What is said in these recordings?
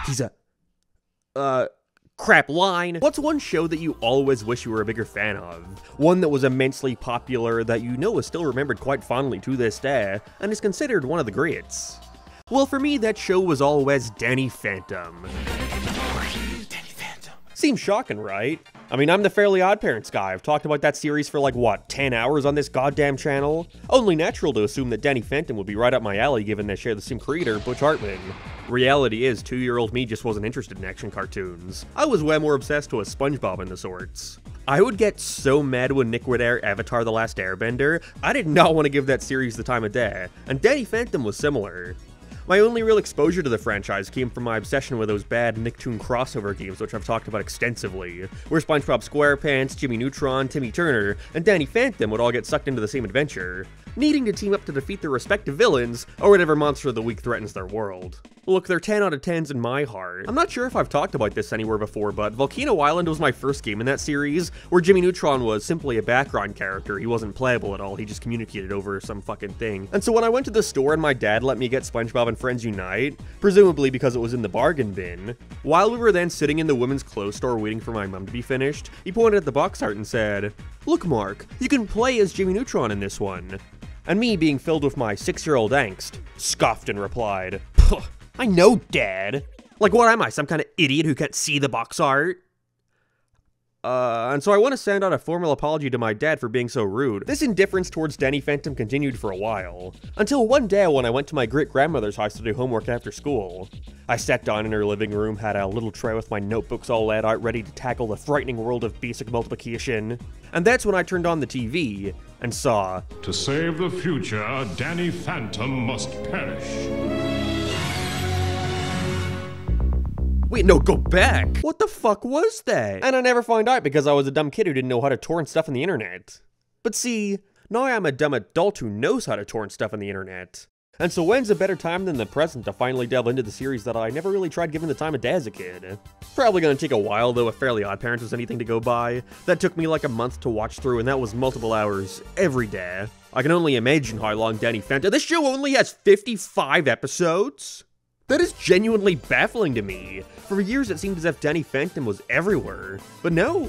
He's a... crap line. What's one show that you always wish you were a bigger fan of? One that was immensely popular that you know is still remembered quite fondly to this day, and is considered one of the greats? Well, for me, that show was always Danny Phantom. Seems shocking, right? I mean, I'm the Fairly OddParents guy. I've talked about that series for like, what, 10 hours on this goddamn channel? Only natural to assume that Danny Phantom would be right up my alley given they share the same creator, Butch Hartman. Reality is, 2-year-old me just wasn't interested in action cartoons. I was way more obsessed with SpongeBob and the sorts. I would get so mad when Nick would air Avatar: The Last Airbender. I did not want to give that series the time of day, and Danny Phantom was similar. My only real exposure to the franchise came from my obsession with those bad Nicktoon crossover games, which I've talked about extensively, where SpongeBob SquarePants, Jimmy Neutron, Timmy Turner, and Danny Phantom would all get sucked into the same adventure, needing to team up to defeat their respective villains, or whatever monster of the week threatens their world. Look, they're 10 out of 10s in my heart. I'm not sure if I've talked about this anywhere before, but Volcano Island was my first game in that series, where Jimmy Neutron was simply a background character. He wasn't playable at all, he just communicated over some fucking thing. And so when I went to the store and my dad let me get SpongeBob and Friends Unite, presumably because it was in the bargain bin, while we were then sitting in the women's clothes store waiting for my mom to be finished, he pointed at the box art and said, "Look, Mark, you can play as Jimmy Neutron in this one." And me, being filled with my 6-year-old angst, scoffed and replied, "Puh, I know, Dad. Like, what am I, some kind of idiot who can't see the box art?" And so I want to send out a formal apology to my dad for being so rude. This indifference towards Danny Phantom continued for a while, until one day when I went to my great-grandmother's house to do homework after school. I sat down in her living room, had a little tray with my notebooks all laid out, ready to tackle the frightening world of basic multiplication. And that's when I turned on the TV, and saw... To save the future, Danny Phantom must perish. Wait, no, go back! What the fuck was that? And I never found out because I was a dumb kid who didn't know how to torrent stuff on the internet. But see, now I'm a dumb adult who knows how to torrent stuff on the internet. And so when's a better time than the present to finally delve into the series that I never really tried giving the time of day as a kid? Probably gonna take a while though if Fairly OddParents was anything to go by. That took me like a month to watch through, and that was multiple hours every day. I can only imagine how long Danny Phantom— this show only has 55 episodes? That is genuinely baffling to me. For years it seemed as if Danny Phantom was everywhere, but no.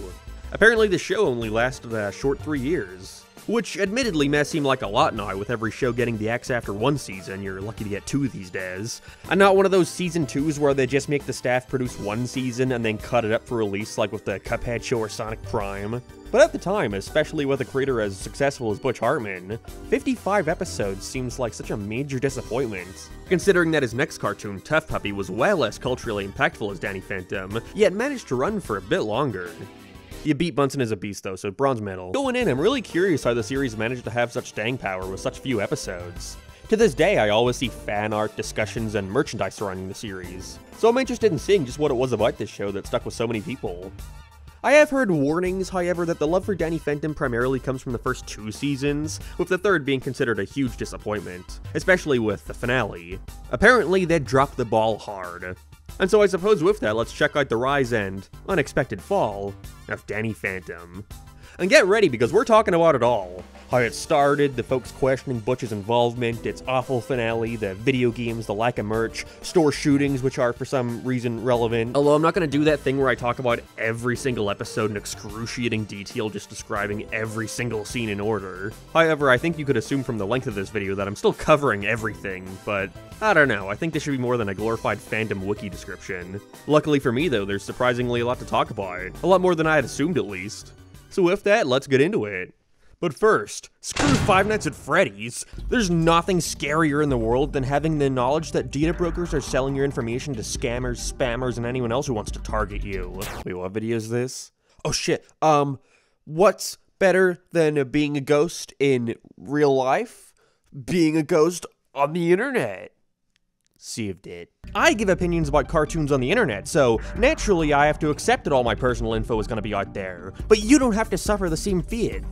Apparently the show only lasted a short 3 years. Which admittedly may seem like a lot now, with every show getting the axe after one season. You're lucky to get 2 these days. And not one of those season 2s where they just make the staff produce 1 season and then cut it up for release like with the Cuphead show or Sonic Prime. But at the time, especially with a creator as successful as Butch Hartman, 55 episodes seems like such a major disappointment. Considering that his next cartoon, Tough Puppy, was way less culturally impactful as Danny Phantom, yet managed to run for a bit longer. You beat Bunsen as a beast though, so bronze medal. Going in, I'm really curious how the series managed to have such staying power with such few episodes. To this day, I always see fan art, discussions, and merchandise surrounding the series, so I'm interested in seeing just what it was about this show that stuck with so many people. I have heard warnings, however, that the love for Danny Phantom primarily comes from the first 2 seasons, with the third being considered a huge disappointment, especially with the finale. Apparently, they dropped the ball hard. And so I suppose with that, let's check out the rise and unexpected fall of Danny Phantom. And get ready, because we're talking about it all. How it started, the folks questioning Butch's involvement, its awful finale, the video games, the lack of merch, store shootings, which are for some reason relevant. Although I'm not going to do that thing where I talk about every single episode in excruciating detail, just describing every single scene in order. However, I think you could assume from the length of this video that I'm still covering everything, but I don't know, I think this should be more than a glorified fandom wiki description. Luckily for me though, there's surprisingly a lot to talk about. A lot more than I had assumed at least. So with that, let's get into it. But first, screw Five Nights at Freddy's. There's nothing scarier in the world than having the knowledge that data brokers are selling your information to scammers, spammers, and anyone else who wants to target you. Wait, what video is this? Oh shit, what's better than being a ghost in real life? Being a ghost on the internet. Saved it. I give opinions about cartoons on the internet, so naturally I have to accept that all my personal info is going to be out there. But you don't have to suffer the same fate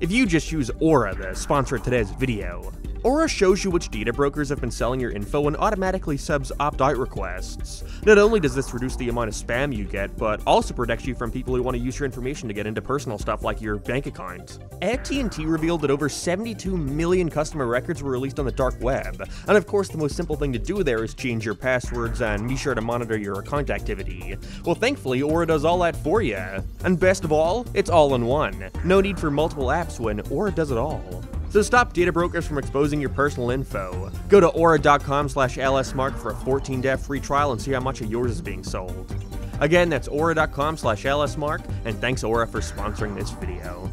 if you just use Aura, the sponsor of today's video. Aura shows you which data brokers have been selling your info and automatically subs opt-out requests. Not only does this reduce the amount of spam you get, but also protects you from people who want to use your information to get into personal stuff like your bank account. AT&T revealed that over 72 million customer records were released on the dark web, and of course the most simple thing to do there is change your passwords and be sure to monitor your account activity. Well, thankfully Aura does all that for you. And best of all, it's all in one. No need for multiple apps when Aura does it all. So stop data brokers from exposing your personal info. Go to aura.com/lsmark for a 14-day free trial and see how much of yours is being sold. Again, that's aura.com/lsmark, and thanks Aura for sponsoring this video.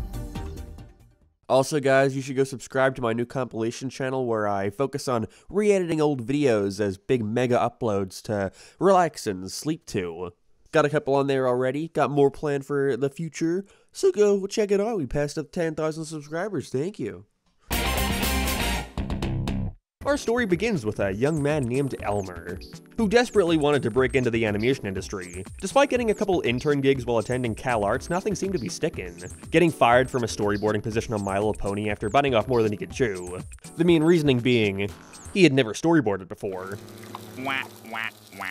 Also guys, you should go subscribe to my new compilation channel where I focus on re-editing old videos as big mega uploads to relax and sleep to. Got a couple on there already, got more planned for the future, so go check it out. We passed up 10,000 subscribers, thank you. Our story begins with a young man named Elmer, who desperately wanted to break into the animation industry. Despite getting a couple intern gigs while attending Cal Arts, nothing seemed to be sticking. Getting fired from a storyboarding position on My Little Pony after biting off more than he could chew. The main reasoning being, he had never storyboarded before. Wah, wah, wah.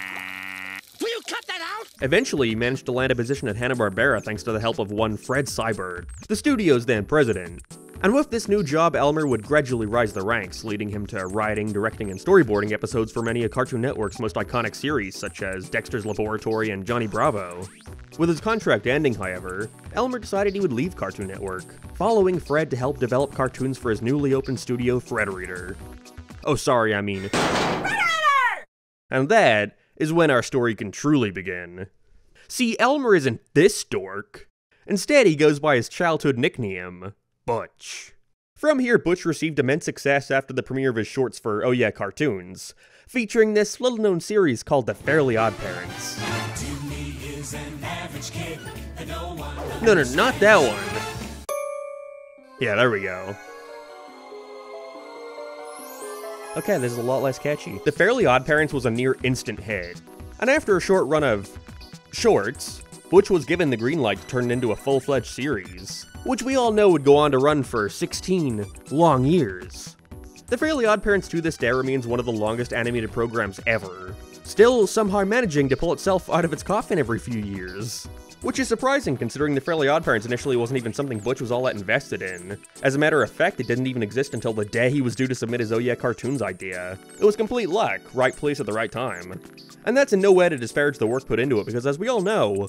Will you cut that out? Eventually, he managed to land a position at Hanna-Barbera thanks to the help of one Fred Seibert, the studio's then president. And with this new job, Elmer would gradually rise the ranks, leading him to writing, directing, and storyboarding episodes for many of Cartoon Network's most iconic series, such as Dexter's Laboratory and Johnny Bravo. With his contract ending, however, Elmer decided he would leave Cartoon Network, following Fred to help develop cartoons for his newly opened studio, Fred Reader. Oh, sorry, I mean... And that is when our story can truly begin. See, Elmer isn't this dork. Instead, he goes by his childhood nickname, Butch. From here, Butch received immense success after the premiere of his shorts for Oh Yeah Cartoons, featuring this little-known series called The Fairly OddParents. No, not that one. Yeah, there we go. Okay, this is a lot less catchy. The Fairly OddParents was a near instant hit, and after a short run of shorts, Butch was given the green light to turn it into a full-fledged series, which we all know would go on to run for 16 long years. The Fairly OddParents to this day remains one of the longest animated programs ever, still somehow managing to pull itself out of its coffin every few years. Which is surprising considering The Fairly OddParents initially wasn't even something Butch was all that invested in. As a matter of fact, it didn't even exist until the day he was due to submit his Oh Yeah Cartoons idea. It was complete luck, right place at the right time. And that's in no way to disparage the work put into it, because as we all know,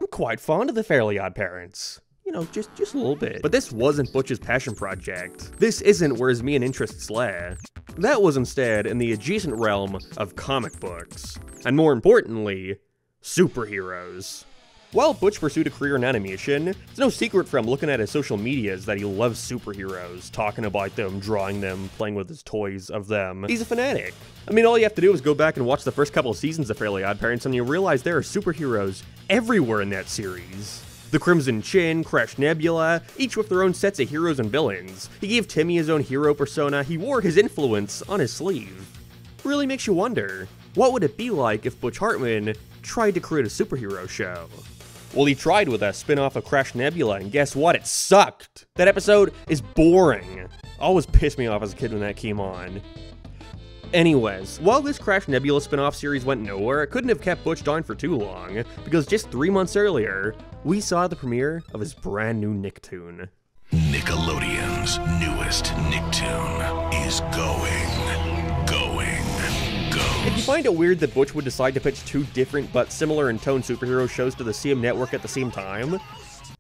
I'm quite fond of The Fairly OddParents. You know, just a little bit. But this wasn't Butch's passion project. This isn't where his main interests lay. That was instead in the adjacent realm of comic books. And more importantly, superheroes. While Butch pursued a career in animation, it's no secret from looking at his social medias that he loves superheroes, talking about them, drawing them, playing with his toys of them. He's a fanatic. I mean, all you have to do is go back and watch the first couple of seasons of Fairly OddParents and you'll realize there are superheroes everywhere in that series. The Crimson Chin, Crash Nebula, each with their own sets of heroes and villains. He gave Timmy his own hero persona, he wore his influence on his sleeve. Really makes you wonder, what would it be like if Butch Hartman tried to create a superhero show? Well, he tried with a spin-off of Crash Nebula, and guess what? It sucked! That episode is boring. Always pissed me off as a kid when that came on. Anyways, while this Crash Nebula spin-off series went nowhere, it couldn't have kept Butch down for too long, because just 3 months earlier, we saw the premiere of his brand new Nicktoon. Nickelodeon's newest Nicktoon is going. If you find it weird that Butch would decide to pitch two different but similar in tone superhero shows to the same network at the same time,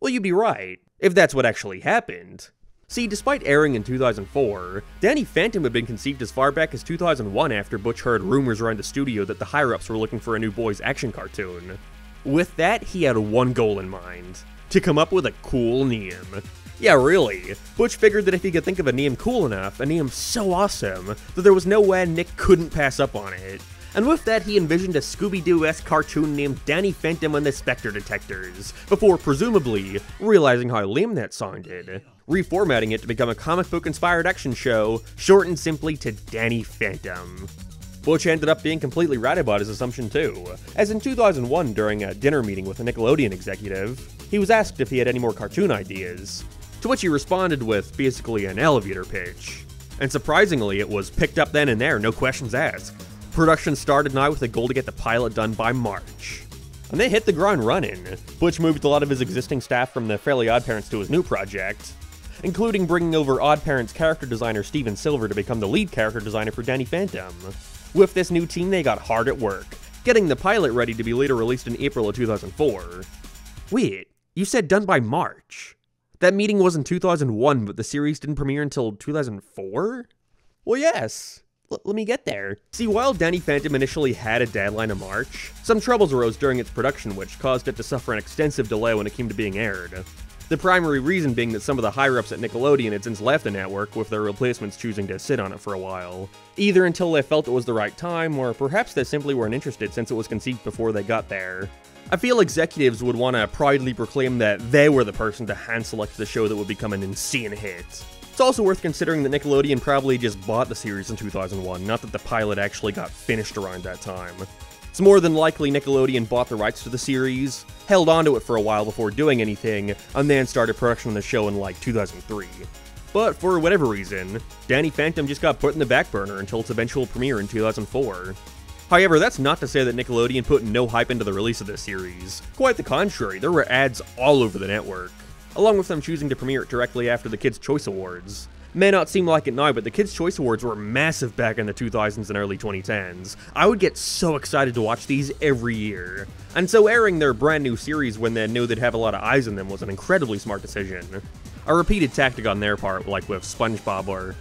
well, you'd be right, if that's what actually happened. See, despite airing in 2004, Danny Phantom had been conceived as far back as 2001 after Butch heard rumors around the studio that the higher-ups were looking for a new boys action cartoon. With that, he had one goal in mind: to come up with a cool name. Yeah, really. Butch figured that if he could think of a name cool enough, a name so awesome, that there was no way Nick couldn't pass up on it. And with that, he envisioned a Scooby-Doo-esque cartoon named Danny Phantom and the Spectre Detectors, before presumably realizing how lame that sounded, reformatting it to become a comic book-inspired action show, shortened simply to Danny Phantom. Butch ended up being completely right about his assumption too, as in 2001 during a dinner meeting with a Nickelodeon executive, he was asked if he had any more cartoon ideas, to which he responded with basically an elevator pitch. And surprisingly, it was picked up then and there, no questions asked. Production started now with the goal to get the pilot done by March. And they hit the ground running. Butch moved a lot of his existing staff from the Fairly OddParents to his new project, including bringing over OddParents character designer Steven Silver to become the lead character designer for Danny Phantom. With this new team, they got hard at work, getting the pilot ready to be later released in April of 2004. Wait, you said done by March? That meeting was in 2001, but the series didn't premiere until 2004? Well, yes. Let me get there. See, while Danny Phantom initially had a deadline of March, some troubles arose during its production which caused it to suffer an extensive delay when it came to being aired. The primary reason being that some of the higher-ups at Nickelodeon had since left the network, with their replacements choosing to sit on it for a while. Either until they felt it was the right time, or perhaps they simply weren't interested since it was conceived before they got there. I feel executives would want to proudly proclaim that they were the person to hand-select the show that would become an insane hit. It's also worth considering that Nickelodeon probably just bought the series in 2001, not that the pilot actually got finished around that time. It's more than likely Nickelodeon bought the rights to the series, held onto it for a while before doing anything, and then started production on the show in like 2003. But for whatever reason, Danny Phantom just got put in the back burner until its eventual premiere in 2004. However, that's not to say that Nickelodeon put no hype into the release of this series. Quite the contrary, there were ads all over the network, along with them choosing to premiere it directly after the Kids' Choice Awards. May not seem like it now, but the Kids' Choice Awards were massive back in the 2000s and early 2010s. I would get so excited to watch these every year. And so airing their brand new series when they knew they'd have a lot of eyes on them was an incredibly smart decision. A repeated tactic on their part, like with SpongeBob or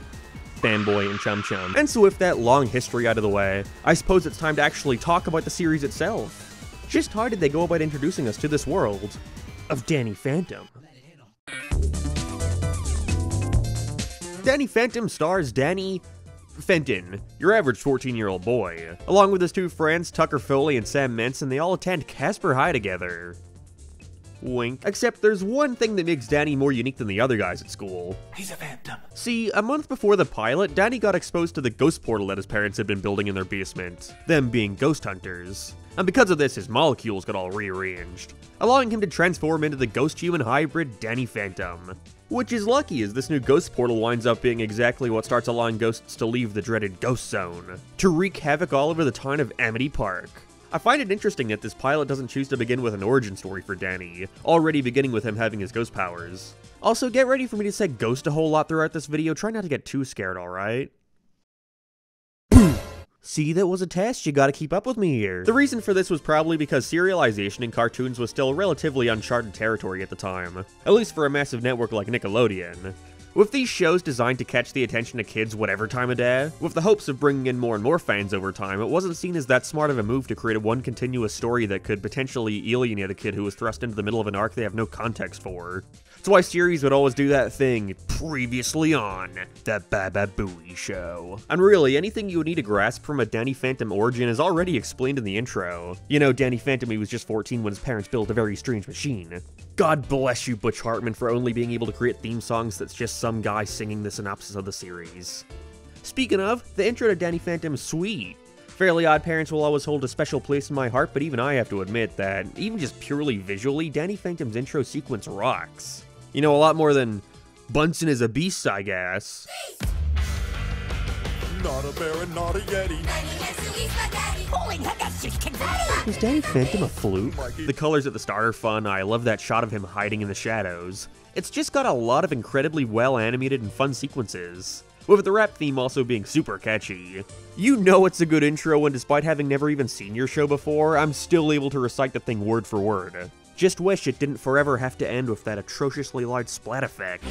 Fanboy and Chum Chum. And so with that long history out of the way, I suppose it's time to actually talk about the series itself. Just how did they go about introducing us to this world of Danny Phantom? Danny Phantom stars Danny Fenton, your average 14-year-old boy. Along with his two friends, Tucker Foley and Sam Menson, they all attend Casper High together. Wink. Except there's one thing that makes Danny more unique than the other guys at school. He's a phantom. See, a month before the pilot, Danny got exposed to the ghost portal that his parents had been building in their basement, them being ghost hunters. And because of this, his molecules got all rearranged, allowing him to transform into the ghost-human hybrid Danny Phantom. Which is lucky, as this new ghost portal winds up being exactly what starts allowing ghosts to leave the dreaded ghost zone, to wreak havoc all over the town of Amity Park. I find it interesting that this pilot doesn't choose to begin with an origin story for Danny, already beginning with him having his ghost powers. Also, get ready for me to say ghost a whole lot throughout this video, try not to get too scared, alright? See, that was a test, you gotta keep up with me here. The reason for this was probably because serialization in cartoons was still relatively uncharted territory at the time, at least for a massive network like Nickelodeon. With these shows designed to catch the attention of kids whatever time of day, with the hopes of bringing in more and more fans over time, it wasn't seen as that smart of a move to create one continuous story that could potentially alienate a kid who was thrust into the middle of an arc they have no context for. That's why series would always do that thing, previously on the Baba Booey Show. And really, anything you would need to grasp from a Danny Phantom origin is already explained in the intro. You know, Danny Phantom, he was just 14 when his parents built a very strange machine. God bless you, Butch Hartman, for only being able to create theme songs that's just some guy singing the synopsis of the series. Speaking of, the intro to Danny Phantom is sweet. Fairly OddParents will always hold a special place in my heart, but even I have to admit that, even just purely visually, Danny Phantom's intro sequence rocks. You know, a lot more than Bunsen is a beast, I guess. Not a bear and not a yeti. Holy heck, that's just confetti! Was Danny Phantom a fluke? The colors at the start are fun. I love that shot of him hiding in the shadows. It's just got a lot of incredibly well animated and fun sequences, with the rap theme also being super catchy. You know it's a good intro when, despite having never even seen your show before, I'm still able to recite the thing word for word. Just wish it didn't forever have to end with that atrociously loud splat effect.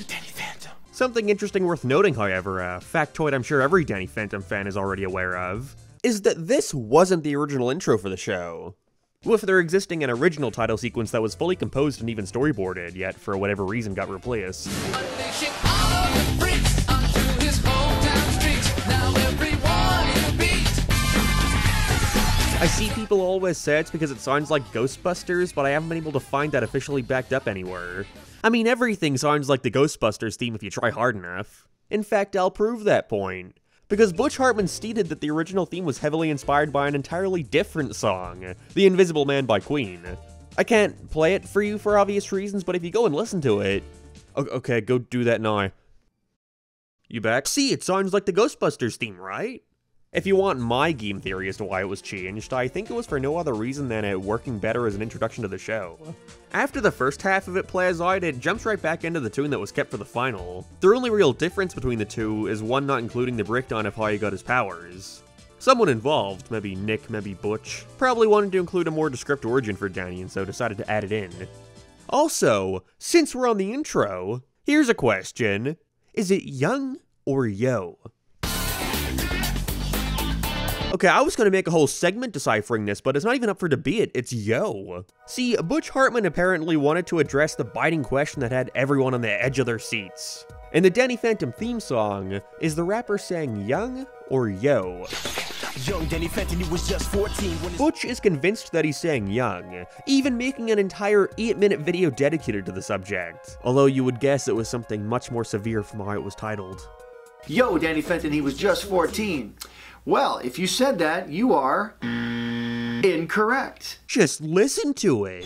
Danny Phantom. Something interesting worth noting, however, a factoid I'm sure every Danny Phantom fan is already aware of, is that this wasn't the original intro for the show. With there existing an original title sequence that was fully composed and even storyboarded, yet for whatever reason got replaced. I see people always say it's because it sounds like Ghostbusters, but I haven't been able to find that officially backed up anywhere. I mean, everything sounds like the Ghostbusters theme if you try hard enough. In fact, I'll prove that point, because Butch Hartman stated that the original theme was heavily inspired by an entirely different song, The Invisible Man by Queen. I can't play it for you for obvious reasons, but if you go and listen to it... Okay, go do that now. You back? See, it sounds like the Ghostbusters theme, right? If you want my game theory as to why it was changed, I think it was for no other reason than it working better as an introduction to the show. After the first half of it plays out, it jumps right back into the tune that was kept for the final. The only real difference between the two is one not including the breakdown of how he got his powers. Someone involved, maybe Nick, maybe Butch, probably wanted to include a more descriptive origin for Danny and so decided to add it in. Also, since we're on the intro, here's a question. Is it young or yo? Okay, I was gonna make a whole segment deciphering this, but it's not even up for debate, it's yo. See, Butch Hartman apparently wanted to address the biting question that had everyone on the edge of their seats. In the Danny Phantom theme song, is the rapper saying young or yo? Young Danny Phantom, he was just 14 when Butch is convinced that he's saying young, even making an entire 8-minute video dedicated to the subject. Although you would guess it was something much more severe from how it was titled. Yo, Danny Fenton, he was just 14. Well, if you said that, you are incorrect. Just listen to it.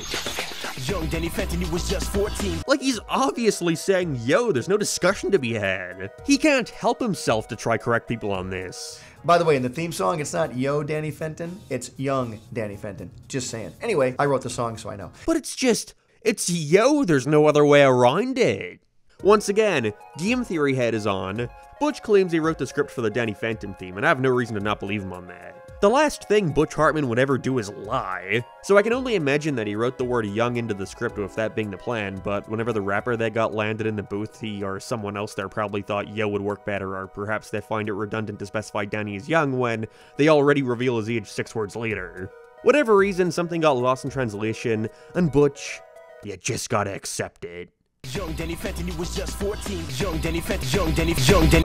Young Danny Phantom, he was just 14. Like, he's obviously saying yo, there's no discussion to be had. He can't help himself to try correct people on this. By the way, in the theme song, it's not Yo Danny Fenton, it's Young Danny Fenton. Just saying. Anyway, I wrote the song, so I know. But it's yo, there's no other way around it. Once again, game theory head is on. Butch claims he wrote the script for the Danny Phantom theme, and I have no reason to not believe him on that. The last thing Butch Hartman would ever do is lie, so I can only imagine that he wrote the word young into the script with that being the plan, but whenever the rapper that got landed in the booth, he or someone else there probably thought yo would work better, or perhaps they find it redundant to specify Danny as young when they already reveal his age 6 words later. Whatever reason, something got lost in translation, and Butch, you just gotta accept it. Young Danny Phantom, he was just 14. Young Danny Phantom, young Danny.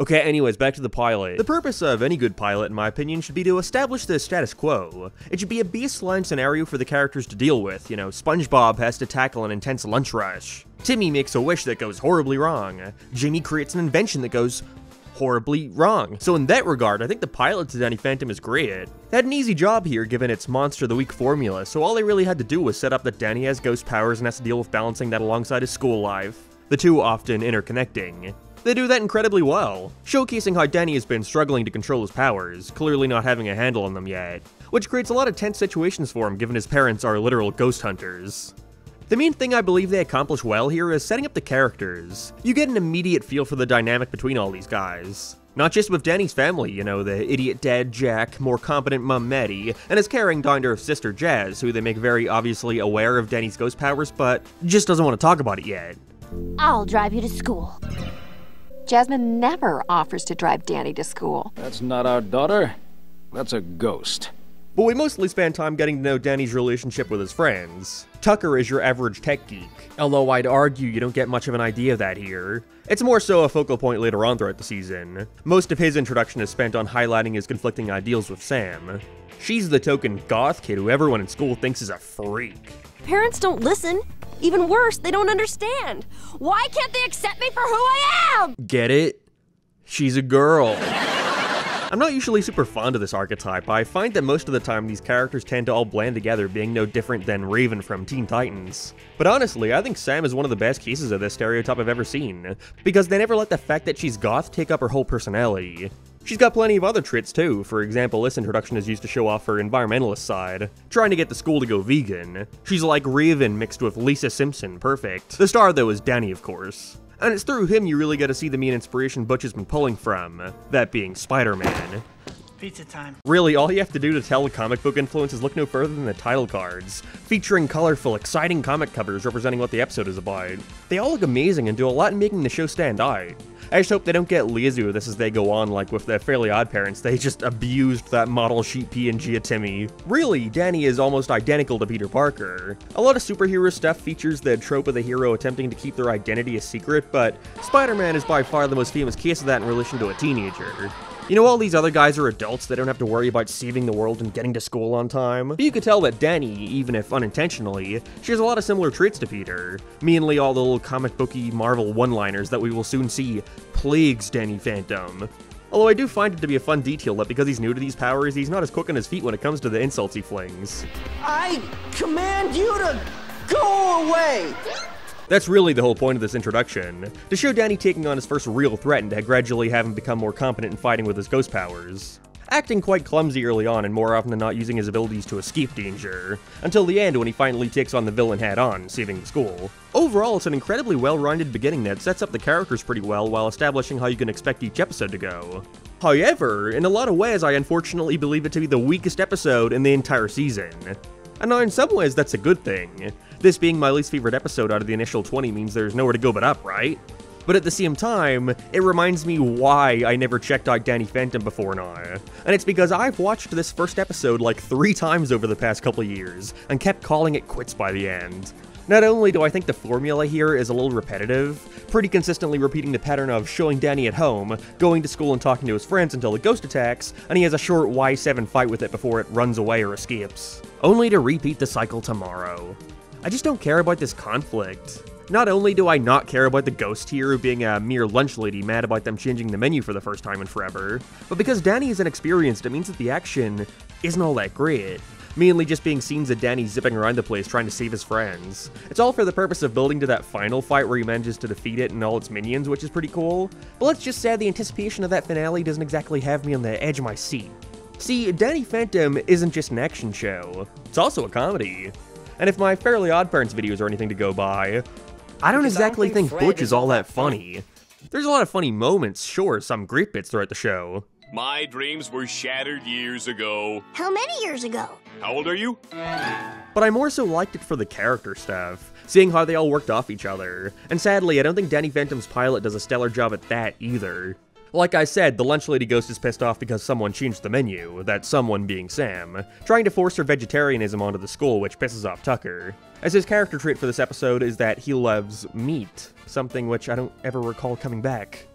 Okay, anyways, back to the pilot. The purpose of any good pilot, in my opinion, should be to establish the status quo. It should be a baseline scenario for the characters to deal with. You know, SpongeBob has to tackle an intense lunch rush. Timmy makes a wish that goes horribly wrong. Jamie creates an invention that goes horribly wrong. So in that regard, I think the pilot to Danny Phantom is great. They had an easy job here given its Monster of the Week formula, so all they really had to do was set up that Danny has ghost powers and has to deal with balancing that alongside his school life. The two often interconnecting. They do that incredibly well, showcasing how Danny has been struggling to control his powers, clearly not having a handle on them yet, which creates a lot of tense situations for him given his parents are literal ghost hunters. The main thing I believe they accomplish well here is setting up the characters. You get an immediate feel for the dynamic between all these guys. Not just with Danny's family, you know, the idiot dad Jack, more competent mom Maddie, and his caring daughter sister Jazz, who they make very obviously aware of Danny's ghost powers, but just doesn't want to talk about it yet. I'll drive you to school. Jasmine never offers to drive Danny to school. That's not our daughter. That's a ghost. But we mostly spend time getting to know Danny's relationship with his friends. Tucker is your average tech geek, although I'd argue you don't get much of an idea of that here. It's more so a focal point later on throughout the season. Most of his introduction is spent on highlighting his conflicting ideals with Sam. She's the token goth kid who everyone in school thinks is a freak. Parents don't listen. Even worse, they don't understand. Why can't they accept me for who I am? Get it? She's a girl. I'm not usually super fond of this archetype. I find that most of the time these characters tend to all blend together, being no different than Raven from Teen Titans. But honestly, I think Sam is one of the best cases of this stereotype I've ever seen, because they never let the fact that she's goth take up her whole personality. She's got plenty of other traits too. For example, this introduction is used to show off her environmentalist side, trying to get the school to go vegan. She's like Raven mixed with Lisa Simpson, perfect. The star though is Danny, of course. And it's through him you really get to see the main inspiration Butch has been pulling from, that being Spider-Man. Pizza time. Really, all you have to do to tell the comic book influence is look no further than the title cards, featuring colorful, exciting comic covers representing what the episode is about. They all look amazing and do a lot in making the show stand out. I just hope they don't get lazy with this as they go on, like with the Fairly OddParents. They just abused that model sheet PNG of Timmy. Really, Danny is almost identical to Peter Parker. A lot of superhero stuff features the trope of the hero attempting to keep their identity a secret, but Spider-Man is by far the most famous case of that in relation to a teenager. You know, all these other guys are adults, they don't have to worry about saving the world and getting to school on time. But you could tell that Danny, even if unintentionally, shares a lot of similar traits to Peter. Mainly all the little comic booky Marvel one-liners that we will soon see plagues Danny Phantom. Although I do find it to be a fun detail that because he's new to these powers, he's not as quick on his feet when it comes to the insults he flings. I command you to go away! That's really the whole point of this introduction, to show Danny taking on his first real threat and to gradually have him become more competent in fighting with his ghost powers. Acting quite clumsy early on and more often than not using his abilities to escape danger, until the end when he finally takes on the villain head-on, saving the school. Overall, it's an incredibly well-rounded beginning that sets up the characters pretty well while establishing how you can expect each episode to go. However, in a lot of ways I unfortunately believe it to be the weakest episode in the entire season. And now in some ways that's a good thing. This being my least favorite episode out of the initial 20 means there's nowhere to go but up, right? But at the same time, it reminds me why I never checked out Danny Phantom before now. And it's because I've watched this first episode like 3 times over the past couple years, and kept calling it quits by the end. Not only do I think the formula here is a little repetitive, pretty consistently repeating the pattern of showing Danny at home, going to school and talking to his friends until the ghost attacks, and he has a short Y7 fight with it before it runs away or escapes. Only to repeat the cycle tomorrow. I just don't care about this conflict. Not only do I not care about the ghost here being a mere lunch lady mad about them changing the menu for the first time in forever, but because Danny is inexperienced, it means that the action isn't all that great. Mainly just being scenes of Danny zipping around the place trying to save his friends. It's all for the purpose of building to that final fight where he manages to defeat it and all its minions, which is pretty cool, but let's just say the anticipation of that finale doesn't exactly have me on the edge of my seat. See, Danny Phantom isn't just an action show, it's also a comedy. And if my Fairly OddParents videos are anything to go by, I don't exactly think Butch is all that funny. There's a lot of funny moments, sure, some great bits throughout the show. My dreams were shattered years ago. How many years ago? How old are you? But I more so liked it for the character stuff, seeing how they all worked off each other. And sadly, I don't think Danny Phantom's pilot does a stellar job at that either. Like I said, the lunch lady ghost is pissed off because someone changed the menu, that someone being Sam, trying to force her vegetarianism onto the school, which pisses off Tucker. As his character trait for this episode is that he loves meat, something which I don't ever recall coming back.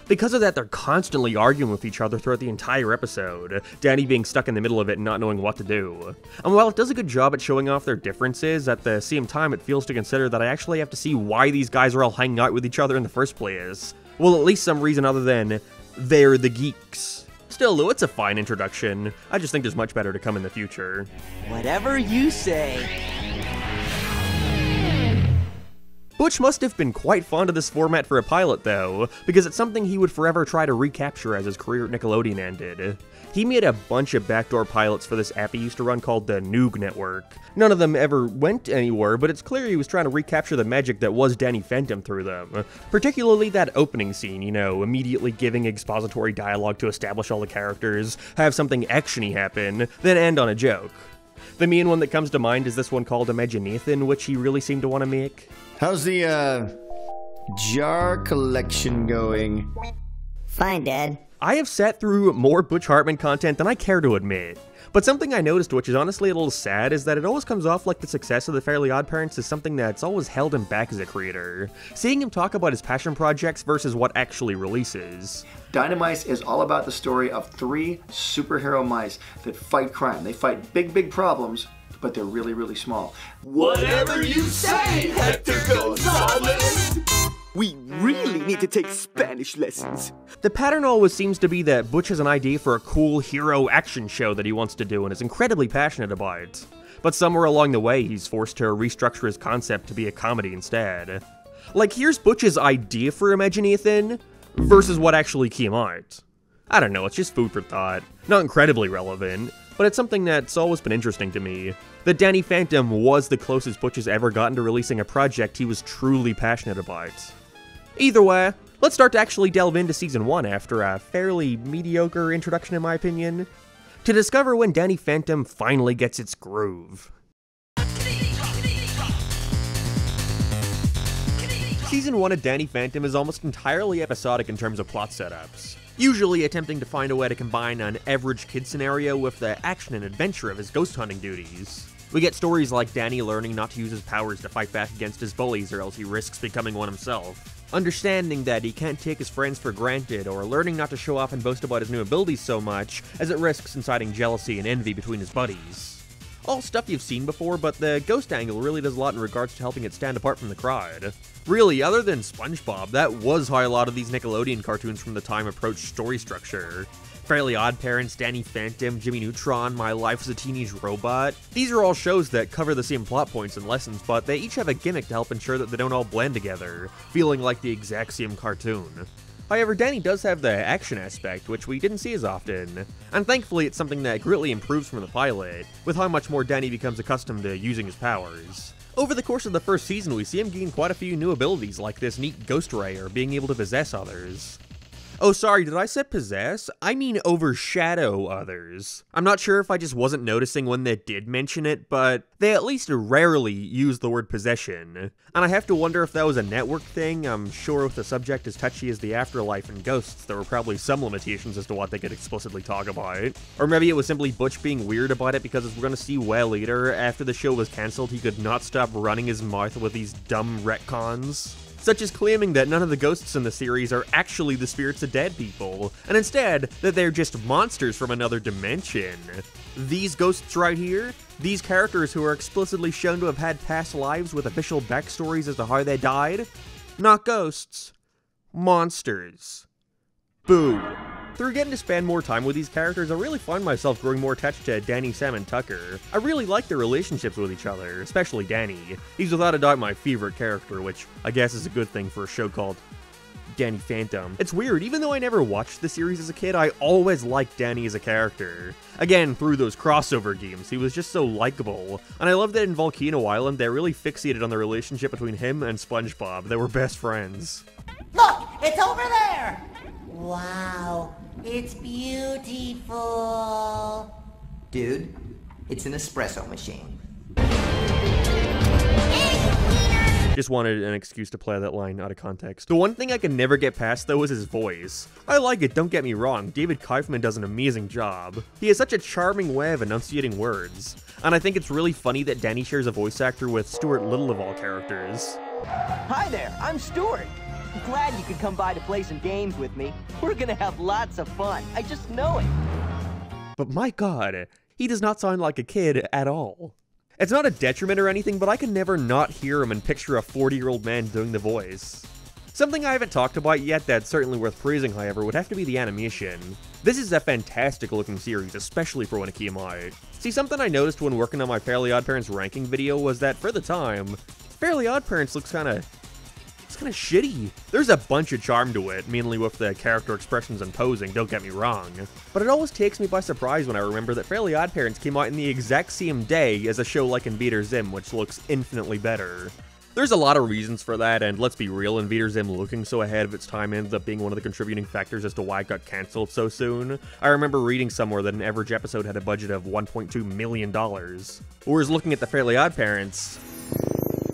Because of that, they're constantly arguing with each other throughout the entire episode, Danny being stuck in the middle of it and not knowing what to do. And while it does a good job at showing off their differences, at the same time it feels to consider that I actually have to see why these guys are all hanging out with each other in the first place. Well, at least some reason other than they're the geeks. Still, though, it's a fine introduction. I just think there's much better to come in the future. Whatever you say. Butch must have been quite fond of this format for a pilot, though, because it's something he would forever try to recapture as his career at Nickelodeon ended. He made a bunch of backdoor pilots for this app he used to run called the Noog Network. None of them ever went anywhere, but it's clear he was trying to recapture the magic that was Danny Phantom through them. Particularly that opening scene, you know, immediately giving expository dialogue to establish all the characters, have something actiony happen, then end on a joke. The main one that comes to mind is this one called Imaginathan, which he really seemed to want to make. How's the, jar collection going? Fine, Dad. I have sat through more Butch Hartman content than I care to admit. But something I noticed, which is honestly a little sad, is that it always comes off like the success of the Fairly OddParents is something that's always held him back as a creator. Seeing him talk about his passion projects versus what actually releases. Dynamice is all about the story of 3 superhero mice that fight crime. They fight big problems, but they're really small. Whatever you say, Hector Gonzalez! We really need to take Spanish lessons. The pattern always seems to be that Butch has an idea for a cool hero action show that he wants to do and is incredibly passionate about. But somewhere along the way, he's forced to restructure his concept to be a comedy instead. Like, here's Butch's idea for Imaginathan versus what actually came out. I don't know, it's just food for thought. Not incredibly relevant, but it's something that's always been interesting to me. That Danny Phantom was the closest Butch has ever gotten to releasing a project he was truly passionate about. Either way, let's start to actually delve into Season 1 after a fairly mediocre introduction in my opinion, to discover when Danny Phantom finally gets its groove. Season 1 of Danny Phantom is almost entirely episodic in terms of plot setups, usually attempting to find a way to combine an average kid scenario with the action and adventure of his ghost hunting duties. We get stories like Danny learning not to use his powers to fight back against his bullies or else he risks becoming one himself, understanding that he can't take his friends for granted, or learning not to show off and boast about his new abilities so much as it risks inciting jealousy and envy between his buddies. All stuff you've seen before, but the ghost angle really does a lot in regards to helping it stand apart from the crowd. Really, other than SpongeBob, that was how a lot of these Nickelodeon cartoons from the time approached story structure. Fairly OddParents, Danny Phantom, Jimmy Neutron, My Life as a Teenage Robot. These are all shows that cover the same plot points and lessons, but they each have a gimmick to help ensure that they don't all blend together, feeling like the exact same cartoon. However, Danny does have the action aspect, which we didn't see as often, and thankfully it's something that greatly improves from the pilot, with how much more Danny becomes accustomed to using his powers. Over the course of the first season, we see him gain quite a few new abilities, like this neat ghost ray or being able to possess others. Oh, sorry, did I say possess? I mean overshadow others. I'm not sure if I just wasn't noticing when they did mention it, but they at least rarely use the word possession. And I have to wonder if that was a network thing. I'm sure with a subject as touchy as the afterlife and ghosts, there were probably some limitations as to what they could explicitly talk about. Or maybe it was simply Butch being weird about it, because as we're gonna see well later, after the show was cancelled, he could not stop running his mouth with these dumb retcons. Such as claiming that none of the ghosts in the series are actually the spirits of dead people, and instead, that they're just monsters from another dimension. These ghosts right here, these characters who are explicitly shown to have had past lives with official backstories as to how they died, not ghosts, monsters. Boo. Through getting to spend more time with these characters, I really find myself growing more attached to Danny, Sam, and Tucker. I really like their relationships with each other, especially Danny. He's without a doubt my favorite character, which I guess is a good thing for a show called Danny Phantom. It's weird, even though I never watched the series as a kid, I always liked Danny as a character. Again, through those crossover games, he was just so likable. And I love that in Volcano Island, they really fixated on the relationship between him and SpongeBob. They were best friends. Look, it's over there! Wow, it's beautiful. Dude, it's an espresso machine. Just wanted an excuse to play that line out of context. The one thing I can never get past, though, is his voice. I like it, don't get me wrong. David Kaufman does an amazing job. He has such a charming way of enunciating words. And I think it's really funny that Danny shares a voice actor with Stuart Little of all characters. Hi there, I'm Stuart. I'm glad you could come by to play some games with me. We're gonna have lots of fun. I just know it. But my god, he does not sound like a kid at all. It's not a detriment or anything, but I can never not hear him and picture a 40-year-old man doing the voice. Something I haven't talked about yet that's certainly worth praising, however, would have to be the animation. This is a fantastic looking series, especially for when it came out. See, something I noticed when working on my Fairly OddParents ranking video was that for the time, Fairly OddParents looks kinda shitty. There's a bunch of charm to it, mainly with the character expressions and posing, don't get me wrong. But it always takes me by surprise when I remember that Fairly OddParents came out in the exact same day as a show like Invader Zim, which looks infinitely better. There's a lot of reasons for that, and let's be real, Invader Zim looking so ahead of its time ends up being one of the contributing factors as to why it got cancelled so soon. I remember reading somewhere that an average episode had a budget of $1.2 million. Whereas looking at the Fairly OddParents,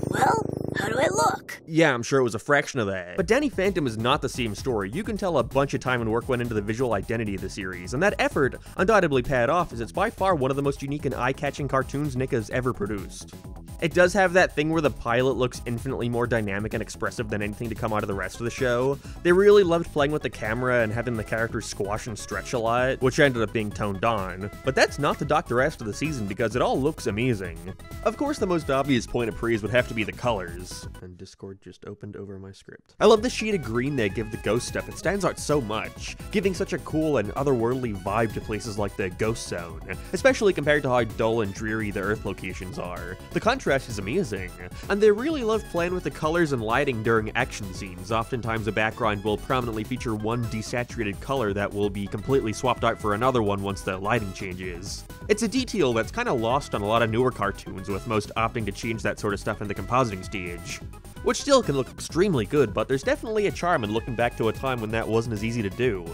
well, how do I look? Yeah, I'm sure it was a fraction of that. But Danny Phantom is not the same story. You can tell a bunch of time and work went into the visual identity of the series, and that effort undoubtedly paid off, as it's by far one of the most unique and eye-catching cartoons Nick has ever produced. It does have that thing where the pilot looks infinitely more dynamic and expressive than anything to come out of the rest of the show. They really loved playing with the camera and having the characters squash and stretch a lot, which ended up being toned down. But that's not to dock the rest of the season, because it all looks amazing. Of course, the most obvious point of praise would have to be the colors. And Discord just opened over my script. I love the shade of green they give the ghost stuff. It stands out so much, giving such a cool and otherworldly vibe to places like the Ghost Zone, especially compared to how dull and dreary the Earth locations are. The contrast is amazing, and they really love playing with the colors and lighting during action scenes. Oftentimes a background will prominently feature one desaturated color that will be completely swapped out for another one once the lighting changes. It's a detail that's kind of lost on a lot of newer cartoons, with most opting to change that sort of stuff in the compositing stage. Which still can look extremely good, but there's definitely a charm in looking back to a time when that wasn't as easy to do.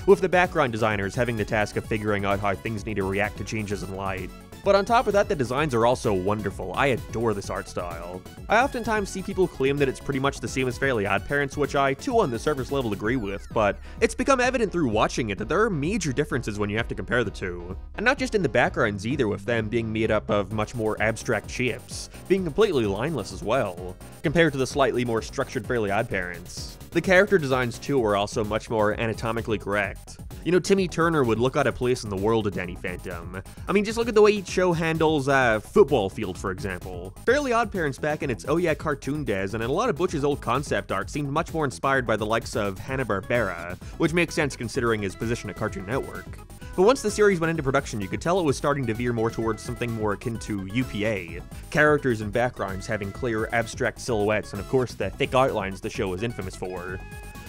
With the background designers having the task of figuring out how things need to react to changes in light. But on top of that, the designs are also wonderful. I adore this art style. I oftentimes see people claim that it's pretty much the same as Fairly OddParents, which I, too, on the surface level agree with, but it's become evident through watching it that there are major differences when you have to compare the two. And not just in the backgrounds either, with them being made up of much more abstract shapes, being completely lineless as well, compared to the slightly more structured Fairly OddParents. The character designs too were also much more anatomically correct. You know, Timmy Turner would look out of place in the world of Danny Phantom. I mean, just look at the way each show handles a football field, for example. Fairly OddParents back in its Oh Yeah cartoon days, and in a lot of Butch's old concept art, seemed much more inspired by the likes of Hanna-Barbera, which makes sense considering his position at Cartoon Network. But once the series went into production, you could tell it was starting to veer more towards something more akin to UPA. Characters and backgrounds having clear, abstract silhouettes, and of course the thick outlines the show is infamous for.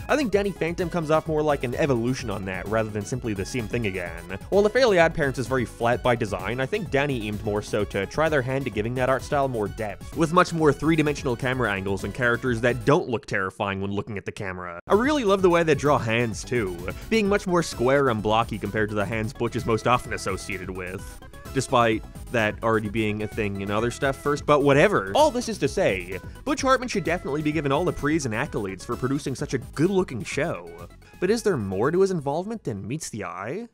I think Danny Phantom comes off more like an evolution on that, rather than simply the same thing again. While the Fairly OddParents is very flat by design, I think Danny aimed more so to try their hand to giving that art style more depth, with much more three-dimensional camera angles and characters that don't look terrifying when looking at the camera. I really love the way they draw hands too, being much more square and blocky compared to the hands Butch is most often associated with. Despite that already being a thing in other stuff first, but whatever. All this is to say, Butch Hartman should definitely be given all the praise and accolades for producing such a good-looking show. But is there more to his involvement than meets the eye?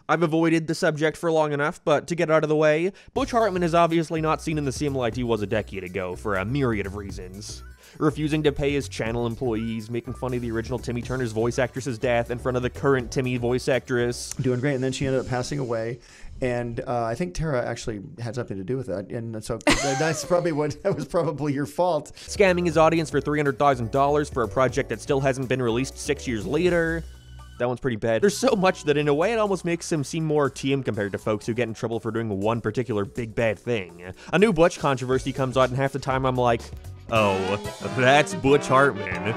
I've avoided the subject for long enough, but to get out of the way, Butch Hartman is obviously not seen in the same light he was a decade ago for a myriad of reasons. Refusing to pay his channel employees, making fun of the original Timmy Turner's voice actress's death in front of the current Timmy voice actress. Doing great, and then she ended up passing away. And I think Tara actually had something to do with that, and so that was probably your fault. Scamming his audience for $300,000 for a project that still hasn't been released 6 years later. That one's pretty bad. There's so much that in a way it almost makes him seem more tame compared to folks who get in trouble for doing one particular big bad thing. A new Butch controversy comes out and half the time I'm like, oh, that's Butch Hartman.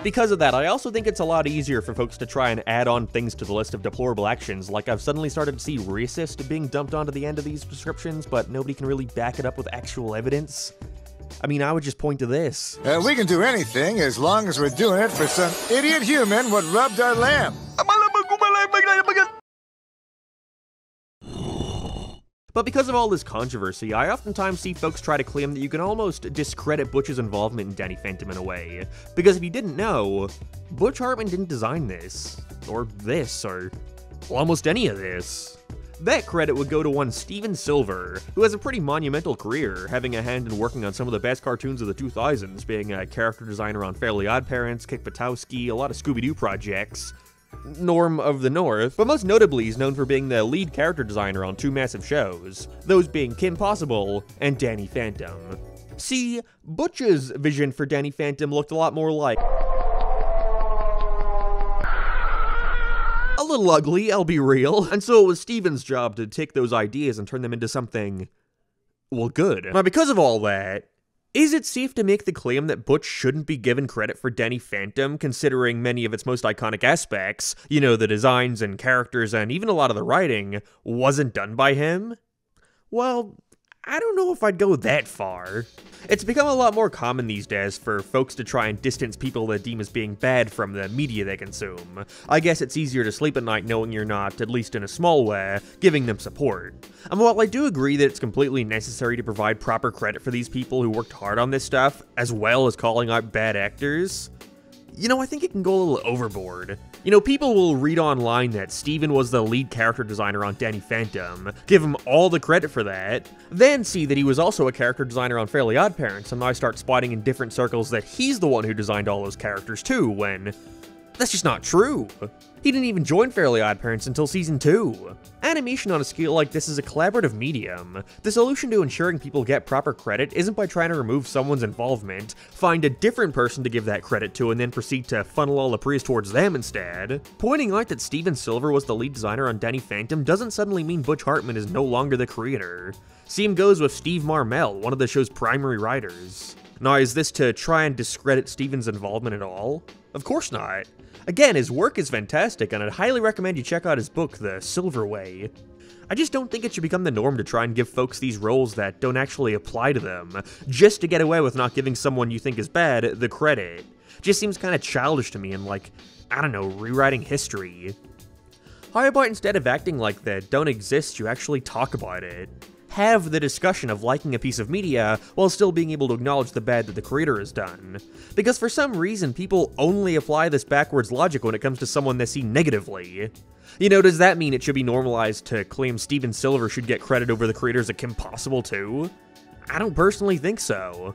Because of that, I also think it's a lot easier for folks to try and add on things to the list of deplorable actions, like I've suddenly started to see racist being dumped onto the end of these descriptions, but nobody can really back it up with actual evidence. I mean, I would just point to this. We can do anything as long as we're doing it for some idiot human what rubbed our lamb. But because of all this controversy, I oftentimes see folks try to claim that you can almost discredit Butch's involvement in Danny Phantom in a way. Because if you didn't know, Butch Hartman didn't design this, or almost any of this. That credit would go to one Steven Silver, who has a pretty monumental career, having a hand in working on some of the best cartoons of the 2000s, being a character designer on Fairly OddParents, Kick Buttowski, a lot of Scooby-Doo projects. Norm of the North, but most notably he's known for being the lead character designer on two massive shows, those being Kim Possible and Danny Phantom. See, Butch's vision for Danny Phantom looked a lot more like a little ugly, I'll be real, and so it was Steven's job to take those ideas and turn them into something, well, good. Now, because of all that, is it safe to make the claim that Butch shouldn't be given credit for Danny Phantom, considering many of its most iconic aspects, you know, the designs and characters and even a lot of the writing, wasn't done by him? Well, I don't know if I'd go that far. It's become a lot more common these days for folks to try and distance people they deem as being bad from the media they consume. I guess it's easier to sleep at night knowing you're not, at least in a small way, giving them support. And while I do agree that it's completely necessary to provide proper credit for these people who worked hard on this stuff, as well as calling out bad actors, you know, I think it can go a little overboard. You know, people will read online that Steven was the lead character designer on Danny Phantom, give him all the credit for that, then see that he was also a character designer on Fairly OddParents, and now start spotting in different circles that he's the one who designed all those characters too, when that's just not true. He didn't even join Fairly OddParents until season 2. Animation on a scale like this is a collaborative medium. The solution to ensuring people get proper credit isn't by trying to remove someone's involvement, find a different person to give that credit to, and then proceed to funnel all the praise towards them instead. Pointing out that Steven Silver was the lead designer on Danny Phantom doesn't suddenly mean Butch Hartman is no longer the creator. Same goes with Steve Marmel, one of the show's primary writers. Now, is this to try and discredit Steven's involvement at all? Of course not. Again, his work is fantastic, and I'd highly recommend you check out his book, The Silver Way. I just don't think it should become the norm to try and give folks these roles that don't actually apply to them, just to get away with not giving someone you think is bad the credit. Just seems kind of childish to me and like, I don't know, rewriting history. How about instead of acting like they don't exist, you actually talk about it? Have the discussion of liking a piece of media while still being able to acknowledge the bad that the creator has done. Because for some reason, people only apply this backwards logic when it comes to someone they see negatively. You know, does that mean it should be normalized to claim Steven Silver should get credit over the creators of Kim Possible too? I don't personally think so.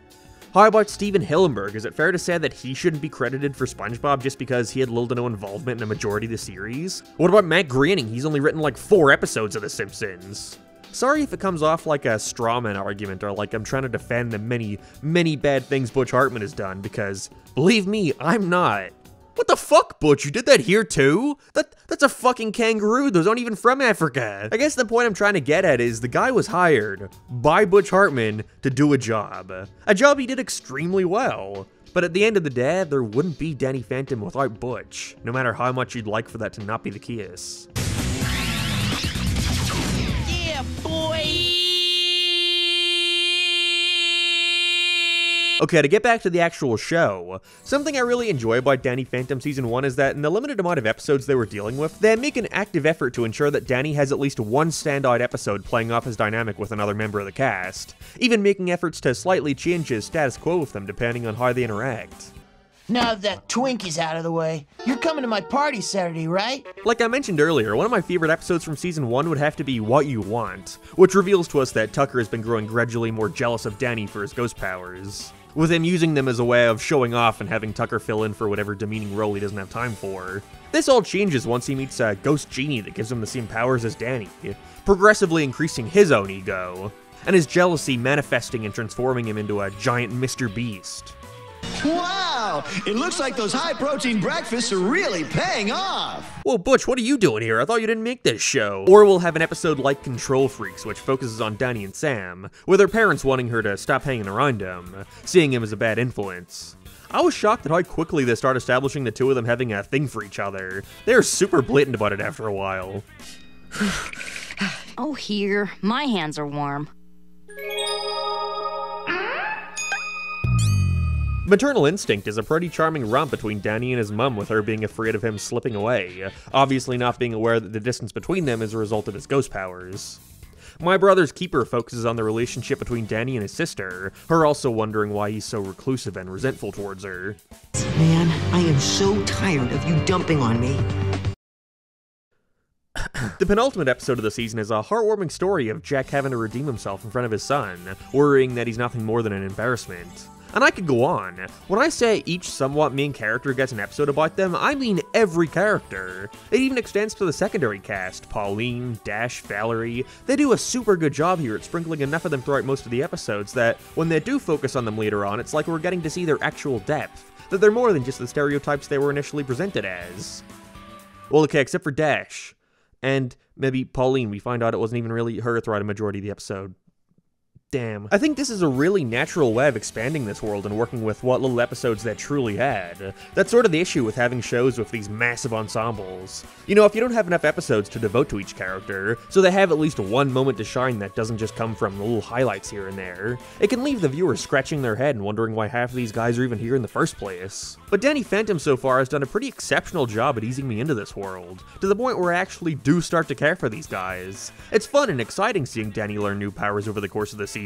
How about Steven Hillenburg? Is it fair to say that he shouldn't be credited for SpongeBob just because he had little to no involvement in a majority of the series? What about Matt Groening? He's only written like 4 episodes of The Simpsons. Sorry if it comes off like a straw man argument or like I'm trying to defend the many, many bad things Butch Hartman has done, because, believe me, I'm not. What the fuck, Butch? You did that here too? That's a fucking kangaroo. Those aren't even from Africa. I guess the point I'm trying to get at is the guy was hired by Butch Hartman to do a job. A job he did extremely well. But at the end of the day, there wouldn't be Danny Phantom without Butch, no matter how much you'd like for that to not be the case. Yeah, boy! Okay, to get back to the actual show, something I really enjoy about Danny Phantom Season 1 is that in the limited amount of episodes they were dealing with, they make an active effort to ensure that Danny has at least one standout episode playing off his dynamic with another member of the cast, even making efforts to slightly change his status quo with them depending on how they interact. Now that Twinkie's out of the way, you're coming to my party Saturday, right? Like I mentioned earlier, one of my favorite episodes from Season 1 would have to be What You Want, which reveals to us that Tucker has been growing gradually more jealous of Danny for his ghost powers, with him using them as a way of showing off and having Tucker fill in for whatever demeaning role he doesn't have time for. This all changes once he meets a ghost genie that gives him the same powers as Danny, progressively increasing his own ego, and his jealousy manifesting and transforming him into a giant Mr. Beast. Wow! It looks like those high-protein breakfasts are really paying off! Well, Butch, what are you doing here? I thought you didn't make this show. Or we'll have an episode like Control Freaks, which focuses on Danny and Sam, with her parents wanting her to stop hanging around him, seeing him as a bad influence. I was shocked at how quickly they start establishing the two of them having a thing for each other. They're super blatant about it after a while. Oh, here. My hands are warm. Maternal Instinct is a pretty charming romp between Danny and his mum, with her being afraid of him slipping away, obviously not being aware that the distance between them is a result of his ghost powers. My Brother's Keeper focuses on the relationship between Danny and his sister, her also wondering why he's so reclusive and resentful towards her. Man, I am so tired of you dumping on me. The penultimate episode of the season is a heartwarming story of Jack having to redeem himself in front of his son, worrying that he's nothing more than an embarrassment. And I could go on. When I say each somewhat main character gets an episode about them, I mean every character. It even extends to the secondary cast, Pauline, Dash, Valerie. They do a super good job here at sprinkling enough of them throughout most of the episodes that when they do focus on them later on, it's like we're getting to see their actual depth, that they're more than just the stereotypes they were initially presented as. Well, okay, except for Dash. And maybe Pauline, we find out it wasn't even really her throughout a majority of the episode. Damn. I think this is a really natural way of expanding this world and working with what little episodes that truly had. That's sort of the issue with having shows with these massive ensembles. You know, if you don't have enough episodes to devote to each character, so they have at least one moment to shine that doesn't just come from the little highlights here and there, it can leave the viewer scratching their head and wondering why half of these guys are even here in the first place. But Danny Phantom so far has done a pretty exceptional job at easing me into this world, to the point where I actually do start to care for these guys. It's fun and exciting seeing Danny learn new powers over the course of the season.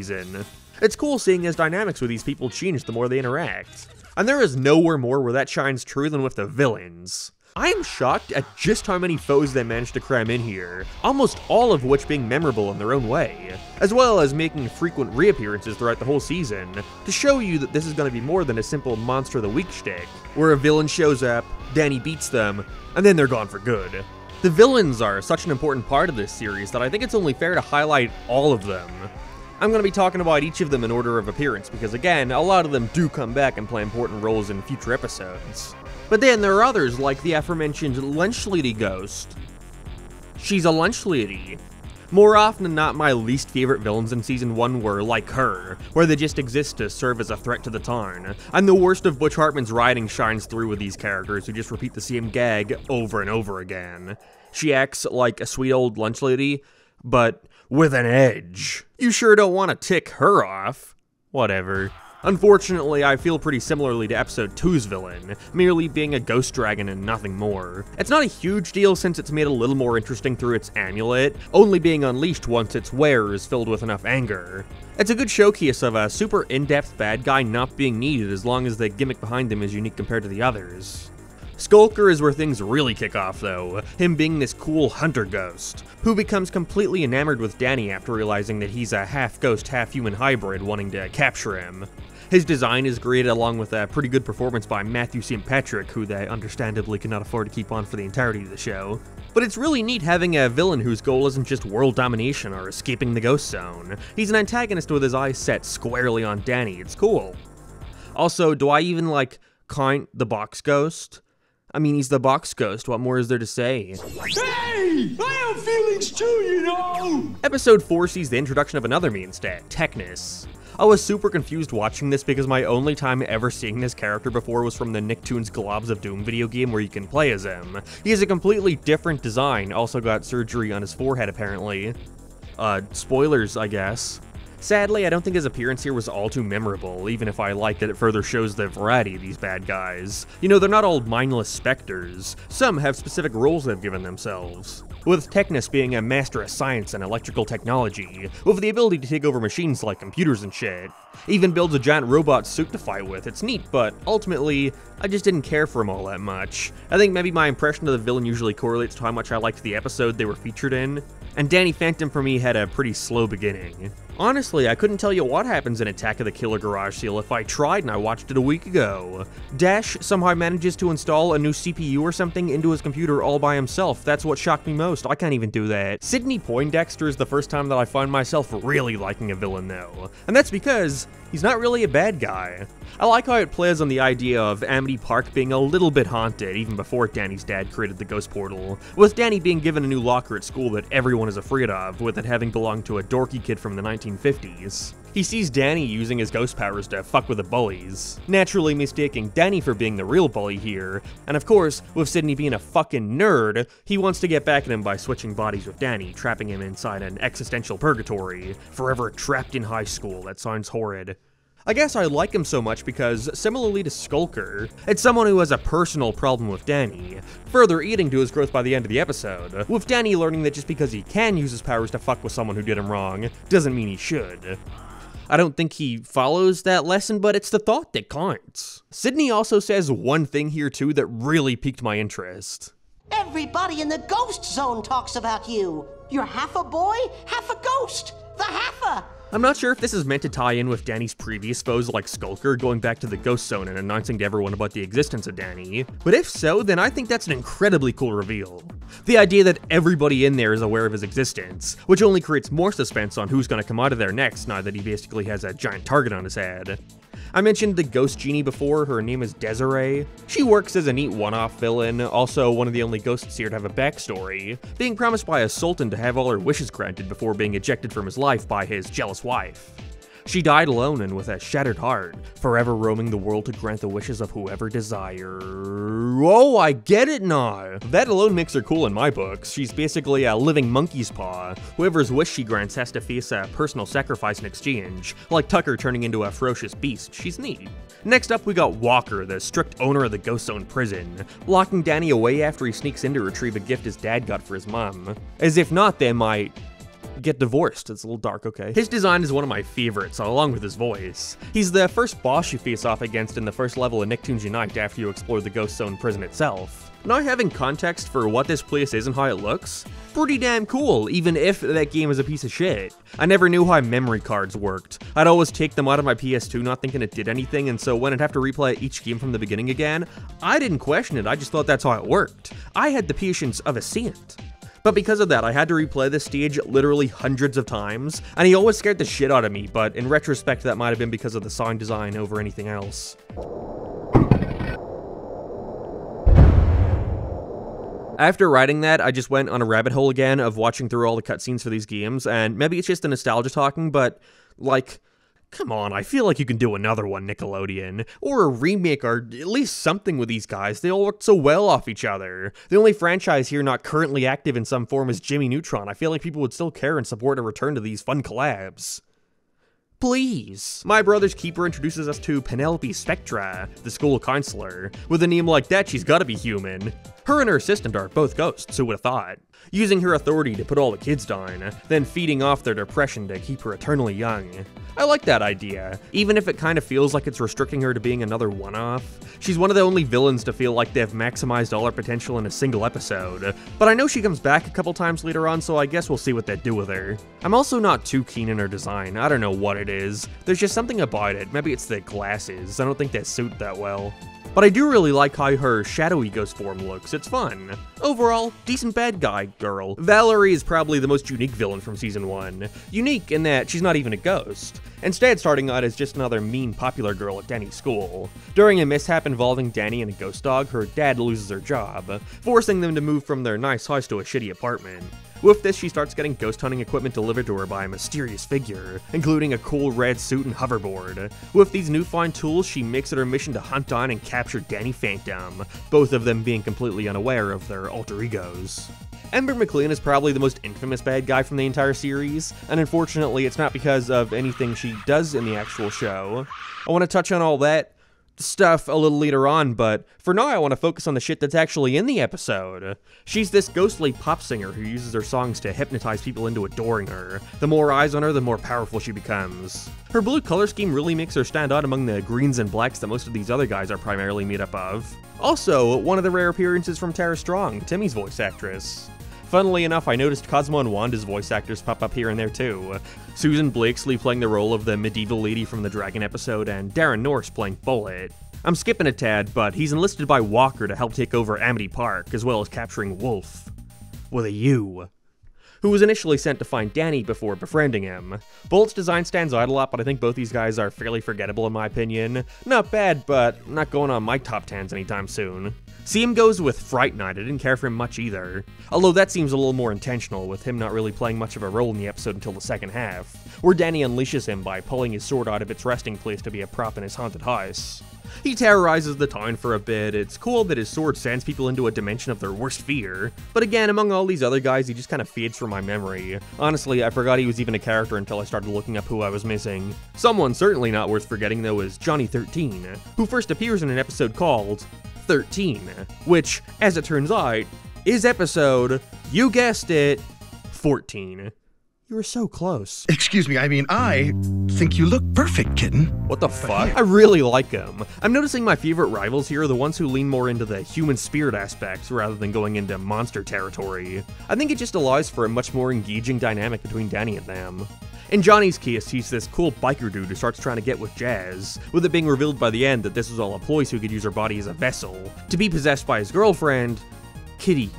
It's cool seeing his dynamics with these people change the more they interact. And there is nowhere more where that shines true than with the villains. I am shocked at just how many foes they managed to cram in here, almost all of which being memorable in their own way, as well as making frequent reappearances throughout the whole season, to show you that this is going to be more than a simple Monster of the Week shtick, where a villain shows up, Danny beats them, and then they're gone for good. The villains are such an important part of this series that I think it's only fair to highlight all of them. I'm going to be talking about each of them in order of appearance, because again, a lot of them do come back and play important roles in future episodes. But then there are others, like the aforementioned Lunch Lady Ghost. She's a lunch lady. More often than not, my least favorite villains in Season 1 were like her, where they just exist to serve as a threat to the town. And the worst of Butch Hartman's writing shines through with these characters who just repeat the same gag over and over again. She acts like a sweet old lunch lady, but with an edge. You sure don't want to tick her off. Whatever. Unfortunately, I feel pretty similarly to Episode 2's villain, merely being a ghost dragon and nothing more. It's not a huge deal since it's made a little more interesting through its amulet, only being unleashed once its wearer is filled with enough anger. It's a good showcase of a super in-depth bad guy not being needed as long as the gimmick behind him is unique compared to the others. Skulker is where things really kick off though, him being this cool hunter ghost, who becomes completely enamored with Danny after realizing that he's a half-ghost, half-human hybrid wanting to capture him. His design is great, along with a pretty good performance by Matthew St. Patrick, who they understandably could not afford to keep on for the entirety of the show. But it's really neat having a villain whose goal isn't just world domination or escaping the ghost zone. He's an antagonist with his eyes set squarely on Danny. It's cool. Also, do I even, like, count the box ghost? I mean, he's the box ghost. What more is there to say? Hey! I have feelings too, you know! Episode 4 sees the introduction of another main stat, Techness. I was super confused watching this because my only time ever seeing this character before was from the Nicktoons Globs of Doom video game where you can play as him. He has a completely different design, also got surgery on his forehead apparently. Spoilers, I guess. Sadly, I don't think his appearance here was all too memorable, even if I like that it further shows the variety of these bad guys. You know, they're not all mindless specters. Some have specific roles they've given themselves. With Techness being a master of science and electrical technology, with the ability to take over machines like computers and shit. Even builds a giant robot suit to fight with. It's neat, but ultimately, I just didn't care for him all that much. I think maybe my impression of the villain usually correlates to how much I liked the episode they were featured in, and Danny Phantom for me had a pretty slow beginning. Honestly, I couldn't tell you what happens in Attack of the Killer Garage Seal if I tried and I watched it a week ago. Dash somehow manages to install a new CPU or something into his computer all by himself. That's what shocked me most. I can't even do that. Sidney Poindexter is the first time that I find myself really liking a villain though. And that's because he's not really a bad guy. I like how it plays on the idea of Amity Park being a little bit haunted even before Danny's dad created the ghost portal, with Danny being given a new locker at school that everyone is afraid of, with it having belonged to a dorky kid from the 1950s. He sees Danny using his ghost powers to fuck with the bullies, naturally mistaking Danny for being the real bully here, and of course, with Sidney being a fucking nerd, he wants to get back at him by switching bodies with Danny, trapping him inside an existential purgatory, forever trapped in high school. That sounds horrid. I guess I like him so much because, similarly to Skulker, it's someone who has a personal problem with Danny, further eating to his growth by the end of the episode, with Danny learning that just because he can use his powers to fuck with someone who did him wrong, doesn't mean he should. I don't think he follows that lesson, but it's the thought that counts. Sidney also says one thing here too that really piqued my interest. Everybody in the ghost zone talks about you. You're half a boy, half a ghost. The half-a. I'm not sure if this is meant to tie in with Danny's previous foes like Skulker going back to the ghost zone and announcing to everyone about the existence of Danny, but if so, then I think that's an incredibly cool reveal. The idea that everybody in there is aware of his existence, which only creates more suspense on who's gonna come out of there next now that he basically has a giant target on his head. I mentioned the ghost genie before, her name is Desiree. She works as a neat one-off villain, also one of the only ghosts here to have a backstory, being promised by a sultan to have all her wishes granted before being ejected from his life by his jealous wife. She died alone and with a shattered heart, forever roaming the world to grant the wishes of whoever desire. Oh, I get it now! That alone makes her cool in my books. She's basically a living monkey's paw. Whoever's wish she grants has to face a personal sacrifice in exchange, like Tucker turning into a ferocious beast. She's neat. Next up, we got Walker, the strict owner of the Ghost Zone prison, locking Danny away after he sneaks in to retrieve a gift his dad got for his mom. As if not, they might get divorced. It's a little dark, okay. His design is one of my favorites, along with his voice. He's the first boss you face off against in the first level of Nicktoons Unite after you explore the Ghost Zone prison itself. Now having context for what this place is and how it looks, pretty damn cool, even if that game is a piece of shit. I never knew how memory cards worked. I'd always take them out of my PS2 not thinking it did anything, and so when I'd have to replay each game from the beginning again, I didn't question it, I just thought that's how it worked. I had the patience of a saint. But because of that, I had to replay this stage literally hundreds of times, and he always scared the shit out of me, but in retrospect that might have been because of the sound design over anything else. After writing that, I just went on a rabbit hole again of watching through all the cutscenes for these games, and maybe it's just the nostalgia talking, but, like, come on, I feel like you can do another one, Nickelodeon. Or a remake, or at least something with these guys. They all work so well off each other. The only franchise here not currently active in some form is Jimmy Neutron. I feel like people would still care and support a return to these fun collabs. Please. My Brother's Keeper introduces us to Penelope Spectra, the school counselor. With a name like that, she's gotta be human. Her and her assistant are both ghosts, who would've thought? Using her authority to put all the kids down, then feeding off their depression to keep her eternally young. I like that idea, even if it kind of feels like it's restricting her to being another one-off. She's one of the only villains to feel like they've maximized all her potential in a single episode, but I know she comes back a couple times later on, so I guess we'll see what they do with her. I'm also not too keen on her design. I don't know what it it is. There's just something about it. Maybe it's the glasses. I don't think they suit that well. But I do really like how her shadowy ghost form looks. It's fun. Overall, decent bad guy girl. Valerie is probably the most unique villain from Season 1. Unique in that she's not even a ghost. Instead, starting out as just another mean popular girl at Danny's school. During a mishap involving Danny and a ghost dog, her dad loses her job, forcing them to move from their nice house to a shitty apartment. With this, she starts getting ghost hunting equipment delivered to her by a mysterious figure, including a cool red suit and hoverboard. With these newfound tools, she makes it her mission to hunt down and capture Danny Phantom, both of them being completely unaware of their alter egos. Ember McLean is probably the most infamous bad guy from the entire series, and unfortunately it's not because of anything she does in the actual show. I want to touch on all that stuff a little later on, but for now I want to focus on the shit that's actually in the episode. She's this ghostly pop singer who uses her songs to hypnotize people into adoring her. The more eyes on her, the more powerful she becomes. Her blue color scheme really makes her stand out among the greens and blacks that most of these other guys are primarily made up of. Also, one of the rare appearances from Tara Strong, Timmy's voice actress. Funnily enough, I noticed Cosmo and Wanda's voice actors pop up here and there too. Susan Blakesley playing the role of the medieval lady from the Dragon episode, and Darren Norris playing Bullet. I'm skipping a tad, but he's enlisted by Walker to help take over Amity Park, as well as capturing Wolf. With a U. Who was initially sent to find Danny before befriending him. Bullet's design stands out a lot, but I think both these guys are fairly forgettable in my opinion. Not bad, but not going on my top 10s anytime soon. Seam goes with Fright Night. I didn't care for him much either. Although that seems a little more intentional, with him not really playing much of a role in the episode until the second half, where Danny unleashes him by pulling his sword out of its resting place to be a prop in his haunted house. He terrorizes the town for a bit. It's cool that his sword sends people into a dimension of their worst fear. But again, among all these other guys, he just kind of fades from my memory. Honestly, I forgot he was even a character until I started looking up who I was missing. Someone certainly not worth forgetting though is Johnny 13, who first appears in an episode called 13, which, as it turns out, is episode, you guessed it, 14. You were so close. Excuse me, I think you look perfect, kitten. What the fuck? I really like him. I'm noticing my favorite rivals here are the ones who lean more into the human spirit aspects rather than going into monster territory. I think it just allows for a much more engaging dynamic between Danny and them. In Johnny's case, he's this cool biker dude who starts trying to get with Jazz, with it being revealed by the end that this was all a ploy so he could use her body as a vessel, to be possessed by his girlfriend, Kitty,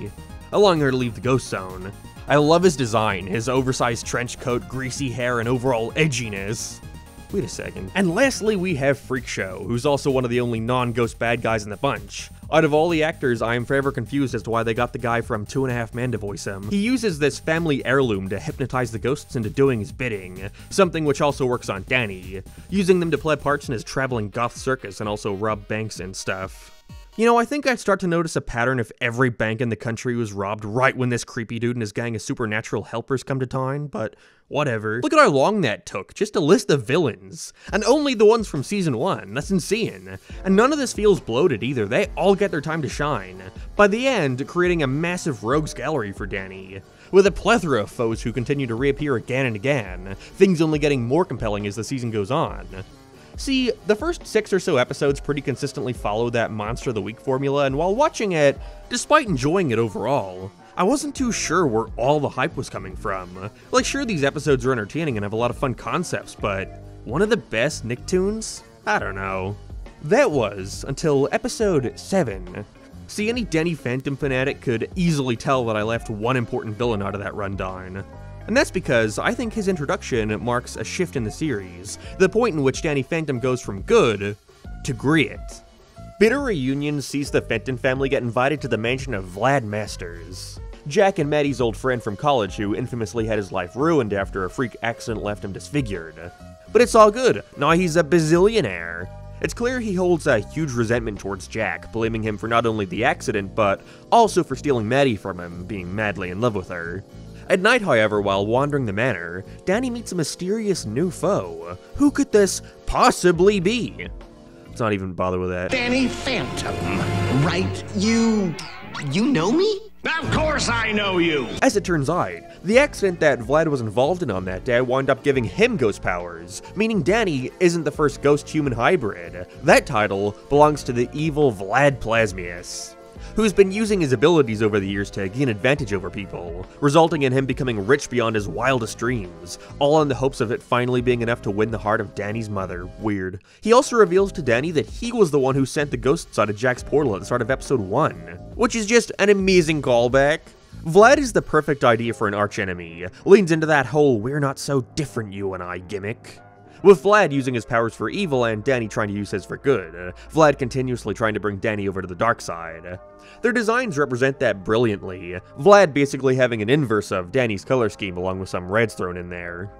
allowing her to leave the ghost zone. I love his design, his oversized trench coat, greasy hair, and overall edginess. Wait a second. And lastly, we have Freak Show, who's also one of the only non-ghost bad guys in the bunch. Out of all the actors, I am forever confused as to why they got the guy from 2.5 Men to voice him. He uses this family heirloom to hypnotize the ghosts into doing his bidding, something which also works on Danny, using them to play parts in his traveling goth circus and also rob banks and stuff. You know, I think I'd start to notice a pattern if every bank in the country was robbed right when this creepy dude and his gang of supernatural helpers come to town, but whatever. Look at how long that took, just to list the villains. And only the ones from Season 1, that's insane. And none of this feels bloated either, they all get their time to shine. By the end, creating a massive rogues gallery for Danny, with a plethora of foes who continue to reappear again and again, things only getting more compelling as the season goes on. See, the first 6 or so episodes pretty consistently follow that Monster of the Week formula, and while watching it, despite enjoying it overall, I wasn't too sure where all the hype was coming from. Like, sure, these episodes are entertaining and have a lot of fun concepts, but one of the best Nicktoons? I don't know. That was until episode 7. See, any Danny Phantom fanatic could easily tell that I left one important villain out of that rundown. And that's because I think his introduction marks a shift in the series, the point in which Danny Phantom goes from good to great. Bitter Reunion sees the Fenton family get invited to the mansion of Vlad Masters, Jack and Maddie's old friend from college who infamously had his life ruined after a freak accident left him disfigured. But it's all good, now he's a bazillionaire. It's clear he holds a huge resentment towards Jack, blaming him for not only the accident, but also for stealing Maddie from him, being madly in love with her. At night, however, while wandering the manor, Danny meets a mysterious new foe. Who could this possibly be? Let's not even bother with that. Danny Phantom, right? You know me? Of course I know you! As it turns out, the accident that Vlad was involved in on that day wound up giving him ghost powers, meaning Danny isn't the first ghost-human hybrid. That title belongs to the evil Vlad Plasmius. who's been using his abilities over the years to gain advantage over people, resulting in him becoming rich beyond his wildest dreams, all in the hopes of it finally being enough to win the heart of Danny's mother. Weird. He also reveals to Danny that he was the one who sent the ghosts out of Jack's portal at the start of episode 1, which is just an amazing callback. Vlad is the perfect idea for an archenemy, leans into that whole "we're not so different, you and I" gimmick. With Vlad using his powers for evil and Danny trying to use his for good, Vlad continuously trying to bring Danny over to the dark side. Their designs represent that brilliantly, Vlad basically having an inverse of Danny's color scheme along with some reds thrown in there.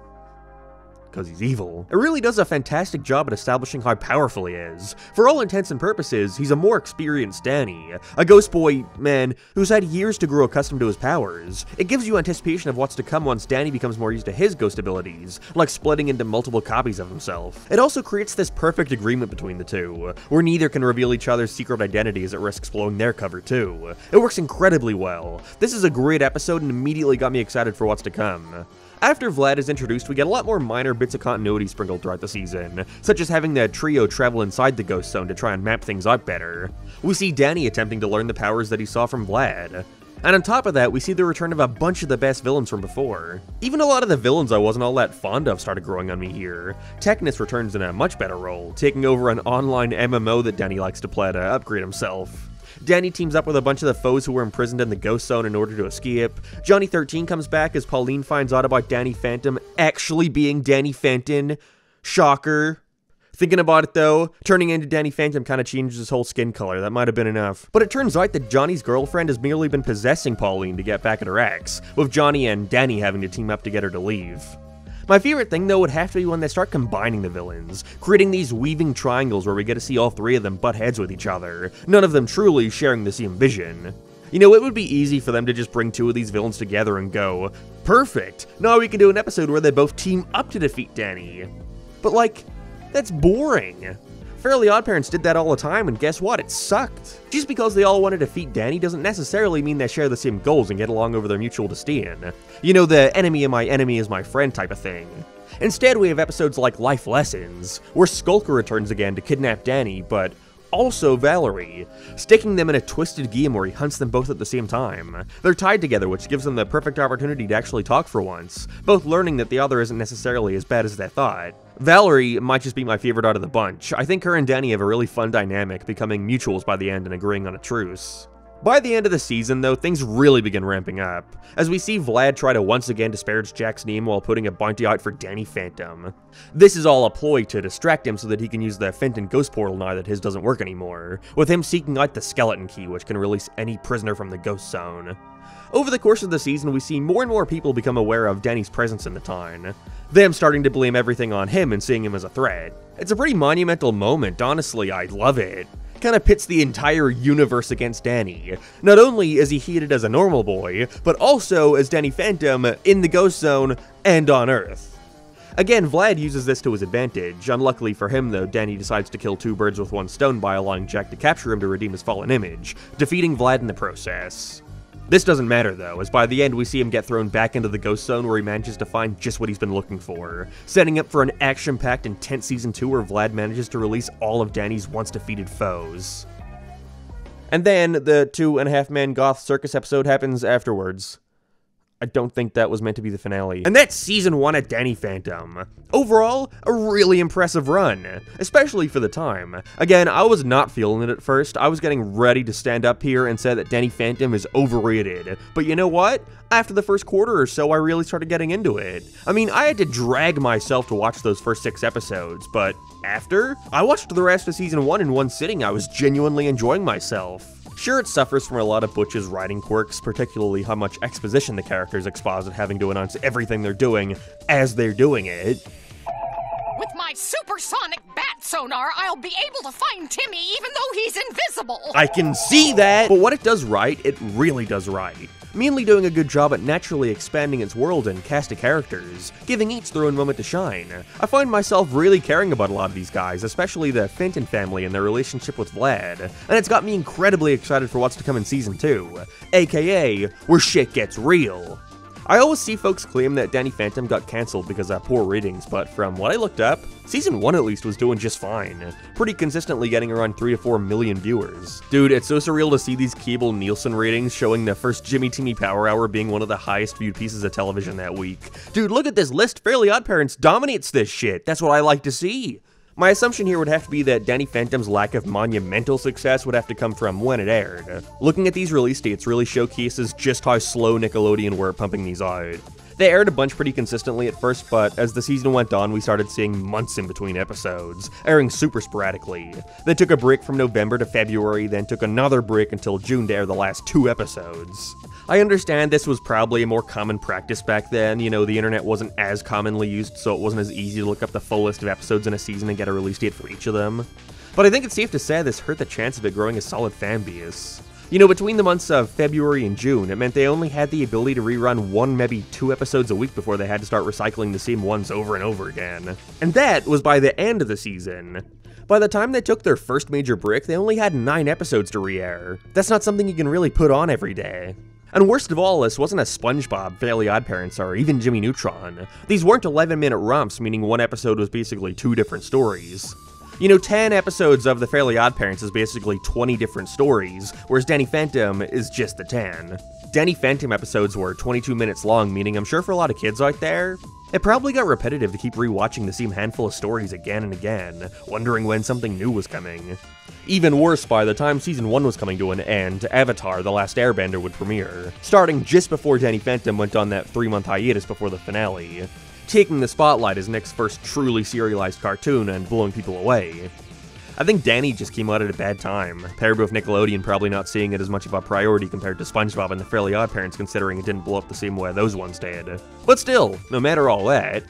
Because he's evil. It really does a fantastic job at establishing how powerful he is. For all intents and purposes, he's a more experienced Danny, a ghost boy man who's had years to grow accustomed to his powers. It gives you anticipation of what's to come once Danny becomes more used to his ghost abilities, like splitting into multiple copies of himself. It also creates this perfect agreement between the two, where neither can reveal each other's secret identity as it risks blowing their cover too. It works incredibly well. This is a great episode and immediately got me excited for what's to come. After Vlad is introduced, we get a lot more minor bits of continuity sprinkled throughout the season, such as having the trio travel inside the ghost zone to try and map things out better. We see Danny attempting to learn the powers that he saw from Vlad. And on top of that, we see the return of a bunch of the best villains from before. Even a lot of the villains I wasn't all that fond of started growing on me here. Technus returns in a much better role, taking over an online MMO that Danny likes to play to upgrade himself. Danny teams up with a bunch of the foes who were imprisoned in the ghost zone in order to escape. Johnny 13 comes back as Pauline finds out about Danny Phantom actually being Danny Fenton. Shocker. Thinking about it though, turning into Danny Phantom kind of changes his whole skin color, that might have been enough. But it turns out that Johnny's girlfriend has merely been possessing Pauline to get back at her ex, with Johnny and Danny having to team up to get her to leave. My favorite thing though would have to be when they start combining the villains, creating these weaving triangles where we get to see all three of them butt heads with each other, none of them truly sharing the same vision. You know, it would be easy for them to just bring two of these villains together and go, perfect, now we can do an episode where they both team up to defeat Danny. But like, that's boring. Fairly OddParents did that all the time, and guess what? It sucked. Just because they all want to defeat Danny doesn't necessarily mean they share the same goals and get along over their mutual disdain. You know, the enemy of my enemy is my friend type of thing. Instead, we have episodes like Life Lessons, where Skulker returns again to kidnap Danny, but also Valerie, sticking them in a twisted game where he hunts them both at the same time. They're tied together, which gives them the perfect opportunity to actually talk for once, both learning that the other isn't necessarily as bad as they thought. Valerie might just be my favorite out of the bunch. I think her and Danny have a really fun dynamic, becoming mutuals by the end and agreeing on a truce. By the end of the season, though, things really begin ramping up, as we see Vlad try to once again disparage Jack's name while putting a bounty out for Danny Phantom. This is all a ploy to distract him so that he can use the Fenton ghost portal now that his doesn't work anymore, with him seeking out the skeleton key which can release any prisoner from the ghost zone. Over the course of the season, we see more and more people become aware of Danny's presence in the town, them starting to blame everything on him and seeing him as a threat. It's a pretty monumental moment, honestly, I love it. Kind of pits the entire universe against Danny. Not only is he hated as a normal boy, but also as Danny Phantom in the Ghost Zone and on Earth. Again, Vlad uses this to his advantage. Unluckily for him though, Danny decides to kill two birds with one stone by allowing Jack to capture him to redeem his fallen image, defeating Vlad in the process. This doesn't matter though, as by the end we see him get thrown back into the Ghost Zone where he manages to find just what he's been looking for, setting up for an action-packed intense Season 2 where Vlad manages to release all of Danny's once-defeated foes. And then, the 2.5-man goth circus episode happens afterwards. I don't think that was meant to be the finale. And that's Season 1 of Danny Phantom. Overall, a really impressive run, especially for the time. Again, I was not feeling it at first. I was getting ready to stand up here and say that Danny Phantom is overrated. But you know what? After the first quarter or so, I really started getting into it. I mean, I had to drag myself to watch those first 6 episodes, but after, I watched the rest of Season 1 in one sitting. I was genuinely enjoying myself. Sure, it suffers from a lot of Butch's writing quirks, particularly how much exposition the characters exposit, having to announce everything they're doing as they're doing it. With my supersonic bat sonar, I'll be able to find Timmy even though he's invisible! I can see that! But what it does right, it really does right. Mainly doing a good job at naturally expanding its world and cast of characters, giving each their own moment to shine. I find myself really caring about a lot of these guys, especially the Fenton family and their relationship with Vlad, and it's got me incredibly excited for what's to come in Season 2, aka where shit gets real. I always see folks claim that Danny Phantom got cancelled because of poor ratings, but from what I looked up, Season 1 at least was doing just fine, pretty consistently getting around 3 to 4 million viewers. Dude, it's so surreal to see these cable Nielsen ratings showing the first Jimmy Timmy Power Hour being one of the highest viewed pieces of television that week. Dude, look at this list, Fairly OddParents dominates this shit, that's what I like to see. My assumption here would have to be that Danny Phantom's lack of monumental success would have to come from when it aired. Looking at these release dates really showcases just how slow Nickelodeon were at pumping these out. They aired a bunch pretty consistently at first, but as the season went on, we started seeing months in between episodes, airing super sporadically. They took a break from November to February, then took another break until June to air the last 2 episodes. I understand this was probably a more common practice back then, you know, the internet wasn't as commonly used, so it wasn't as easy to look up the full list of episodes in a season and get a release date for each of them. But I think it's safe to say this hurt the chance of it growing a solid fan base. You know, between the months of February and June, it meant they only had the ability to rerun 1, maybe 2 episodes a week before they had to start recycling the same ones over and over again. And that was by the end of the season. By the time they took their first major break, they only had 9 episodes to re-air. That's not something you can really put on every day. And worst of all, this wasn't a SpongeBob, Fairly OddParents, or even Jimmy Neutron. These weren't 11-minute romps, meaning one episode was basically 2 different stories. You know, 10 episodes of the Fairly OddParents is basically 20 different stories, whereas Danny Phantom is just the 10. Danny Phantom episodes were 22 minutes long, meaning I'm sure for a lot of kids out there, it probably got repetitive to keep rewatching the same handful of stories again and again, wondering when something new was coming. Even worse, by the time Season 1 was coming to an end, Avatar: The Last Airbender would premiere, starting just before Danny Phantom went on that 3-month hiatus before the finale, taking the spotlight as Nick's first truly serialized cartoon and blowing people away. I think Danny just came out at a bad time, paired with Nickelodeon probably not seeing it as much of a priority compared to SpongeBob and the Fairly OddParents, considering it didn't blow up the same way those ones did. But still, no matter all that,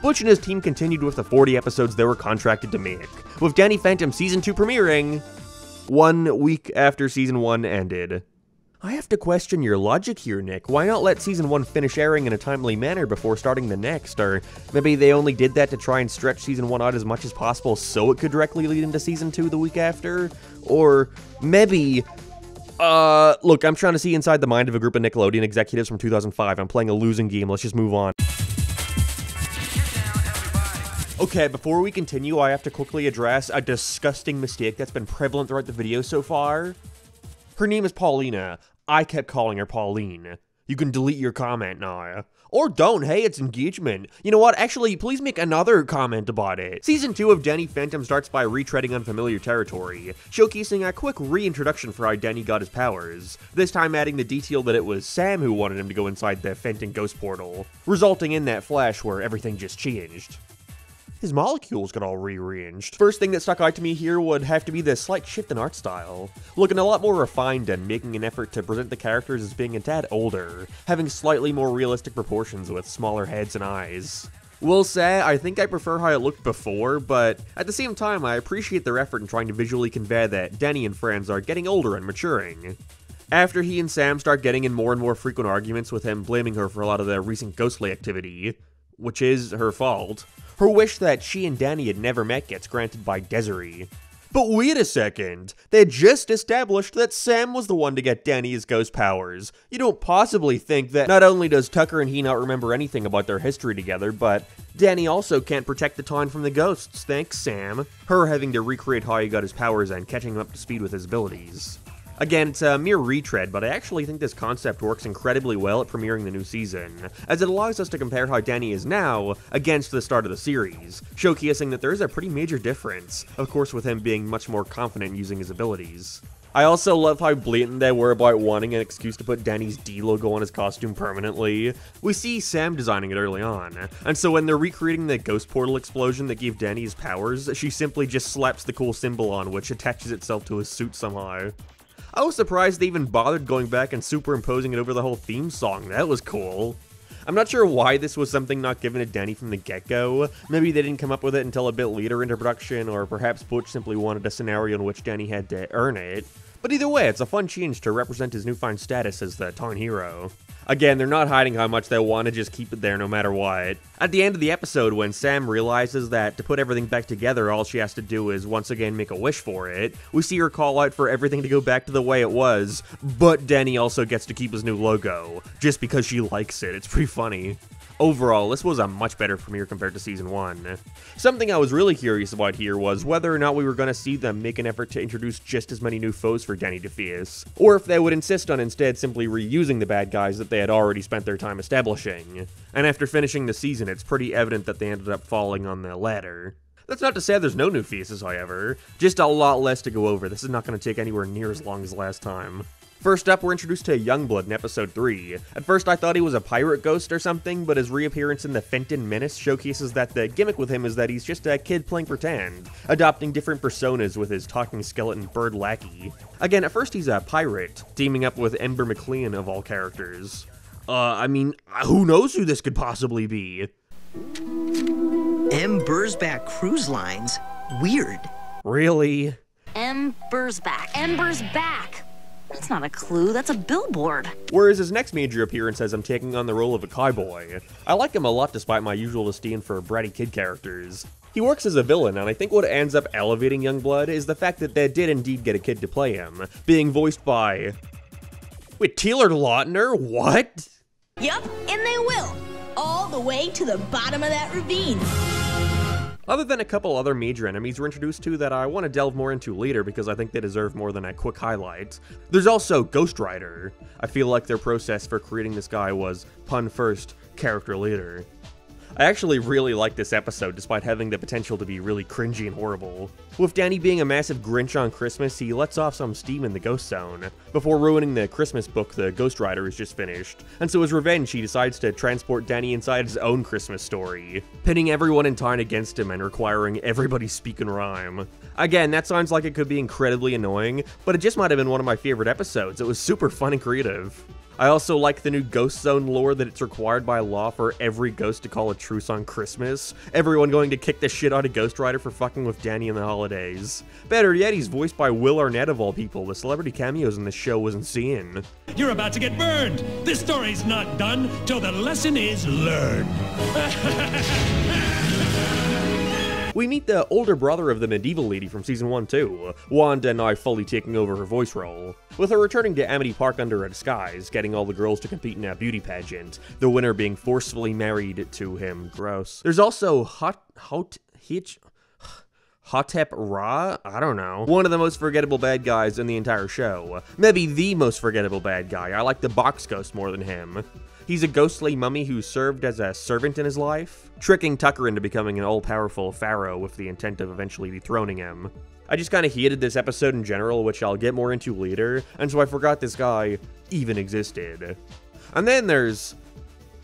Butch and his team continued with the 40 episodes they were contracted to make, with Danny Phantom Season 2 premiering 1 week after Season 1 ended. I have to question your logic here, Nick. Why not let Season 1 finish airing in a timely manner before starting the next? Or maybe they only did that to try and stretch Season 1 out as much as possible so it could directly lead into Season 2 the week after? Or maybe... look, I'm trying to see inside the mind of a group of Nickelodeon executives from 2005. I'm playing a losing game. Let's just move on. Okay, before we continue, I have to quickly address a disgusting mistake that's been prevalent throughout the video so far. Her name is Paulina. I kept calling her Pauline. You can delete your comment now. Or don't, hey, it's engagement. You know what, actually, please make another comment about it. Season 2 of Danny Phantom starts by retreading unfamiliar territory, showcasing a quick reintroduction for how Danny got his powers, this time adding the detail that it was Sam who wanted him to go inside the Phantom Ghost Portal, resulting in that flash where everything just changed. His molecules got all rearranged. First thing that stuck out to me here would have to be the slight shift in art style, looking a lot more refined and making an effort to present the characters as being a tad older, having slightly more realistic proportions with smaller heads and eyes. Will say, I think I prefer how it looked before, but at the same time I appreciate their effort in trying to visually convey that Danny and friends are getting older and maturing. After he and Sam start getting in more and more frequent arguments with him blaming her for a lot of the recent ghostly activity, which is her fault, her wish that she and Danny had never met gets granted by Desiree. But wait a second, they had just established that Sam was the one to get Danny his ghost powers. You don't possibly think that not only does Tucker and he not remember anything about their history together, but Danny also can't protect the town from the ghosts, thanks Sam. Her having to recreate how he got his powers and catching him up to speed with his abilities. Again, it's a mere retread, but I actually think this concept works incredibly well at premiering the new season, as it allows us to compare how Danny is now against the start of the series, showcasing that there is a pretty major difference, of course with him being much more confident using his abilities. I also love how blatant they were about wanting an excuse to put Danny's D logo on his costume permanently. We see Sam designing it early on, and so when they're recreating the ghost portal explosion that gave Danny his powers, she simply just slaps the cool symbol on, which attaches itself to his suit somehow. I was surprised they even bothered going back and superimposing it over the whole theme song. That was cool. I'm not sure why this was something not given to Danny from the get-go. Maybe they didn't come up with it until a bit later into production, or perhaps Butch simply wanted a scenario in which Danny had to earn it. But either way, it's a fun change to represent his newfound status as the town hero. Again, they're not hiding how much they want to just keep it there no matter what. At the end of the episode, when Sam realizes that to put everything back together, all she has to do is once again make a wish for it, we see her call out for everything to go back to the way it was, but Danny also gets to keep his new logo, just because she likes it. It's pretty funny. Overall, this was a much better premiere compared to Season 1. Something I was really curious about here was whether or not we were going to see them make an effort to introduce just as many new foes for Danny DeFeus, or if they would insist on instead simply reusing the bad guys that they had already spent their time establishing. And after finishing the season, it's pretty evident that they ended up falling on the latter. That's not to say there's no new faces, however, just a lot less to go over. This is not going to take anywhere near as long as last time. First up, we're introduced to Youngblood in episode 3. At first I thought he was a pirate ghost or something, but his reappearance in the Fenton Menace showcases that the gimmick with him is that he's just a kid playing pretend, adopting different personas with his talking skeleton bird lackey. Again, at first he's a pirate, teaming up with Ember McLean of all characters. I mean, who knows who this could possibly be? Ember's back cruise lines? Weird. Really? Ember's back. Ember's back. That's not a clue, that's a billboard. Whereas his next major appearance says I'm taking on the role of a cowboy. I like him a lot despite my usual disdain for bratty kid characters. He works as a villain, and I think what ends up elevating Youngblood is the fact that they did indeed get a kid to play him, being voiced by... Wait, Taylor Lautner? What? Yup, and they will. All the way to the bottom of that ravine. Other than a couple other major enemies we're introduced to that I want to delve more into later because I think they deserve more than a quick highlight, there's also Ghost Rider. I feel like their process for creating this guy was pun first, character later. I actually really like this episode despite having the potential to be really cringy and horrible. With Danny being a massive Grinch on Christmas, he lets off some steam in the Ghost Zone, before ruining the Christmas book the Ghost Rider has just finished, and so as revenge he decides to transport Danny inside his own Christmas story, pitting everyone in town against him and requiring everybody speak in rhyme. Again, that sounds like it could be incredibly annoying, but it just might have been one of my favorite episodes. It was super fun and creative. I also like the new Ghost Zone lore that it's required by law for every ghost to call a truce on Christmas, everyone going to kick the shit out of Ghost Rider for fucking with Danny in the holidays. Better yet, he's voiced by Will Arnett of all people. The celebrity cameos in this show was insane. You're about to get burned! This story's not done till the lesson is learned. We meet the older brother of the medieval lady from Season 1 too, Wanda now fully taking over her voice role, with her returning to Amity Park under a disguise, getting all the girls to compete in a beauty pageant, the winner being forcefully married to him. Gross. There's also Hotep Ra? I don't know. One of the most forgettable bad guys in the entire show. Maybe the most forgettable bad guy. I like the box ghost more than him. He's a ghostly mummy who served as a servant in his life, tricking Tucker into becoming an all-powerful pharaoh with the intent of eventually dethroning him. I just kind of hated this episode in general, which I'll get more into later, and so I forgot this guy even existed. And then there's...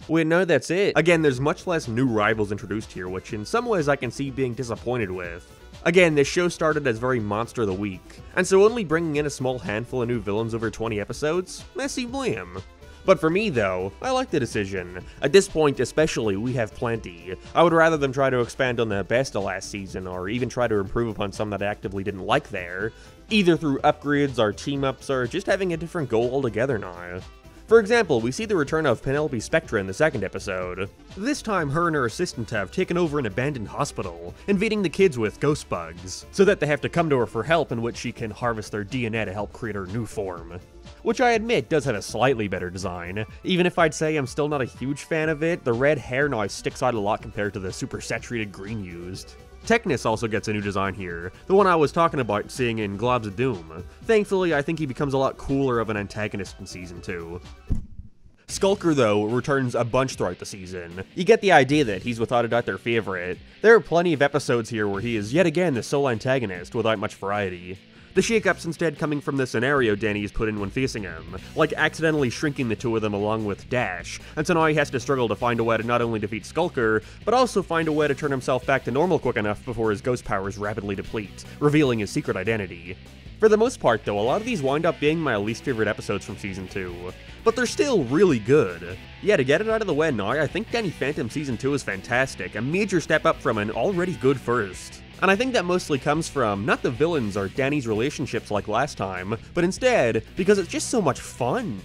Wait, no, that's it. Again, there's much less new rivals introduced here, which in some ways I can see being disappointed with. Again, this show started as very Monster of the Week, and so only bringing in a small handful of new villains over 20 episodes? Seemed lame. But for me, though, I like the decision. At this point, especially, we have plenty. I would rather them try to expand on the best of last season, or even try to improve upon some that I actively didn't like there, either through upgrades or team-ups, or just having a different goal altogether now. For example, we see the return of Penelope Spectra in the second episode. This time, her and her assistant have taken over an abandoned hospital, invading the kids with ghost bugs, so that they have to come to her for help in which she can harvest their DNA to help create her new form. Which I admit does have a slightly better design. Even if I'd say I'm still not a huge fan of it, the red hair now sticks out a lot compared to the super saturated green used. Technus also gets a new design here, the one I was talking about seeing in Globs of Doom. Thankfully, I think he becomes a lot cooler of an antagonist in Season 2. Skulker, though, returns a bunch throughout the season. You get the idea that he's without a doubt their favorite. There are plenty of episodes here where he is yet again the sole antagonist without much variety. The shakeups instead coming from the scenario Danny is put in when facing him, like accidentally shrinking the two of them along with Dash, and so now he has to struggle to find a way to not only defeat Skulker, but also find a way to turn himself back to normal quick enough before his ghost powers rapidly deplete, revealing his secret identity. For the most part though, a lot of these wind up being my least favorite episodes from Season 2, but they're still really good. Yeah, to get it out of the way now, I think Danny Phantom Season 2 is fantastic, a major step up from an already good first. And I think that mostly comes from, not the villains or Danny's relationships like last time, but instead, because it's just so much fun.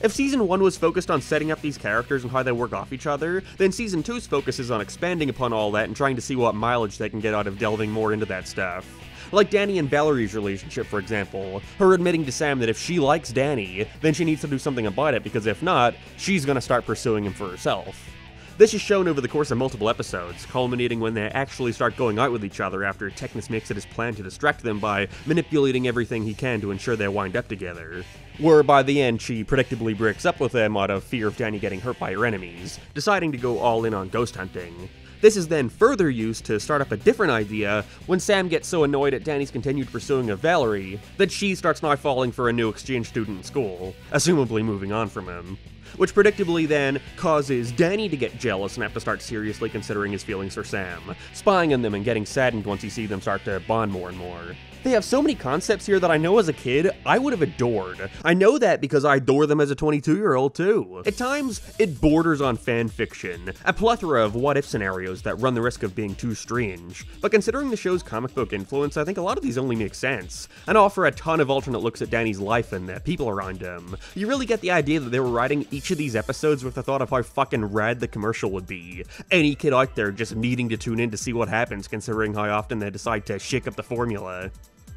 If Season 1 was focused on setting up these characters and how they work off each other, then Season 2's focus is on expanding upon all that and trying to see what mileage they can get out of delving more into that stuff. Like Danny and Valerie's relationship, for example. Her admitting to Sam that if she likes Danny, then she needs to do something about it, because if not, she's gonna start pursuing him for herself. This is shown over the course of multiple episodes, culminating when they actually start going out with each other after Technus makes it his plan to distract them by manipulating everything he can to ensure they wind up together. Where by the end, she predictably breaks up with them out of fear of Danny getting hurt by her enemies, deciding to go all in on ghost hunting. This is then further used to start up a different idea when Sam gets so annoyed at Danny's continued pursuing of Valerie that she starts now falling for a new exchange student in school, assumably moving on from him. Which predictably then causes Danny to get jealous and have to start seriously considering his feelings for Sam, spying on them and getting saddened once he sees them start to bond more and more. They have so many concepts here that I know as a kid, I would have adored. I know that because I adore them as a 22-year-old too. At times, it borders on fan fiction, a plethora of what-if scenarios that run the risk of being too strange. But considering the show's comic book influence, I think a lot of these only make sense, and offer a ton of alternate looks at Danny's life and the people around him. You really get the idea that they were writing each of these episodes with the thought of how fucking rad the commercial would be. Any kid out there just needing to tune in to see what happens, considering how often they decide to shake up the formula.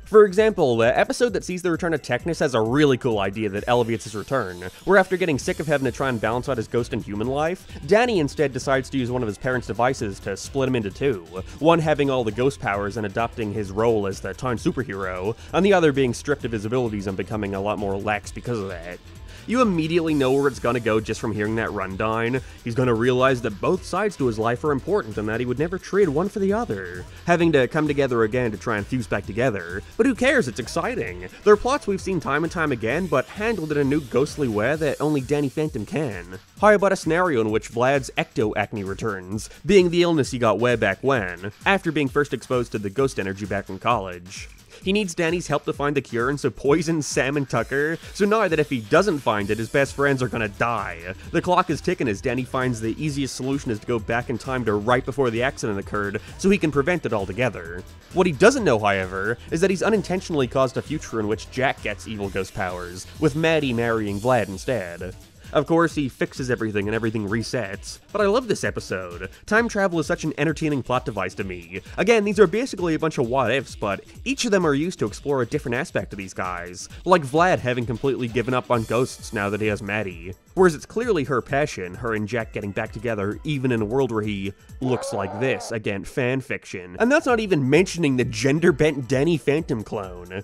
For example, the episode that sees the return of Technus has a really cool idea that elevates his return, where after getting sick of having to try and balance out his ghost and human life, Danny instead decides to use one of his parents' devices to split him into two, one having all the ghost powers and adopting his role as the town superhero, and the other being stripped of his abilities and becoming a lot more lax because of that. You immediately know where it's gonna go just from hearing that rundown. He's gonna realize that both sides to his life are important and that he would never trade one for the other, having to come together again to try and fuse back together. But who cares, it's exciting. They're plots we've seen time and time again, but handled in a new ghostly way that only Danny Phantom can. How about a scenario in which Vlad's ecto-acne returns, being the illness he got way back when, after being first exposed to the ghost energy back in college. He needs Danny's help to find the cure, and so poisons Sam and Tucker, so now that if he doesn't find it, his best friends are gonna die. The clock is ticking as Danny finds the easiest solution is to go back in time to right before the accident occurred, so he can prevent it altogether. What he doesn't know, however, is that he's unintentionally caused a future in which Jack gets evil ghost powers, with Maddie marrying Vlad instead. Of course, he fixes everything and everything resets. But I love this episode. Time travel is such an entertaining plot device to me. Again, these are basically a bunch of what-ifs, but each of them are used to explore a different aspect of these guys. Like Vlad having completely given up on ghosts now that he has Maddie. Whereas it's clearly her passion, her and Jack getting back together, even in a world where he looks like this. Again, fan fiction. And that's not even mentioning the gender-bent Danny Phantom clone.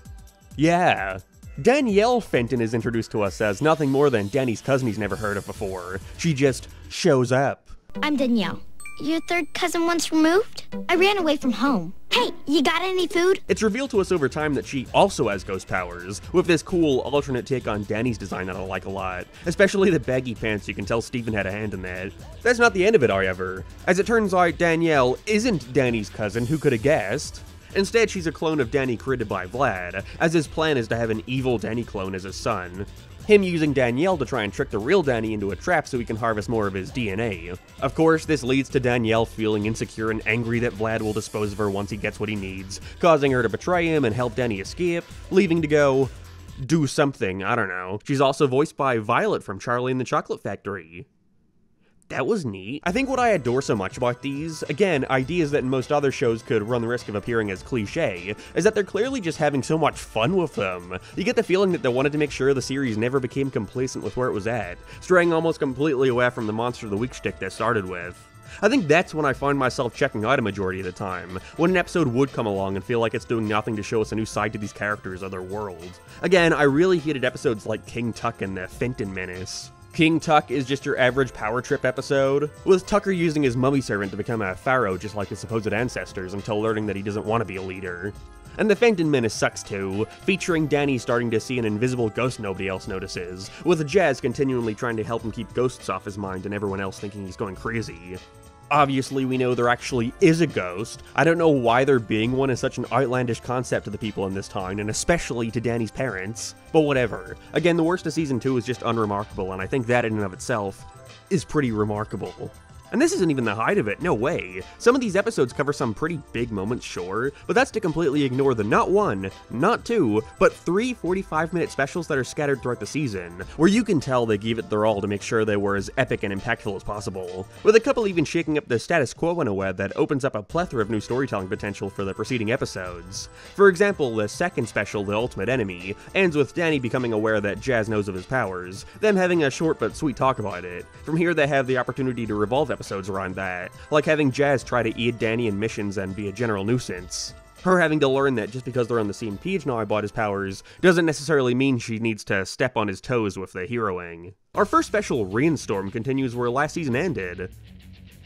Yeah. Danielle Fenton is introduced to us as nothing more than Danny's cousin he's never heard of before. She just shows up. I'm Danielle. Your third cousin once removed? I ran away from home. Hey, you got any food? It's revealed to us over time that she also has ghost powers, with this cool alternate take on Danny's design that I like a lot. Especially the baggy pants, you can tell Steven had a hand in that. That's not the end of it, however. As it turns out, Danielle isn't Danny's cousin, who could have guessed? Instead, she's a clone of Danny created by Vlad, as his plan is to have an evil Danny clone as his son. Him using Danielle to try and trick the real Danny into a trap so he can harvest more of his DNA. Of course, this leads to Danielle feeling insecure and angry that Vlad will dispose of her once he gets what he needs, causing her to betray him and help Danny escape, leaving to go do something, I don't know. She's also voiced by Violet from Charlie and the Chocolate Factory. That was neat. I think what I adore so much about these, again, ideas that in most other shows could run the risk of appearing as cliche, is that they're clearly just having so much fun with them. You get the feeling that they wanted to make sure the series never became complacent with where it was at, straying almost completely away from the Monster of the Week shtick they started with. I think that's when I find myself checking out a majority of the time, when an episode would come along and feel like it's doing nothing to show us a new side to these characters or their world. Again, I really hated episodes like King Tuck and the Fenton Menace. King Tuck is just your average power trip episode, with Tucker using his mummy servant to become a pharaoh just like his supposed ancestors until learning that he doesn't want to be a leader. And the Fenton Menace sucks too, featuring Danny starting to see an invisible ghost nobody else notices, with Jazz continually trying to help him keep ghosts off his mind and everyone else thinking he's going crazy. Obviously, we know there actually is a ghost. I don't know why there being one is such an outlandish concept to the people in this town, and especially to Danny's parents. But whatever. Again, the worst of Season 2 is just unremarkable, and I think that in and of itself is pretty remarkable. And this isn't even the height of it, no way. Some of these episodes cover some pretty big moments, sure, but that's to completely ignore the not one, not two, but 3 45-minute specials that are scattered throughout the season, where you can tell they gave it their all to make sure they were as epic and impactful as possible, with a couple even shaking up the status quo in a way that opens up a plethora of new storytelling potential for the preceding episodes. For example, the second special, The Ultimate Enemy, ends with Danny becoming aware that Jazz knows of his powers, them having a short but sweet talk about it. From here they have the opportunity to revolve episodes around that, like having Jazz try to aid Danny in missions and be a general nuisance. Her having to learn that just because they're on the same page now about his powers doesn't necessarily mean she needs to step on his toes with the heroing. Our first special, Rainstorm, continues where last season ended.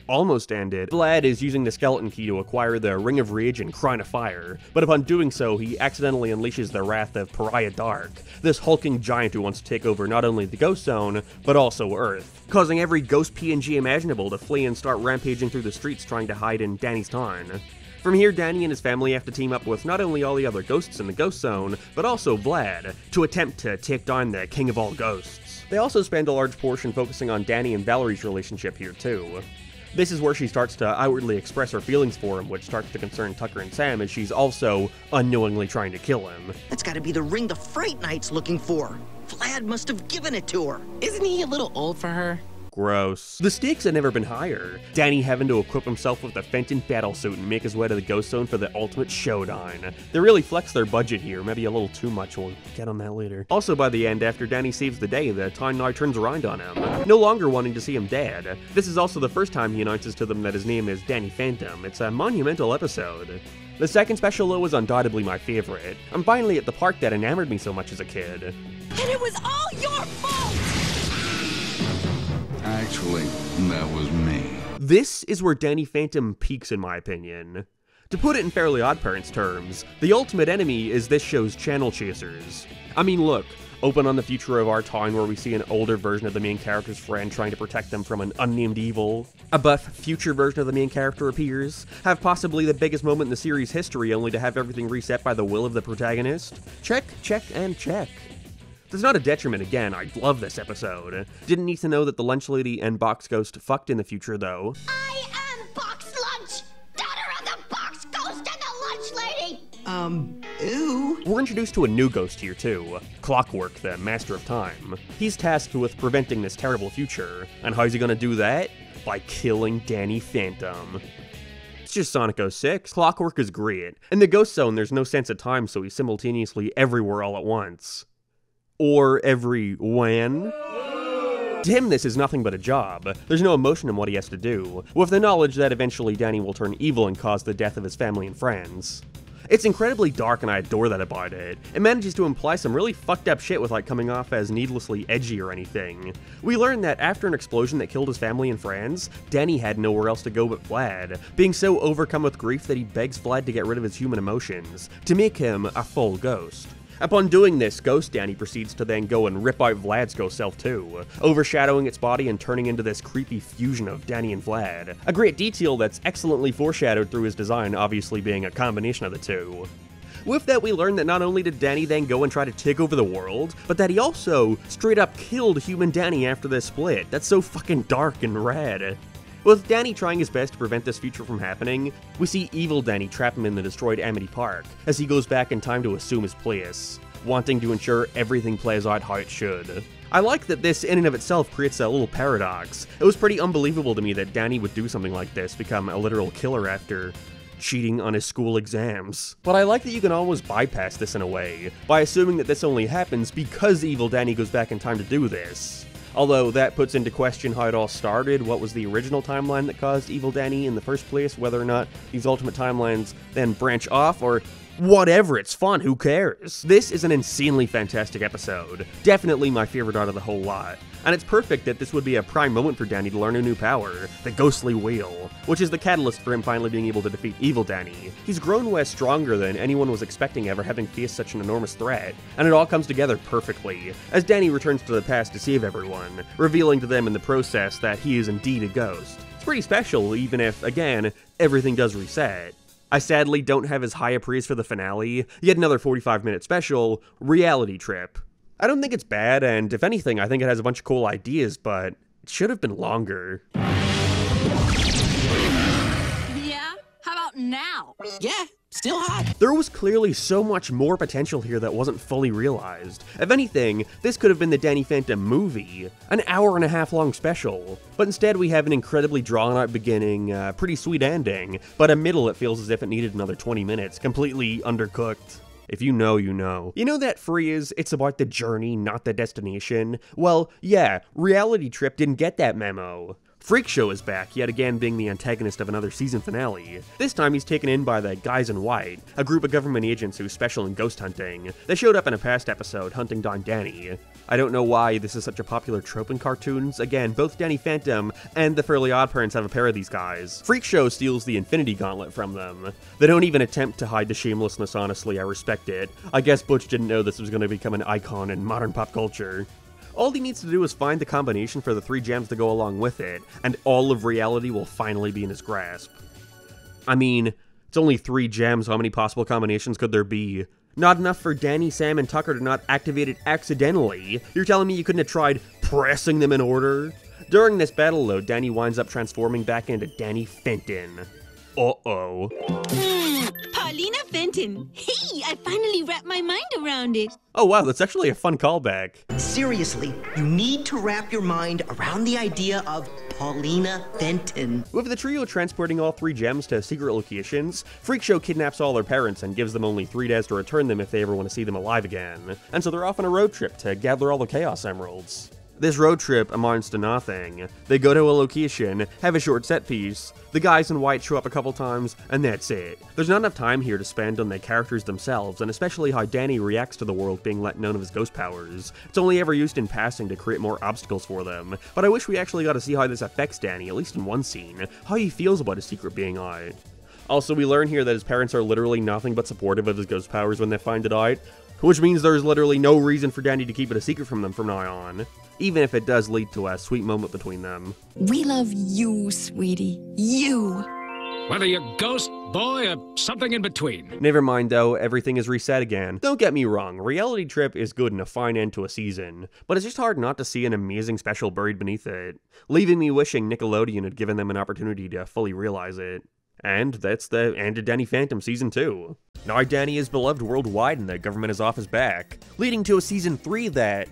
Almost ended. Vlad is using the skeleton key to acquire the Ring of Rage and Crown of Fire, but upon doing so, he accidentally unleashes the wrath of Pariah Dark, this hulking giant who wants to take over not only the Ghost Zone, but also Earth, causing every ghost PNG imaginable to flee and start rampaging through the streets trying to hide in Danny's town. From here, Danny and his family have to team up with not only all the other ghosts in the Ghost Zone, but also Vlad, to attempt to take down the King of all Ghosts. They also spend a large portion focusing on Danny and Valerie's relationship here too. This is where she starts to outwardly express her feelings for him, which starts to concern Tucker and Sam, as she's also unknowingly trying to kill him. That's gotta be the ring the Fright Knight's looking for. Vlad must have given it to her. Isn't he a little old for her? Gross. The stakes had never been higher. Danny having to equip himself with the Fenton battlesuit and make his way to the Ghost Zone for the ultimate showdown. They really flex their budget here, maybe a little too much, we'll get on that later. Also by the end, after Danny saves the day, the town now turns around on him, no longer wanting to see him dead. This is also the first time he announces to them that his name is Danny Phantom. It's a monumental episode. The second special, though, was undoubtedly my favorite. I'm finally at the part that enamored me so much as a kid. And it was all your fault! Actually, that was me. This is where Danny Phantom peaks in my opinion. To put it in Fairly OddParents terms, the ultimate enemy is this show's channel chasers. I mean look, open on the future of our town where we see an older version of the main character's friend trying to protect them from an unnamed evil. A buff future version of the main character appears, have possibly the biggest moment in the series' history only to have everything reset by the will of the protagonist. Check, check, and check. That's not a detriment, again, I love this episode. Didn't need to know that the lunch lady and Box Ghost fucked in the future, though. I am Box Lunch, daughter of the Box Ghost and the Lunch Lady! Ew. We're introduced to a new ghost here, too. Clockwork, the Master of Time. He's tasked with preventing this terrible future. And how's he gonna do that? By killing Danny Phantom. It's just Sonic 06. Clockwork is great. In the Ghost Zone, there's no sense of time, so he's simultaneously everywhere all at once. Or every when. To him, this is nothing but a job. There's no emotion in what he has to do, with the knowledge that eventually Danny will turn evil and cause the death of his family and friends. It's incredibly dark and I adore that about it. It manages to imply some really fucked up shit without coming off as needlessly edgy or anything. We learn that after an explosion that killed his family and friends, Danny had nowhere else to go but Vlad, being so overcome with grief that he begs Vlad to get rid of his human emotions, to make him a full ghost. Upon doing this, Ghost Danny proceeds to then go and rip out Vlad's ghost self too, overshadowing its body and turning into this creepy fusion of Danny and Vlad. A great detail that's excellently foreshadowed through his design obviously being a combination of the two. With that, we learn that not only did Danny then go and try to take over the world, but that he also straight up killed human Danny after this split. That's so fucking dark and rad. With Danny trying his best to prevent this future from happening, we see evil Danny trap him in the destroyed Amity Park, as he goes back in time to assume his place, wanting to ensure everything plays out how it should. I like that this in and of itself creates a little paradox. It was pretty unbelievable to me that Danny would do something like this, become a literal killer after cheating on his school exams. But I like that you can always bypass this in a way, by assuming that this only happens because evil Danny goes back in time to do this. Although that puts into question how it all started, what was the original timeline that caused evil Danny in the first place, whether or not these alternate timelines then branch off, or whatever, it's fun, who cares? This is an insanely fantastic episode, definitely my favorite out of the whole lot. And it's perfect that this would be a prime moment for Danny to learn a new power, the Ghostly Wheel, which is the catalyst for him finally being able to defeat evil Danny. He's grown way stronger than anyone was expecting ever, having faced such an enormous threat, and it all comes together perfectly, as Danny returns to the past to save everyone, revealing to them in the process that he is indeed a ghost. It's pretty special, even if, again, everything does reset. I sadly don't have as high a praise for the finale, yet another 45-minute special, Reality Trip. I don't think it's bad, and if anything, I think it has a bunch of cool ideas, but it should have been longer. Yeah? How about now? Yeah, still hot. There was clearly so much more potential here that wasn't fully realized. If anything, this could have been the Danny Phantom movie, an hour-and-a-half long special. But instead we have an incredibly drawn-out beginning, pretty sweet ending, but a middle that feels as if it needed another 20 minutes, completely undercooked. If you know, you know. You know that phrase, it's about the journey, not the destination? Well, yeah, Reality Trip didn't get that memo. Freak Show is back, yet again being the antagonist of another season finale. This time he's taken in by the Guys in White, a group of government agents who special in ghost hunting. They showed up in a past episode, hunting down Danny. I don't know why this is such a popular trope in cartoons. Again, both Danny Phantom and the Fairly OddParents have a pair of these guys. Freak Show steals the Infinity Gauntlet from them. They don't even attempt to hide the shamelessness, honestly, I respect it. I guess Butch didn't know this was going to become an icon in modern pop culture. All he needs to do is find the combination for the 3 gems to go along with it, and all of reality will finally be in his grasp. I mean, it's only 3 gems, how many possible combinations could there be? Not enough for Danny, Sam, and Tucker to not activate it accidentally? You're telling me you couldn't have tried pressing them in order? During this battle, though, Danny winds up transforming back into Danny Fenton. Uh-oh. Paulina Fenton. Hey, I finally wrapped my mind around it. Oh wow, that's actually a fun callback. Seriously, you need to wrap your mind around the idea of Paulina Fenton. With the trio transporting all 3 gems to secret locations, Freak Show kidnaps all their parents and gives them only 3 days to return them if they ever want to see them alive again. And so they're off on a road trip to gather all the Chaos Emeralds. This road trip amounts to nothing. They go to a location, have a short set piece, the guys in white show up a couple times, and that's it. There's not enough time here to spend on the characters themselves, and especially how Danny reacts to the world being let known of his ghost powers. It's only ever used in passing to create more obstacles for them, but I wish we actually got to see how this affects Danny, at least in one scene, how he feels about his secret being out. Also, we learn here that his parents are literally nothing but supportive of his ghost powers when they find it out, which means there's literally no reason for Danny to keep it a secret from them from now on, even if it does lead to a sweet moment between them. We love you, sweetie. You. Whether you're ghost, boy, or something in between. Never mind though, everything is reset again. Don't get me wrong, Reality Trip is good and a fine end to a season, but it's just hard not to see an amazing special buried beneath it, leaving me wishing Nickelodeon had given them an opportunity to fully realize it. And that's the end of Danny Phantom Season 2. Now Danny is beloved worldwide and the government is off his back, leading to a Season 3 that...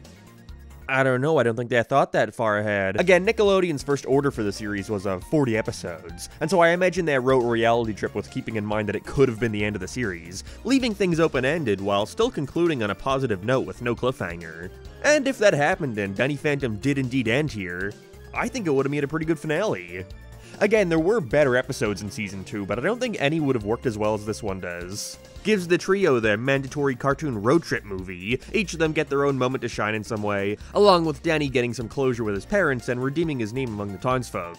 I don't know, I don't think they thought that far ahead. Again, Nickelodeon's first order for the series was of 40 episodes, and so I imagine they wrote Reality Trip with keeping in mind that it could have been the end of the series, leaving things open-ended while still concluding on a positive note with no cliffhanger. And if that happened and Danny Phantom did indeed end here, I think it would have made a pretty good finale. Again, there were better episodes in Season 2, but I don't think any would have worked as well as this one does. Gives the trio the mandatory cartoon road trip movie, each of them get their own moment to shine in some way, along with Danny getting some closure with his parents and redeeming his name among the townsfolk,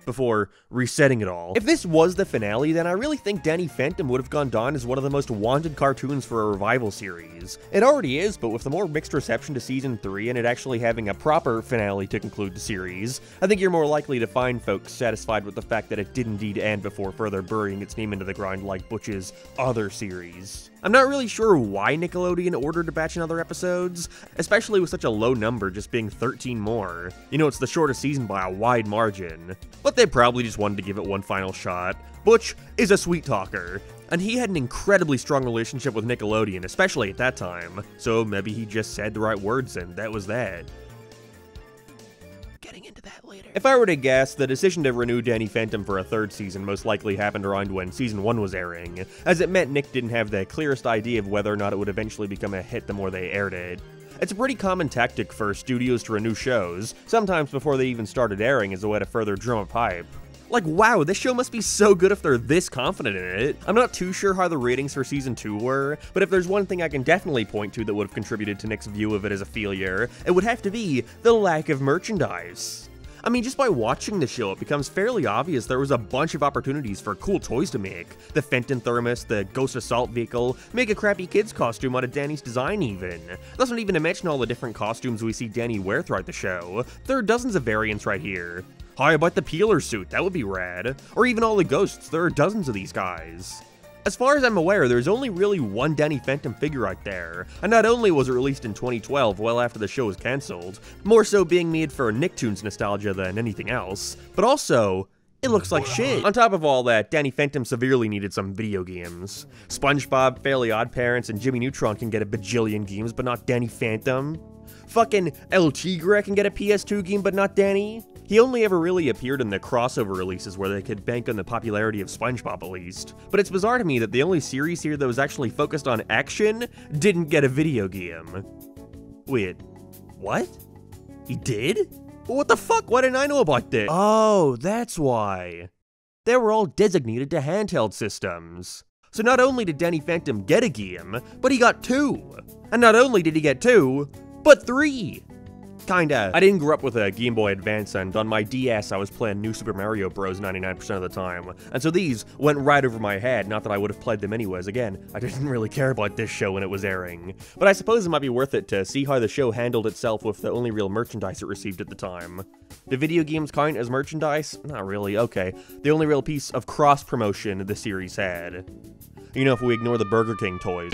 before resetting it all. If this was the finale, then I really think Danny Phantom would have gone down as one of the most wanted cartoons for a revival series. It already is, but with the more mixed reception to Season 3 and it actually having a proper finale to conclude the series, I think you're more likely to find folks satisfied with the fact that it did indeed end before further burying its name into the ground like Butch's other series. I'm not really sure why Nickelodeon ordered a batch in other episodes, especially with such a low number just being 13 more. You know, it's the shortest season by a wide margin. But they probably just wanted to give it one final shot. Butch is a sweet talker, and he had an incredibly strong relationship with Nickelodeon, especially at that time. So maybe he just said the right words and that was that. Getting into that later. If I were to guess, the decision to renew Danny Phantom for a 3rd season most likely happened around when Season 1 was airing, as it meant Nick didn't have the clearest idea of whether or not it would eventually become a hit the more they aired it. It's a pretty common tactic for studios to renew shows, sometimes before they even started airing as a way to further drum up hype. Like, wow, this show must be so good if they're this confident in it. I'm not too sure how the ratings for Season 2 were, but if there's one thing I can definitely point to that would have contributed to Nick's view of it as a failure, it would have to be the lack of merchandise. I mean, just by watching the show, it becomes fairly obvious there was a bunch of opportunities for cool toys to make. The Fenton Thermos, the Ghost Assault Vehicle, make a crappy kid's costume out of Danny's design even. That's not even to mention all the different costumes we see Danny wear throughout the show. There are dozens of variants right here. How about the peeler suit? That would be rad. Or even all the ghosts, there are dozens of these guys. As far as I'm aware, there's only really one Danny Phantom figure out there, and not only was it released in 2012, well after the show was cancelled, more so being made for Nicktoons nostalgia than anything else, but also, It looks like shit. On top of all that, Danny Phantom severely needed some video games. SpongeBob, Fairly OddParents, and Jimmy Neutron can get a bajillion games, but not Danny Phantom. Fucking El Tigre can get a PS2 game, but not Danny. He only ever really appeared in the crossover releases where they could bank on the popularity of SpongeBob at least. But it's bizarre to me that the only series here that was actually focused on action didn't get a video game. Wait, what? He did? What the fuck? Why didn't I know about this? Oh, that's why. They were all designated to handheld systems. So not only did Danny Phantom get a game, but he got 2. And not only did he get 2, but 3. Kinda. I didn't grow up with a Game Boy Advance, and on my DS I was playing New Super Mario Bros. 99% of the time. And so these went right over my head, not that I would have played them anyways. Again, I didn't really care about this show when it was airing. But I suppose it might be worth it to see how the show handled itself with the only real merchandise it received at the time. Do video games count as merchandise? Not really, okay. The only real piece of cross-promotion the series had. You know, if we ignore the Burger King toys.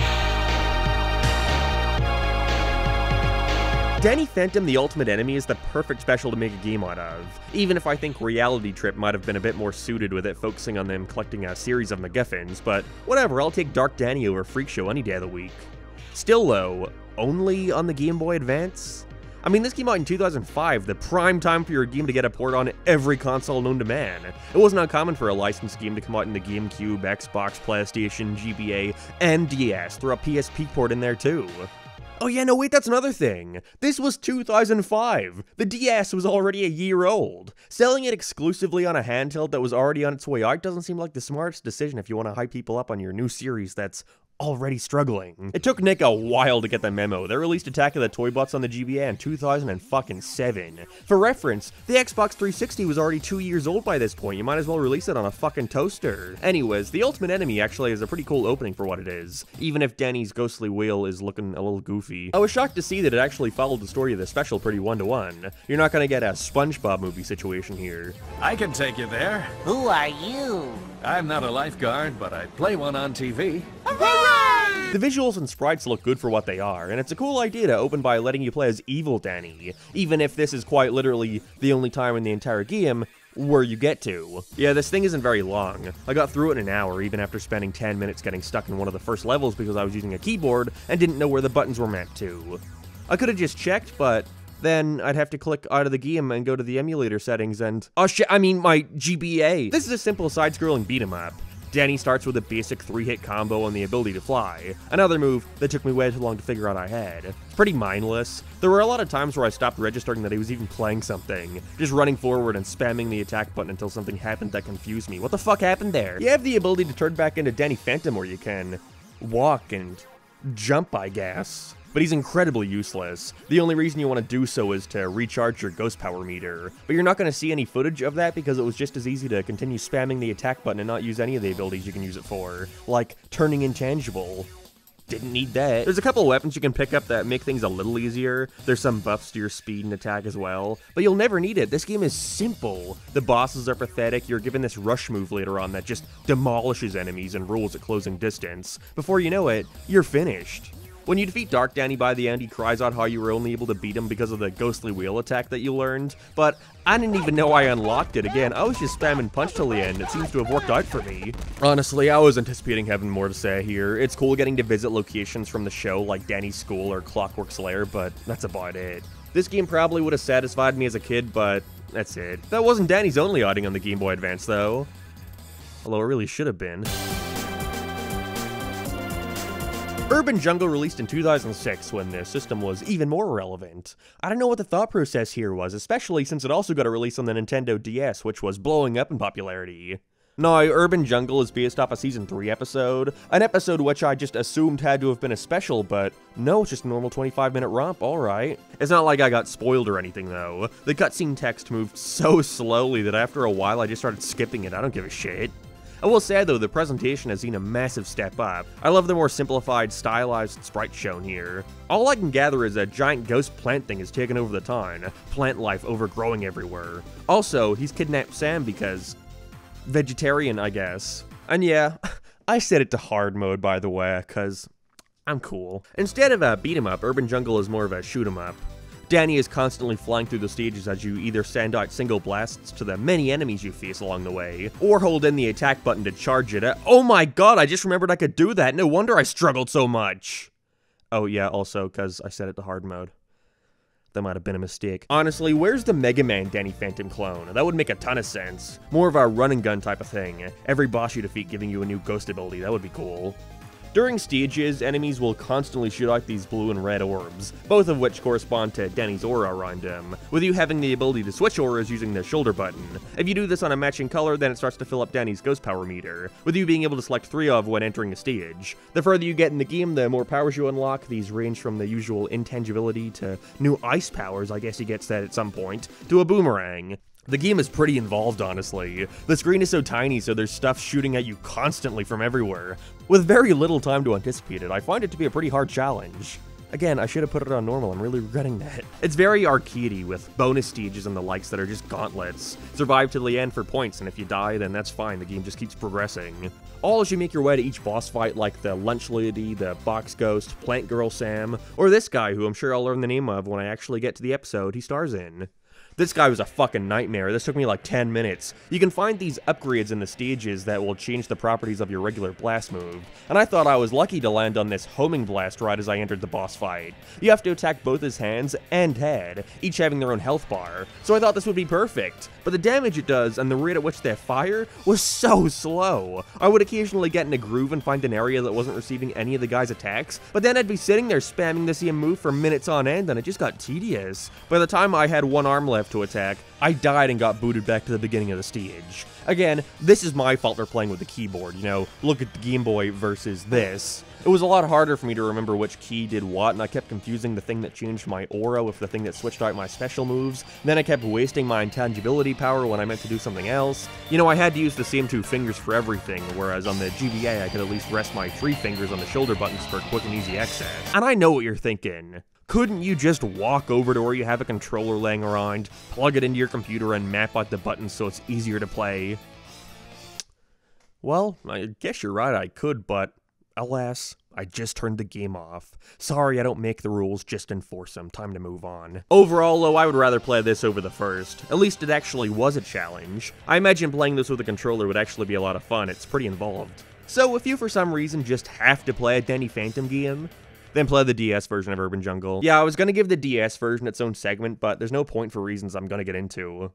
Danny Phantom, the Ultimate Enemy, is the perfect special to make a game out of, even if I think Reality Trip might have been a bit more suited with it, focusing on them collecting a series of MacGuffins, but whatever, I'll take Dark Danny over Freak Show any day of the week. Still though, only on the Game Boy Advance? I mean, this came out in 2005, the prime time for your game to get a port on every console known to man. It wasn't uncommon for a licensed game to come out in the GameCube, Xbox, PlayStation, GBA, and DS, throw a PSP port in there too. Oh yeah, no wait, that's another thing. This was 2005. The DS was already a year old. Selling it exclusively on a handheld that was already on its way out doesn't seem like the smartest decision if you want to hype people up on your new series that's already struggling. It took Nick a while to get the memo. They released Attack of the Toybots on the GBA in 2007. For reference, the Xbox 360 was already 2 years old by this point. You might as well release it on a fucking toaster. Anyways, the Ultimate Enemy actually is a pretty cool opening for what it is, even if Danny's ghostly wheel is looking a little goofy. I was shocked to see that it actually followed the story of the special pretty one-to-one. You're not gonna get a SpongeBob movie situation here. I can take you there. Who are you? I'm not a lifeguard, but I play one on TV. The visuals and sprites look good for what they are, and it's a cool idea to open by letting you play as Evil Danny, even if this is quite literally the only time in the entire game where you get to. Yeah, this thing isn't very long. I got through it in an hour, even after spending 10 minutes getting stuck in one of the first levels because I was using a keyboard and didn't know where the buttons were meant to. I could have just checked, but then I'd have to click out of the game and go to the emulator settings and... oh shit, I mean my GBA! This is a simple side-scrolling beat-em-up. Danny starts with a basic 3-hit combo and the ability to fly, another move that took me way too long to figure out I had. It's pretty mindless. There were a lot of times where I stopped registering that he was even playing something, just running forward and spamming the attack button until something happened that confused me. What the fuck happened there? You have the ability to turn back into Danny Phantom where you can walk and jump, I guess. But he's incredibly useless. The only reason you want to do so is to recharge your ghost power meter. But you're not going to see any footage of that because it was just as easy to continue spamming the attack button and not use any of the abilities you can use it for, like turning intangible. Didn't need that. There's a couple of weapons you can pick up that make things a little easier. There's some buffs to your speed and attack as well, but you'll never need it. This game is simple. The bosses are pathetic. You're given this rush move later on that just demolishes enemies and rules at closing distance. Before you know it, you're finished. When you defeat Dark Danny by the end, he cries out how you were only able to beat him because of the ghostly wheel attack that you learned, but I didn't even know I unlocked it. Again, I was just spamming punch till the end. It seems to have worked out for me. Honestly, I was anticipating having more to say here. It's cool getting to visit locations from the show like Danny's school or Clockwork's lair, but that's about it. This game probably would have satisfied me as a kid, but that's it. That wasn't Danny's only outing on the Game Boy Advance, though. Although it really should have been. Urban Jungle released in 2006 when the system was even more relevant. I don't know what the thought process here was, especially since it also got a release on the Nintendo DS, which was blowing up in popularity. Now, Urban Jungle is based off a Season 3 episode, an episode which I just assumed had to have been a special, but no, it's just a normal 25-minute romp, alright. It's not like I got spoiled or anything, though. The cutscene text moved so slowly that after a while I just started skipping it. I don't give a shit. I will say, though, the presentation has seen a massive step up. I love the more simplified, stylized sprites shown here. All I can gather is a giant ghost plant thing has taken over the town, plant life overgrowing everywhere. Also, he's kidnapped Sam because... vegetarian, I guess. And yeah, I set it to hard mode, by the way, because I'm cool. Instead of a beat-em-up, Urban Jungle is more of a shoot-em-up. Danny is constantly flying through the stages as you either send out single blasts to the many enemies you face along the way, or hold in the attack button to charge it. Oh my god, I just remembered I could do that. No wonder I struggled so much. Oh yeah, also, because I set it to hard mode. That might have been a mistake. Honestly, where's the Mega Man Danny Phantom clone? That would make a ton of sense. More of a run and gun type of thing. Every boss you defeat giving you a new ghost ability. That would be cool. During stages, enemies will constantly shoot out these blue and red orbs, both of which correspond to Danny's aura around him, with you having the ability to switch auras using the shoulder button. If you do this on a matching color, then it starts to fill up Danny's ghost power meter, with you being able to select 3 of when entering a stage. The further you get in the game, the more powers you unlock. These range from the usual intangibility to new ice powers, I guess he gets that at some point, to a boomerang. The game is pretty involved, honestly. The screen is so tiny, so there's stuff shooting at you constantly from everywhere. With very little time to anticipate it, I find it to be a pretty hard challenge. Again, I should have put it on normal, I'm really regretting that. It's very arcadey, with bonus stages and the likes that are just gauntlets. Survive to the end for points, and if you die, then that's fine, the game just keeps progressing. All as you make your way to each boss fight, like the Lunch Lady, the Box Ghost, Plant Girl Sam, or this guy, who I'm sure I'll learn the name of when I actually get to the episode he stars in. This guy was a fucking nightmare. This took me like 10 minutes. You can find these upgrades in the stages that will change the properties of your regular blast move, and I thought I was lucky to land on this homing blast right as I entered the boss fight. You have to attack both his hands and head, each having their own health bar, so I thought this would be perfect. But the damage it does and the rate at which they fire was so slow. I would occasionally get in a groove and find an area that wasn't receiving any of the guy's attacks, but then I'd be sitting there spamming the same move for minutes on end and it just got tedious. By the time I had one arm left to attack, I died and got booted back to the beginning of the stage. Again, this is my fault for playing with the keyboard, you know, look at the Game Boy versus this. It was a lot harder for me to remember which key did what, and I kept confusing the thing that changed my aura with the thing that switched out my special moves. Then I kept wasting my intangibility power when I meant to do something else. You know, I had to use the same 2 fingers for everything, whereas on the GBA I could at least rest my 3 fingers on the shoulder buttons for quick and easy access. And I know what you're thinking. Couldn't you just walk over to where you have a controller laying around, plug it into your computer, and map out the buttons so it's easier to play? Well, I guess you're right, I could, but alas, I just turned the game off. Sorry, I don't make the rules, just enforce them. Time to move on. Overall, though, I would rather play this over the first. At least it actually was a challenge. I imagine playing this with a controller would actually be a lot of fun. It's pretty involved. So if you for some reason just have to play a Danny Phantom game, then play the DS version of Urban Jungle. Yeah, I was gonna give the DS version its own segment, but there's no point for reasons I'm gonna get into.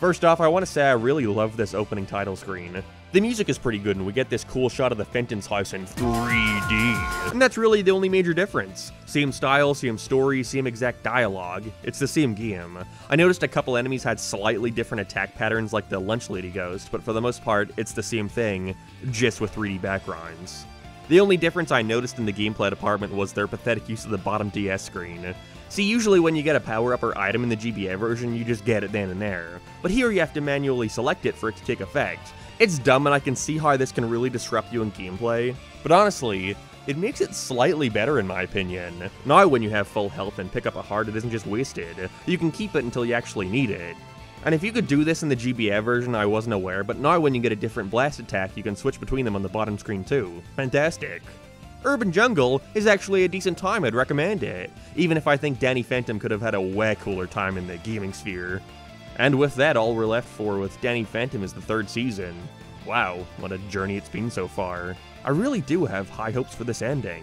First off, I want to say I really love this opening title screen. The music is pretty good, and we get this cool shot of the Fenton's house in 3D. And that's really the only major difference. Same style, same story, same exact dialogue. It's the same game. I noticed a couple enemies had slightly different attack patterns like the Lunch Lady Ghost, but for the most part, it's the same thing, just with 3D backgrounds. The only difference I noticed in the gameplay department was their pathetic use of the bottom DS screen. See, usually when you get a power-up or item in the GBA version, you just get it then and there. But here you have to manually select it for it to take effect. It's dumb, and I can see how this can really disrupt you in gameplay, but honestly, it makes it slightly better in my opinion. Now when you have full health and pick up a heart, it isn't just wasted. You can keep it until you actually need it. And if you could do this in the GBA version, I wasn't aware, but now when you get a different blast attack, you can switch between them on the bottom screen too. Fantastic. Urban Jungle is actually a decent time, I'd recommend it, even if I think Danny Phantom could have had a way cooler time in the gaming sphere. And with that, all we're left for with Danny Phantom is the 3rd season. Wow, what a journey it's been so far. I really do have high hopes for this ending.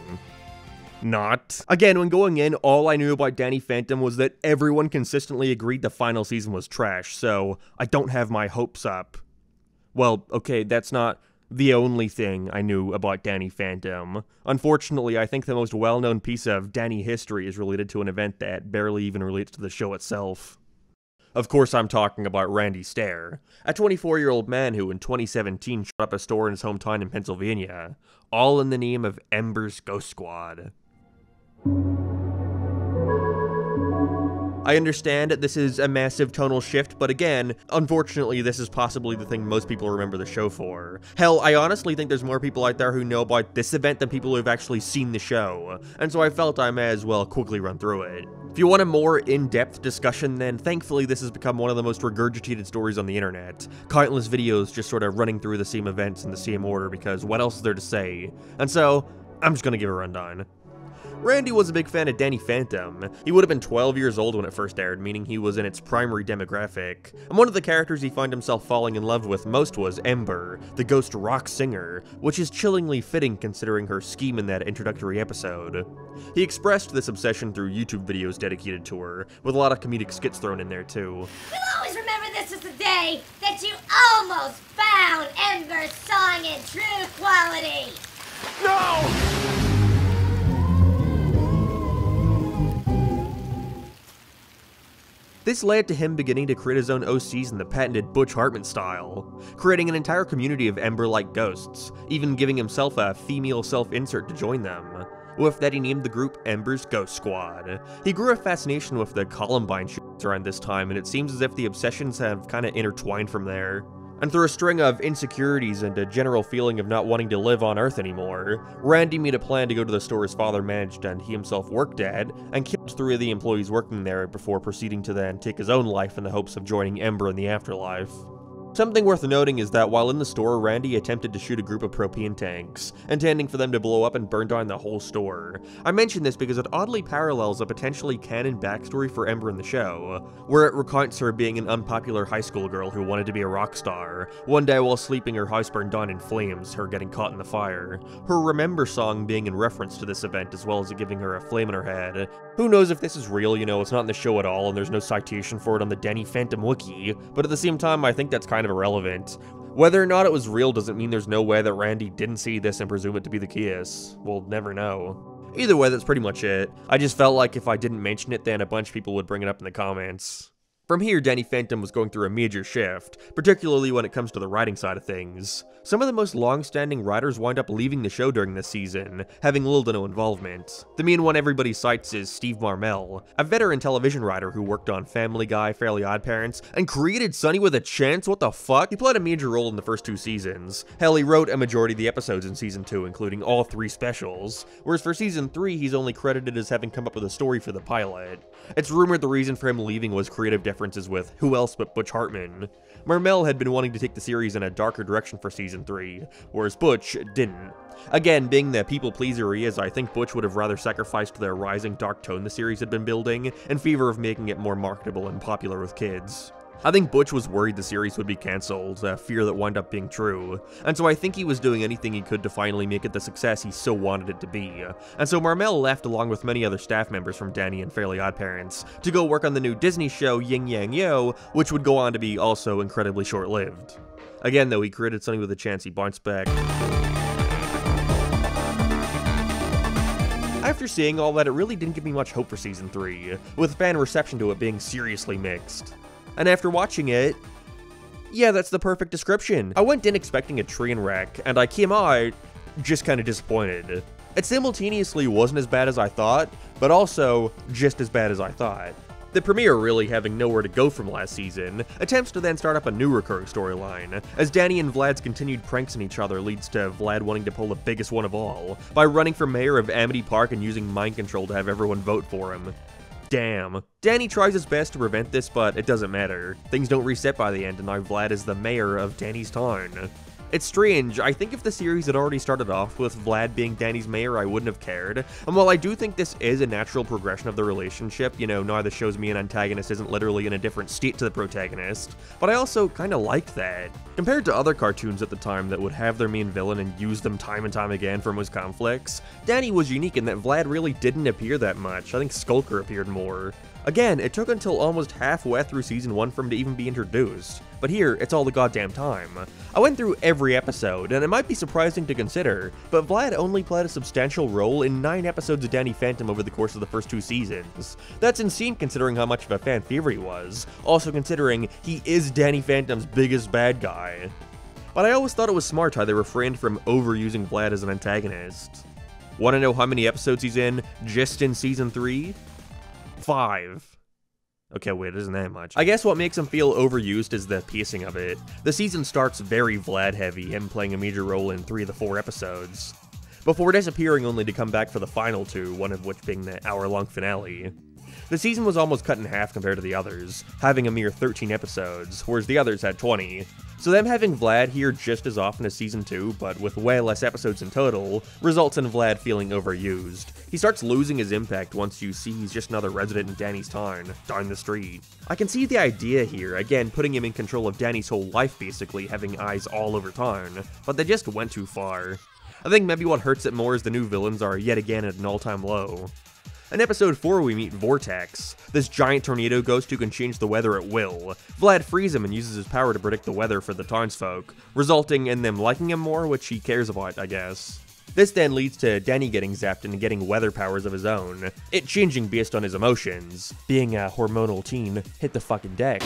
Not. Again, when going in, all I knew about Danny Phantom was that everyone consistently agreed the final season was trash, so I don't have my hopes up. Well, okay, that's not the only thing I knew about Danny Phantom. Unfortunately, I think the most well-known piece of Danny history is related to an event that barely even relates to the show itself. Of course, I'm talking about Randy Stair, a 24-year-old man who in 2017 shut up a store in his hometown in Pennsylvania, all in the name of Ember's Ghost Squad. I understand that this is a massive tonal shift, but again, unfortunately this is possibly the thing most people remember the show for. Hell, I honestly think there's more people out there who know about this event than people who have actually seen the show, and so I felt I may as well quickly run through it. If you want a more in-depth discussion, then thankfully this has become one of the most regurgitated stories on the internet. Countless videos just sort of running through the same events in the same order because what else is there to say? And so, I'm just gonna give a rundown. Randy was a big fan of Danny Phantom. He would have been 12 years old when it first aired, meaning he was in its primary demographic. And one of the characters he found himself falling in love with most was Ember, the ghost rock singer, which is chillingly fitting considering her scheme in that introductory episode. He expressed this obsession through YouTube videos dedicated to her, with a lot of comedic skits thrown in there too. We'll always remember this as the day that you almost found Ember's song in true quality. No! This led to him beginning to create his own OCs in the patented Butch Hartman style, creating an entire community of Ember-like ghosts, even giving himself a female self-insert to join them. With that, he named the group Ember's Ghost Squad. He grew a fascination with the Columbine shootings around this time, and it seems as if the obsessions have kinda intertwined from there. And through a string of insecurities and a general feeling of not wanting to live on Earth anymore, Randy made a plan to go to the store his father managed and he himself worked at, and killed 3 of the employees working there before proceeding to then take his own life in the hopes of joining Ember in the afterlife. Something worth noting is that while in the store, Randy attempted to shoot a group of propane tanks, intending for them to blow up and burn down the whole store. I mention this because it oddly parallels a potentially canon backstory for Ember in the show, where it recounts her being an unpopular high school girl who wanted to be a rock star. One day while sleeping, her house burned down in flames, her getting caught in the fire. Her Remember song being in reference to this event as well as it giving her a flame in her head. Who knows if this is real, you know, it's not in the show at all and there's no citation for it on the Danny Phantom wiki, but at the same time I think that's kind of irrelevant. Whether or not it was real doesn't mean there's no way that Randy didn't see this and presume it to be the case. We'll never know. Either way, that's pretty much it. I just felt like if I didn't mention it, then a bunch of people would bring it up in the comments. From here, Danny Phantom was going through a major shift, particularly when it comes to the writing side of things. Some of the most long-standing writers wind up leaving the show during this season, having little to no involvement. The main one everybody cites is Steve Marmel, a veteran television writer who worked on Family Guy, Fairly OddParents, and created Sunny with a Chance. What the fuck? He played a major role in the first 2 seasons. Hell, he wrote a majority of the episodes in season 2, including all 3 specials, whereas for season 3, he's only credited as having come up with a story for the pilot. It's rumored the reason for him leaving was creative differences with who else but Butch Hartman. Marmel had been wanting to take the series in a darker direction for season 3, whereas Butch didn't. Again, being the people pleaser he is, I think Butch would have rather sacrificed the rising dark tone the series had been building in favor of making it more marketable and popular with kids. I think Butch was worried the series would be cancelled, a fear that wound up being true, and so I think he was doing anything he could to finally make it the success he so wanted it to be. And so Marmel left along with many other staff members from Danny and Fairly OddParents to go work on the new Disney show Yin Yang Yo, which would go on to be also incredibly short-lived. Again though, he created Sunny with a Chance, he bounced back. After seeing all that, it really didn't give me much hope for season 3, with fan reception to it being seriously mixed. And after watching it, yeah, that's the perfect description. I went in expecting a train wreck, and I came out just kind of disappointed. It simultaneously wasn't as bad as I thought, but also just as bad as I thought. The premiere, really having nowhere to go from last season, attempts to then start up a new recurring storyline, as Danny and Vlad's continued pranks on each other leads to Vlad wanting to pull the biggest one of all, by running for mayor of Amity Park and using mind control to have everyone vote for him. Damn. Danny tries his best to prevent this, but it doesn't matter. Things don't reset by the end, and now Vlad is the mayor of Danny's town. It's strange. I think if the series had already started off with Vlad being Danny's mayor, I wouldn't have cared. And while I do think this is a natural progression of the relationship, you know, now the show's main antagonist isn't literally in a different state to the protagonist, but I also kinda liked that. Compared to other cartoons at the time that would have their main villain and use them time and time again for most conflicts, Danny was unique in that Vlad really didn't appear that much. I think Skulker appeared more. Again, it took until almost halfway through season 1 for him to even be introduced, but here, it's all the goddamn time. I went through every episode, and it might be surprising to consider, but Vlad only played a substantial role in 9 episodes of Danny Phantom over the course of the first 2 seasons. That's insane considering how much of a fan favorite he was, also considering he is Danny Phantom's biggest bad guy. But I always thought it was smart how they refrained from overusing Vlad as an antagonist. Wanna know how many episodes he's in just in season 3? 5. Okay, wait, it isn't that much. I guess what makes him feel overused is the pacing of it. The season starts very Vlad heavy, him playing a major role in 3 of the 4 episodes, before disappearing only to come back for the final 2, one of which being the hour-long finale. The season was almost cut in half compared to the others, having a mere 13 episodes, whereas the others had 20. So them having Vlad here just as often as Season 2, but with way less episodes in total, results in Vlad feeling overused. He starts losing his impact once you see he's just another resident in Danny's town, down the street. I can see the idea here, again putting him in control of Danny's whole life basically, having eyes all over town, but they just went too far. I think maybe what hurts it more is the new villains are yet again at an all-time low. In episode 4 we meet Vortex, this giant tornado ghost who can change the weather at will. Vlad frees him and uses his power to predict the weather for the townsfolk, resulting in them liking him more, which he cares about, I guess. This then leads to Danny getting zapped and getting weather powers of his own, it changing based on his emotions. Being a hormonal teen, hit the fucking deck.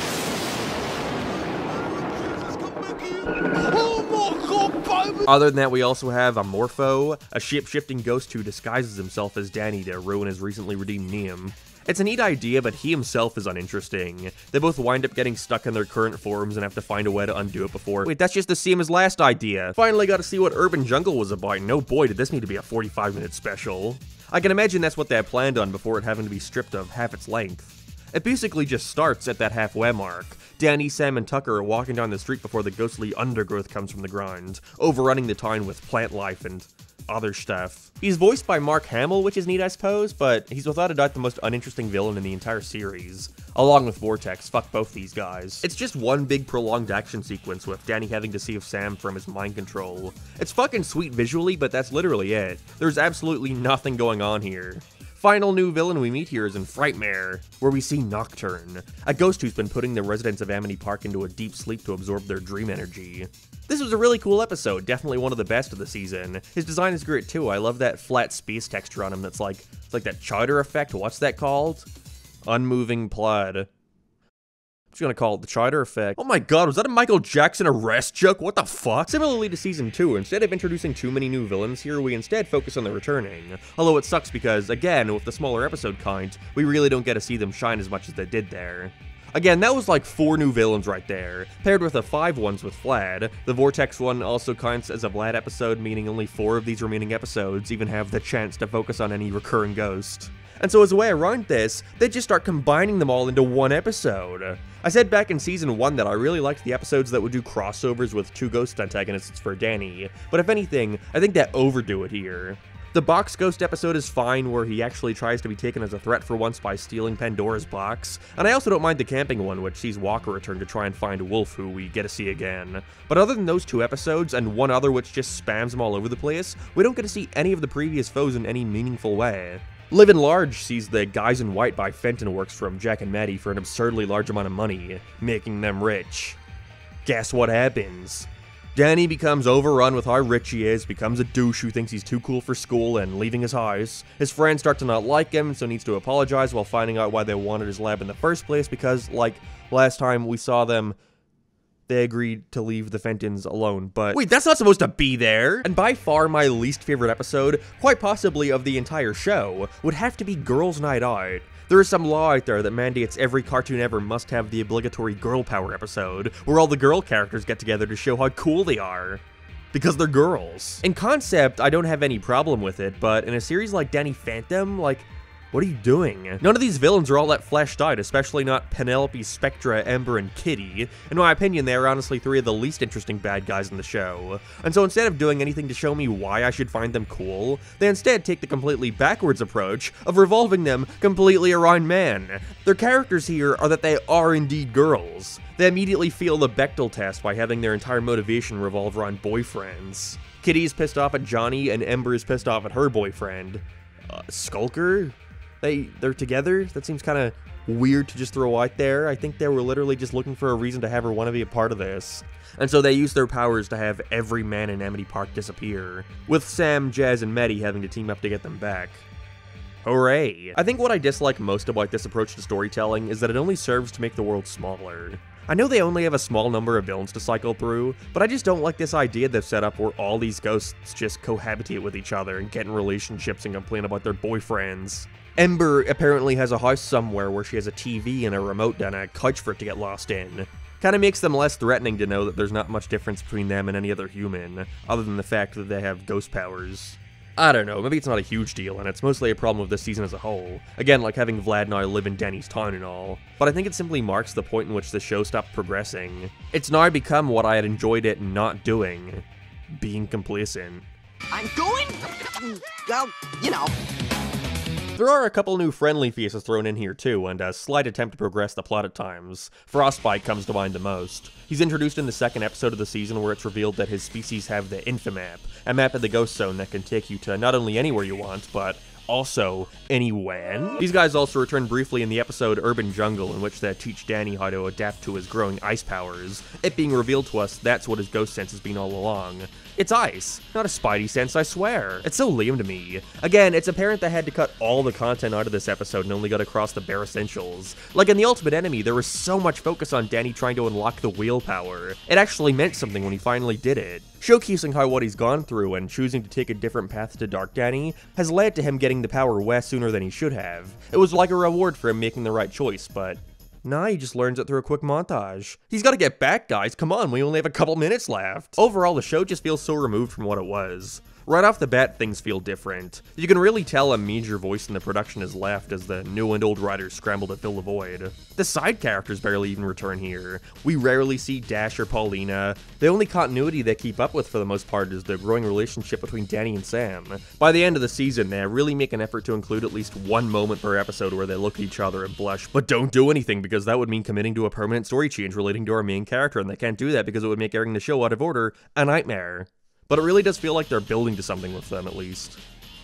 Other than that, we also have a Morpho, a shape-shifting ghost who disguises himself as Danny to ruin his recently redeemed Neum. It's a neat idea, but he himself is uninteresting. They both wind up getting stuck in their current forms and have to find a way to undo it before— Wait, that's just the same as last idea. Finally got to see what Urban Jungle was about, and oh boy did this need to be a 45-minute special. I can imagine that's what they had planned on before it having to be stripped of half its length. It basically just starts at that halfway mark. Danny, Sam, and Tucker are walking down the street before the ghostly undergrowth comes from the ground, overrunning the town with plant life and other stuff. He's voiced by Mark Hamill, which is neat I suppose, but he's without a doubt the most uninteresting villain in the entire series. Along with Vortex, fuck both these guys. It's just one big prolonged action sequence with Danny having to save Sam from his mind control. It's fucking sweet visually, but that's literally it. There's absolutely nothing going on here. Final new villain we meet here is in Frightmare, where we see Nocturne, a ghost who's been putting the residents of Amity Park into a deep sleep to absorb their dream energy. This was a really cool episode, definitely one of the best of the season. His design is great too, I love that flat space texture on him that's like, it's like that chowder effect, what's that called? Unmoving plaid. I'm just gonna call it the chowder effect. Oh my god, was that a Michael Jackson arrest joke? What the fuck? Similarly to season 2, instead of introducing too many new villains here, we instead focus on the returning. Although it sucks because, again, with the smaller episode count, we really don't get to see them shine as much as they did there. Again, that was like 4 new villains right there, paired with the 5 ones with Vlad. The Vortex one also counts as a Vlad episode, meaning only 4 of these remaining episodes even have the chance to focus on any recurring ghost. And so as a way around this, they just start combining them all into one episode. I said back in season 1 that I really liked the episodes that would do crossovers with 2 ghost antagonists for Danny, but if anything, I think they overdo it here. The box ghost episode is fine, where he actually tries to be taken as a threat for once by stealing Pandora's box, and I also don't mind the camping one, which sees Walker return to try and find Wolf, who we get to see again. But other than those 2 episodes, and one other which just spams them all over the place, we don't get to see any of the previous foes in any meaningful way. Livin' Large sees the Guys in White by Fenton works from Jack and Maddie for an absurdly large amount of money, making them rich. Guess what happens? Danny becomes overrun with how rich he is, becomes a douche who thinks he's too cool for school and leaving his house. His friends start to not like him, so needs to apologize while finding out why they wanted his lab in the first place because, like, last time we saw them, they agreed to leave the Fentons alone, but— Wait, that's not supposed to be there! And by far my least favorite episode, quite possibly of the entire show, would have to be Girls' Night Out. There is some law out there that mandates every cartoon ever must have the obligatory girl power episode, where all the girl characters get together to show how cool they are. Because they're girls. In concept, I don't have any problem with it, but in a series like Danny Phantom, like, what are you doing? None of these villains are all that fleshed out, especially not Penelope, Spectra, Ember, and Kitty. In my opinion, they are honestly 3 of the least interesting bad guys in the show. And so instead of doing anything to show me why I should find them cool, they instead take the completely backwards approach of revolving them completely around men. Their characters here are that they are indeed girls. They immediately fail the Bechdel test by having their entire motivation revolve around boyfriends. Kitty's pissed off at Johnny, and Ember is pissed off at her boyfriend. Skulker? They're together? That seems kind of weird to just throw out there. I think they were literally just looking for a reason to have her want to be a part of this. And so they use their powers to have every man in Amity Park disappear, with Sam, Jazz, and Maddie having to team up to get them back. Hooray! I think what I dislike most about this approach to storytelling is that it only serves to make the world smaller. I know they only have a small number of villains to cycle through, but I just don't like this idea they've set up where all these ghosts just cohabitate with each other and get in relationships and complain about their boyfriends. Ember apparently has a house somewhere where she has a TV and a remote and a couch for it to get lost in. Kinda makes them less threatening to know that there's not much difference between them and any other human, other than the fact that they have ghost powers. I don't know, maybe it's not a huge deal, and it's mostly a problem with this season as a whole. Again, like having Vlad and I live in Danny's town and all. But I think it simply marks the point in which the show stopped progressing. It's now become what I had enjoyed it not doing. Being complacent. I'm going... well, you know... There are a couple new friendly faces thrown in here too, and a slight attempt to progress the plot at times. Frostbite comes to mind the most. He's introduced in the second episode of the season where it's revealed that his species have the Infamap, a map of the Ghost Zone that can take you to not only anywhere you want, but also anywhere. These guys also return briefly in the episode Urban Jungle, in which they teach Danny how to adapt to his growing ice powers. It being revealed to us that's what his ghost sense has been all along. It's ice, not a spidey sense, I swear. It's so lame to me. Again, it's apparent they had to cut all the content out of this episode and only got across the bare essentials. Like in The Ultimate Enemy, there was so much focus on Danny trying to unlock the wheel power. It actually meant something when he finally did it. Showcasing how what he's gone through and choosing to take a different path to Dark Danny has led to him getting the power way sooner than he should have. It was like a reward for him making the right choice, but nah, he just learns it through a quick montage. He's gotta get back, guys, come on, we only have a couple minutes left. Overall, the show just feels so removed from what it was. Right off the bat, things feel different. You can really tell a major voice in the production has left as the new and old writers scramble to fill the void. The side characters barely even return here. We rarely see Dash or Paulina. The only continuity they keep up with for the most part is the growing relationship between Danny and Sam. By the end of the season, they really make an effort to include at least one moment per episode where they look at each other and blush, but don't do anything because that would mean committing to a permanent story change relating to our main character, and they can't do that because it would make airing the show out of order a nightmare. But it really does feel like they're building to something with them, at least.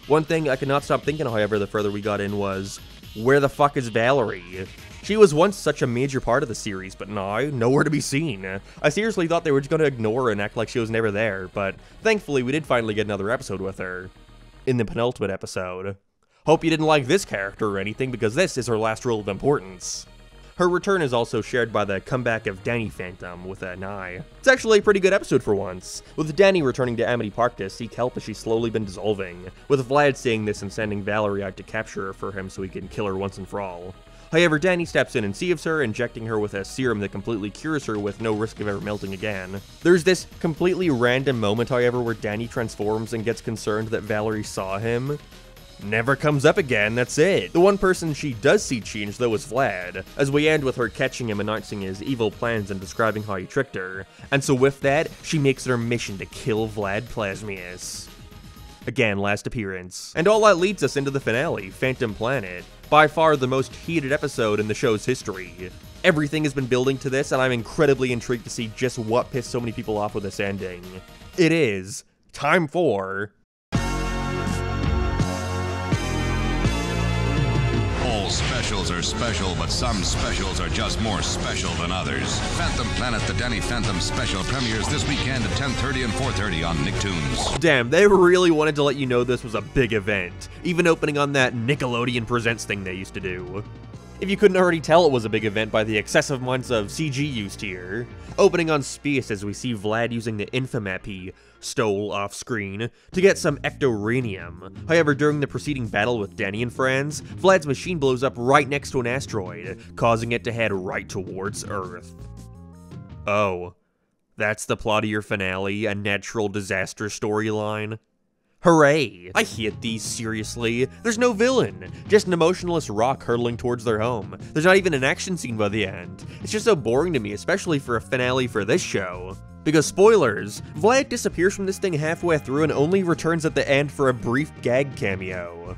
One thing I could not stop thinking, however, the further we got in was, where the fuck is Valerie? She was once such a major part of the series, but now, nowhere to be seen. I seriously thought they were just going to ignore her and act like she was never there, but thankfully we did finally get another episode with her. In the penultimate episode. Hope you didn't like this character or anything, because this is her last role of importance. Her return is also shared by the comeback of Danny Phantom with an eye. It's actually a pretty good episode for once, with Danny returning to Amity Park to seek help as she's slowly been dissolving, with Vlad seeing this and sending Valerie out to capture her for him so he can kill her once and for all. However, Danny steps in and saves her, injecting her with a serum that completely cures her with no risk of ever melting again. There's this completely random moment, however, where Danny transforms and gets concerned that Valerie saw him. Never comes up again, that's it. The one person she does see change, though, is Vlad, as we end with her catching him announcing his evil plans and describing how he tricked her. And so with that, she makes it her mission to kill Vlad Plasmius. Again, last appearance. And all that leads us into the finale, Phantom Planet. By far the most heated episode in the show's history. Everything has been building to this, and I'm incredibly intrigued to see just what pissed so many people off with this ending. It is time for... Specials are special, but some specials are just more special than others. Phantom Planet, the Danny Phantom special premieres this weekend at 10:30 and 4:30 on Nicktoons. Damn, they really wanted to let you know this was a big event, even opening on that Nickelodeon Presents thing they used to do. If you couldn't already tell, it was a big event by the excessive amounts of CG used here. Opening on space as we see Vlad using the Infamap he stole off screen to get some ectoranium. However, during the preceding battle with Danny and friends, Vlad's machine blows up right next to an asteroid, causing it to head right towards Earth. Oh, that's the plot of your finale, a natural disaster storyline? Hooray! I hate these, seriously. There's no villain, just an emotionless rock hurtling towards their home. There's not even an action scene by the end. It's just so boring to me, especially for a finale for this show. Because spoilers, Vlad disappears from this thing halfway through and only returns at the end for a brief gag cameo.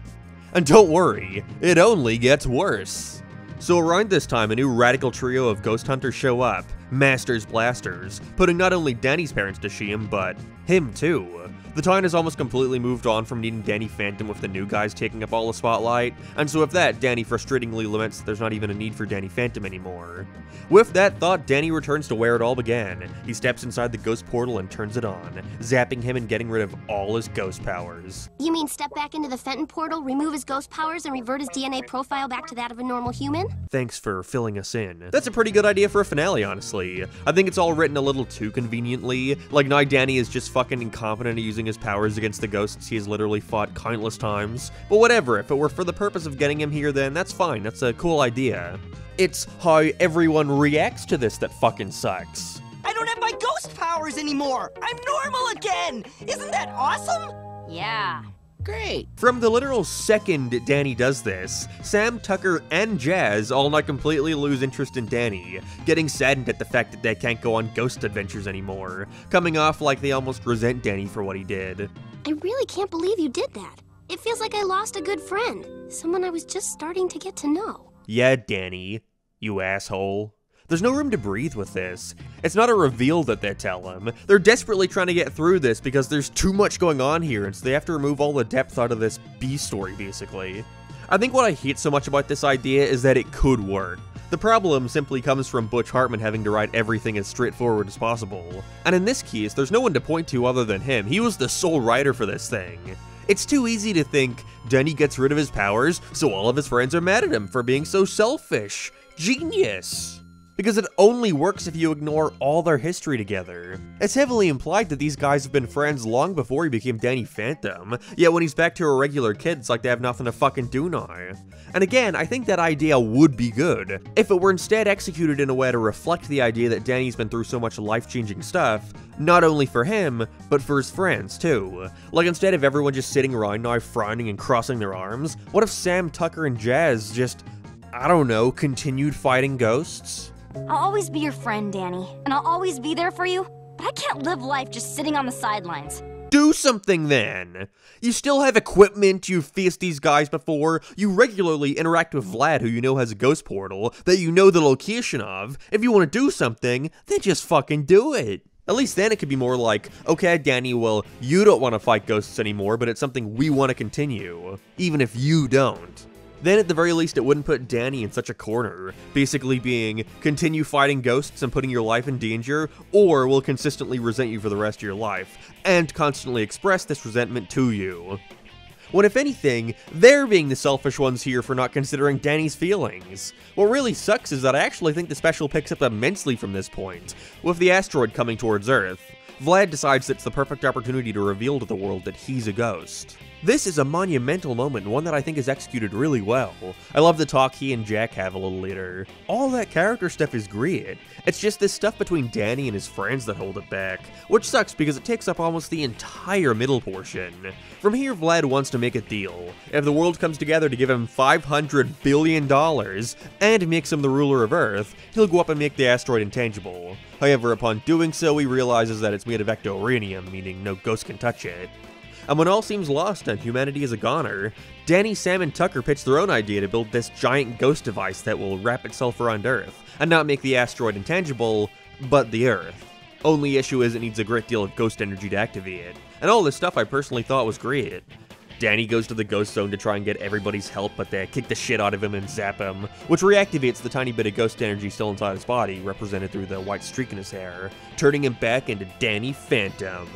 And don't worry, it only gets worse. So around this time, a new radical trio of ghost hunters show up, Masters Blasters, putting not only Danny's parents to shame, but him too. The town has almost completely moved on from needing Danny Phantom with the new guys taking up all the spotlight, and so with that, Danny frustratingly laments that there's not even a need for Danny Phantom anymore. With that thought, Danny returns to where it all began. He steps inside the ghost portal and turns it on, zapping him and getting rid of all his ghost powers. You mean step back into the Fenton portal, remove his ghost powers, and revert his DNA profile back to that of a normal human? Thanks for filling us in. That's a pretty good idea for a finale, honestly. I think it's all written a little too conveniently. Like, now Danny is just fucking incompetent at using his powers against the ghosts he has literally fought countless times. But whatever, if it were for the purpose of getting him here, then that's fine, that's a cool idea. It's how everyone reacts to this that fucking sucks. I don't have my ghost powers anymore! I'm normal again! Isn't that awesome? Yeah, Great. From the literal second Danny does this, Sam, Tucker, and Jazz all not completely lose interest in Danny, getting saddened at the fact that they can't go on ghost adventures anymore, coming off like they almost resent Danny for what he did. I really can't believe you did that. It feels like I lost a good friend, someone I was just starting to get to know. Yeah, Danny, you asshole. There's no room to breathe with this. It's not a reveal that they tell him. They're desperately trying to get through this because there's too much going on here, and so they have to remove all the depth out of this B story, basically. I think what I hate so much about this idea is that it could work. The problem simply comes from Butch Hartman having to write everything as straightforward as possible. And in this case, there's no one to point to other than him. He was the sole writer for this thing. It's too easy to think Danny gets rid of his powers, so all of his friends are mad at him for being so selfish. Genius! Because it only works if you ignore all their history together. It's heavily implied that these guys have been friends long before he became Danny Phantom, yet when he's back to a regular kid, it's like they have nothing to fucking do now. And again, I think that idea would be good, if it were instead executed in a way to reflect the idea that Danny's been through so much life-changing stuff, not only for him, but for his friends too. Like instead of everyone just sitting around now frowning and crossing their arms, what if Sam, Tucker, and Jazz just, I don't know, continued fighting ghosts? I'll always be your friend, Danny, and I'll always be there for you, but I can't live life just sitting on the sidelines. Do something then! You still have equipment, you've faced these guys before, you regularly interact with Vlad, who you know has a ghost portal, that you know the location of. If you want to do something, then just fucking do it. At least then it could be more like, okay, Danny, well, you don't want to fight ghosts anymore, but it's something we want to continue, even if you don't. Then at the very least it wouldn't put Danny in such a corner, basically being, continue fighting ghosts and putting your life in danger, or we'll consistently resent you for the rest of your life, and constantly express this resentment to you. When if anything, they're being the selfish ones here for not considering Danny's feelings. What really sucks is that I actually think the special picks up immensely from this point, with the asteroid coming towards Earth. Vlad decides it's the perfect opportunity to reveal to the world that he's a ghost. This is a monumental moment, and one that I think is executed really well. I love the talk he and Jack have a little later. All that character stuff is great. It's just this stuff between Danny and his friends that hold it back, which sucks because it takes up almost the entire middle portion. From here, Vlad wants to make a deal. If the world comes together to give him $500 billion and makes him the ruler of Earth, he'll go up and make the asteroid intangible. However, upon doing so, he realizes that it's made of ecto-uranium, meaning no ghost can touch it. And when all seems lost and humanity is a goner, Danny, Sam, and Tucker pitch their own idea to build this giant ghost device that will wrap itself around Earth, and not make the asteroid intangible, but the Earth. Only issue is it needs a great deal of ghost energy to activate it, and all this stuff I personally thought was great. Danny goes to the ghost zone to try and get everybody's help, but they kick the shit out of him and zap him, which reactivates the tiny bit of ghost energy still inside his body, represented through the white streak in his hair, turning him back into Danny Phantom.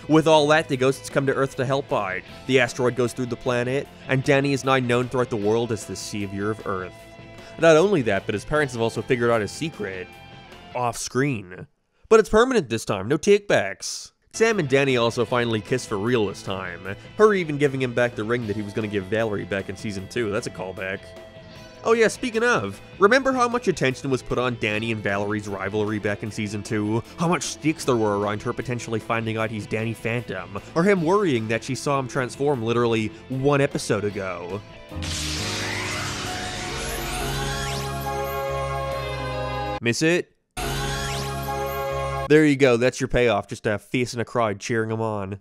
With all that, the ghosts come to Earth to help out, the asteroid goes through the planet, and Danny is now known throughout the world as the Savior of Earth. Not only that, but his parents have also figured out his secret. Off-screen. But it's permanent this time, no takebacks. Sam and Danny also finally kiss for real this time, her even giving him back the ring that he was going to give Valerie back in Season 2, that's a callback. Oh yeah, speaking of, remember how much attention was put on Danny and Valerie's rivalry back in Season 2? How much stakes there were around her potentially finding out he's Danny Phantom, or him worrying that she saw him transform literally 1 episode ago. Miss it? There you go, that's your payoff, just a face in a crowd cheering him on.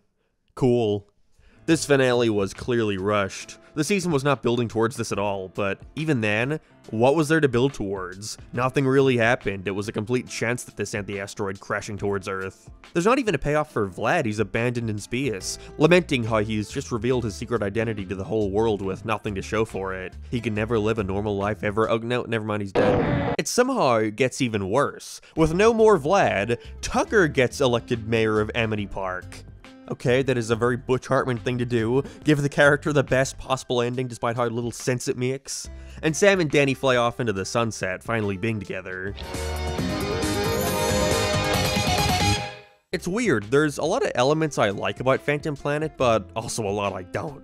Cool. This finale was clearly rushed. The season was not building towards this at all, but even then, what was there to build towards? Nothing really happened. It was a complete chance that this sent the asteroid crashing towards Earth. There's not even a payoff for Vlad, he's abandoned in space, lamenting how he's just revealed his secret identity to the whole world with nothing to show for it. He can never live a normal life ever. Oh no, never mind, he's dead. It somehow gets even worse. With no more Vlad, Tucker gets elected mayor of Amity Park. Okay, that is a very Butch Hartman thing to do, give the character the best possible ending despite how little sense it makes. And Sam and Danny fly off into the sunset, finally being together. It's weird, there's a lot of elements I like about Phantom Planet, but also a lot I don't.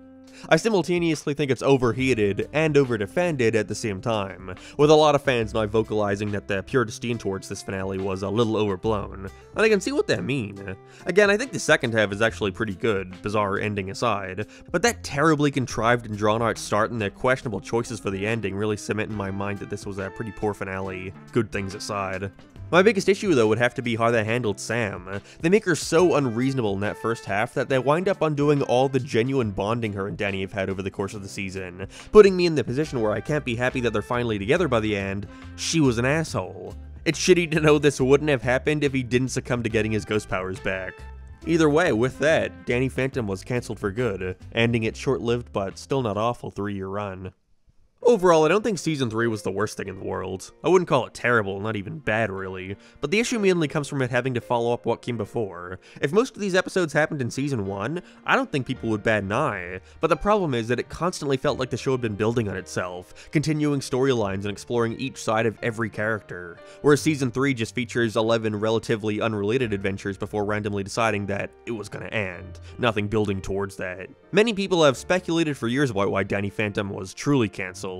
I simultaneously think it's overheated and overdefended at the same time, with a lot of fans now vocalizing that the pure disdain towards this finale was a little overblown, and I can see what they mean. Again, I think the second half is actually pretty good, bizarre ending aside, but that terribly contrived and drawn out start and the questionable choices for the ending really cement in my mind that this was a pretty poor finale, good things aside. My biggest issue though would have to be how they handled Sam. They make her so unreasonable in that first half that they wind up undoing all the genuine bonding her and Danny have had over the course of the season, putting me in the position where I can't be happy that they're finally together by the end. She was an asshole. It's shitty to know this wouldn't have happened if he didn't succumb to getting his ghost powers back. Either way, with that, Danny Phantom was cancelled for good, ending its short-lived but still not awful 3-year run. Overall, I don't think Season 3 was the worst thing in the world. I wouldn't call it terrible, not even bad really, but the issue mainly comes from it having to follow up what came before. If most of these episodes happened in Season 1, I don't think people would bat an eye, but the problem is that it constantly felt like the show had been building on itself, continuing storylines and exploring each side of every character, whereas Season 3 just features 11 relatively unrelated adventures before randomly deciding that it was gonna end, nothing building towards that. Many people have speculated for years about why Danny Phantom was truly cancelled.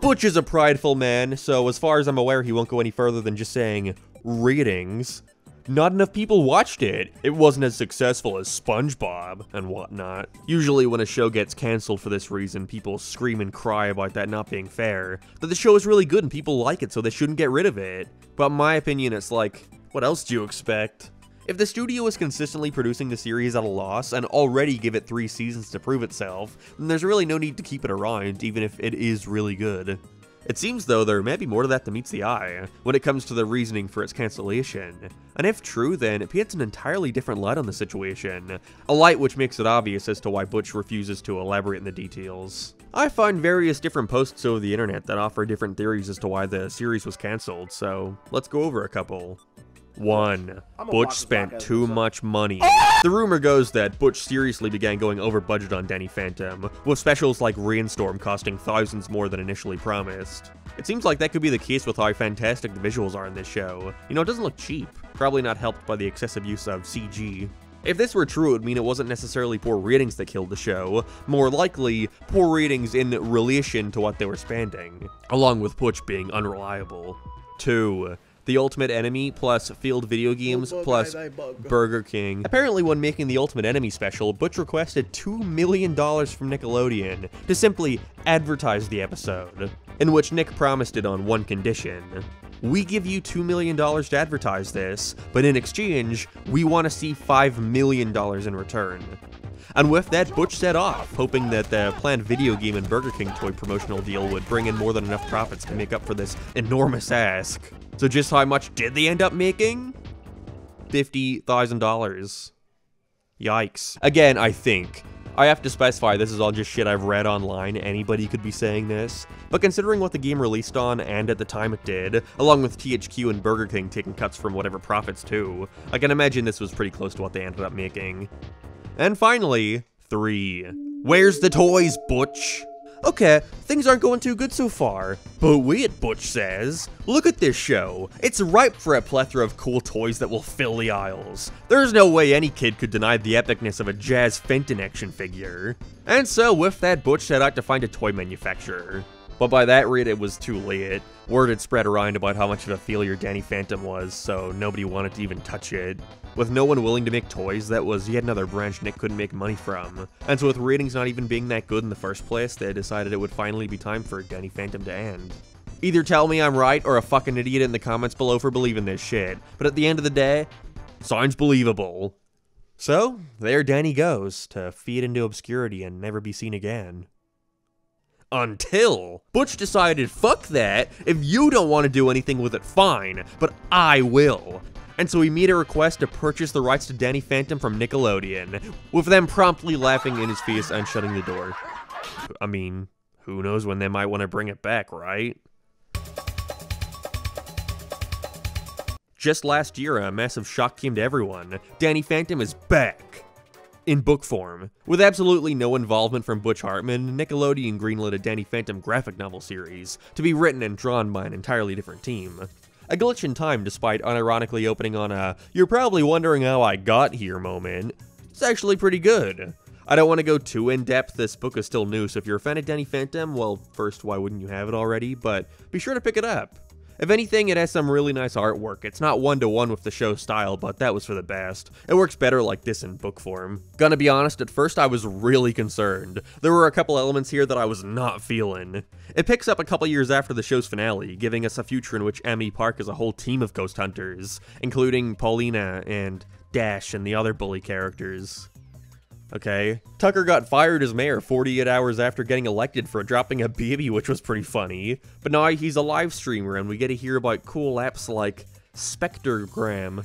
Butch is a prideful man, so as far as I'm aware he won't go any further than just saying, ratings. Not enough people watched it. It wasn't as successful as SpongeBob and whatnot. Usually when a show gets cancelled for this reason, people scream and cry about that not being fair. That the show is really good and people like it, so they shouldn't get rid of it. But in my opinion, it's like, what else do you expect? If the studio is consistently producing the series at a loss and already give it 3 seasons to prove itself, then there's really no need to keep it around, even if it is really good. It seems though there may be more to that than meets the eye, when it comes to the reasoning for its cancellation. And if true, then it paints an entirely different light on the situation, a light which makes it obvious as to why Butch refuses to elaborate in the details. I find various different posts over the internet that offer different theories as to why the series was cancelled, so let's go over a couple. 1. Butch spent too much money. The rumor goes that Butch seriously began going over budget on Danny Phantom, with specials like Rainstorm costing thousands more than initially promised. It seems like that could be the case with how fantastic the visuals are in this show. You know, it doesn't look cheap, probably not helped by the excessive use of CG. If this were true, it would mean it wasn't necessarily poor ratings that killed the show, more likely poor ratings in relation to what they were spending, along with Butch being unreliable. 2. The Ultimate Enemy plus Field Video Games plus Burger King. Apparently when making the Ultimate Enemy special, Butch requested $2 million from Nickelodeon to simply advertise the episode, in which Nick promised it on one condition. We give you $2 million to advertise this, but in exchange, we want to see $5 million in return. And with that, Butch set off, hoping that the planned video game and Burger King toy promotional deal would bring in more than enough profits to make up for this enormous ask. So just how much did they end up making? $50,000. Yikes. Again, I think. I have to specify this is all just shit I've read online, anybody could be saying this, but considering what the game released on and at the time it did, along with THQ and Burger King taking cuts from whatever profits too, I can imagine this was pretty close to what they ended up making. And finally, 3. Where's the toys, Butch? Okay, things aren't going too good so far, but wait, Butch says. Look at this show. It's ripe for a plethora of cool toys that will fill the aisles. There's no way any kid could deny the epicness of a Jazz Fenton action figure. And so with that, Butch set out to find a toy manufacturer. But by that rate, it was too late. Word had spread around about how much of a failure Danny Phantom was, so nobody wanted to even touch it. With no one willing to make toys, that was yet another branch Nick couldn't make money from. And so with ratings not even being that good in the first place, they decided it would finally be time for Danny Phantom to end. Either tell me I'm right or a fucking idiot in the comments below for believing this shit, but at the end of the day, sounds believable. So, there Danny goes, to fade into obscurity and never be seen again. Until Butch decided, fuck that, if you don't want to do anything with it, fine, but I will. And so he made a request to purchase the rights to Danny Phantom from Nickelodeon, with them promptly laughing in his face and shutting the door. I mean, who knows when they might want to bring it back, right? Just last year, a massive shock came to everyone. Danny Phantom is back. In book form. With absolutely no involvement from Butch Hartman, Nickelodeon greenlit a Danny Phantom graphic novel series, to be written and drawn by an entirely different team. A glitch in time despite unironically opening on a "you're probably wondering how I got here" moment. It's actually pretty good. I don't want to go too in-depth, this book is still new, so if you're a fan of Danny Phantom, well, first, why wouldn't you have it already, but be sure to pick it up. If anything, it has some really nice artwork. It's not one-to-one with the show's style, but that was for the best. It works better like this in book form. Gonna be honest, at first I was really concerned. There were a couple elements here that I was not feeling. It picks up a couple years after the show's finale, giving us a future in which Amity Park is a whole team of ghost hunters, including Paulina and Dash and the other bully characters. Okay. Tucker got fired as mayor 48 hours after getting elected for dropping a baby, which was pretty funny. But now he's a live streamer and we get to hear about cool apps like Spectrogram.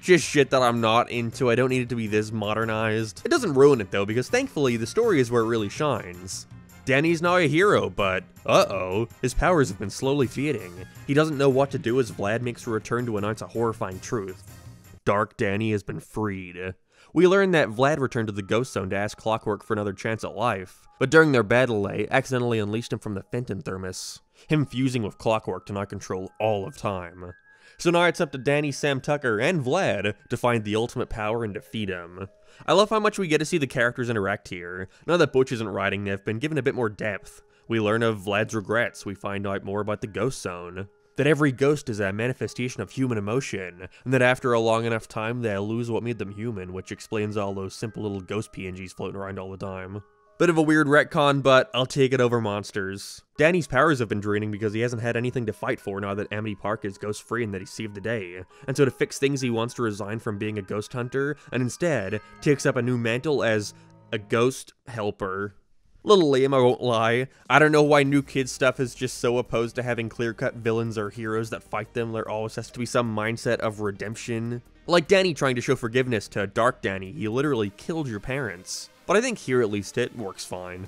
Just shit that I'm not into, I don't need it to be this modernized. It doesn't ruin it though, because thankfully the story is where it really shines. Danny's now a hero, but uh-oh, his powers have been slowly fading. He doesn't know what to do as Vlad makes a return to announce a horrifying truth. Dark Danny has been freed. We learn that Vlad returned to the Ghost Zone to ask Clockwork for another chance at life, but during their battle they accidentally unleashed him from the Fenton Thermos, him fusing with Clockwork to now control all of time. So now it's up to Danny, Sam Tucker, and Vlad to find the ultimate power and defeat him. I love how much we get to see the characters interact here. Now that Butch isn't writing, they've been given a bit more depth. We learn of Vlad's regrets, we find out more about the Ghost Zone. That every ghost is a manifestation of human emotion, and that after a long enough time they'll lose what made them human, which explains all those simple little ghost PNGs floating around all the time. Bit of a weird retcon, but I'll take it over monsters. Danny's powers have been draining because he hasn't had anything to fight for now that Amity Park is ghost-free and that he's saved the day. And so to fix things he wants to resign from being a ghost hunter, and instead takes up a new mantle as a ghost helper. Little lame, I won't lie. I don't know why New Kid stuff is just so opposed to having clear-cut villains or heroes that fight them. There always has to be some mindset of redemption. Like Danny trying to show forgiveness to Dark Danny, he literally killed your parents. But I think here at least it works fine.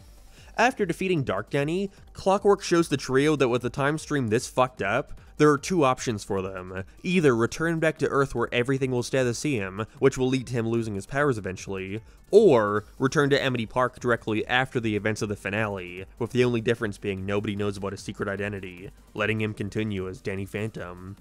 After defeating Dark Danny, Clockwork shows the trio that with the time stream this fucked up, there are two options for them. Either return back to Earth where everything will stay the same, which will lead to him losing his powers eventually, or return to Amity Park directly after the events of the finale, with the only difference being nobody knows about his secret identity, letting him continue as Danny Phantom.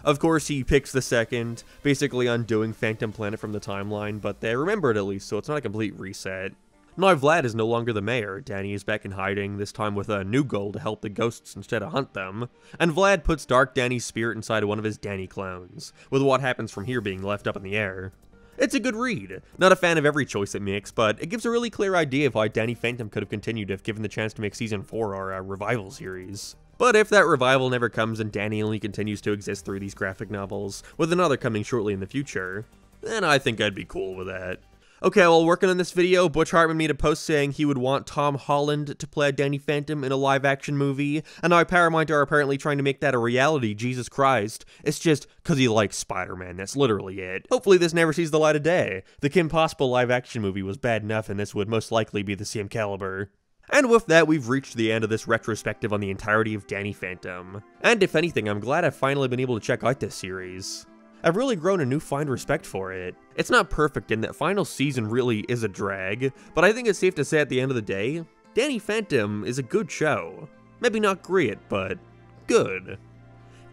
Of course, he picks the second, basically undoing Phantom Planet from the timeline, but they remember it at least, so it's not a complete reset. Now Vlad is no longer the mayor, Danny is back in hiding, this time with a new goal to help the ghosts instead of hunt them, and Vlad puts Dark Danny's spirit inside one of his Danny clones, with what happens from here being left up in the air. It's a good read. Not a fan of every choice it makes, but it gives a really clear idea of how Danny Phantom could have continued if given the chance to make Season 4 our revival series. But if that revival never comes and Danny only continues to exist through these graphic novels, with another coming shortly in the future, then I think I'd be cool with that. Okay, while working on this video, Butch Hartman made a post saying he would want Tom Holland to play Danny Phantom in a live-action movie, and now Paramount are apparently trying to make that a reality, Jesus Christ. It's just because he likes Spider-Man, that's literally it. Hopefully this never sees the light of day. The Kim Possible live-action movie was bad enough, and this would most likely be the same caliber. And with that, we've reached the end of this retrospective on the entirety of Danny Phantom. And if anything, I'm glad I've finally been able to check out this series. I've really grown a newfound respect for it. It's not perfect in that final season really is a drag, but I think it's safe to say at the end of the day, Danny Phantom is a good show. Maybe not great, but good.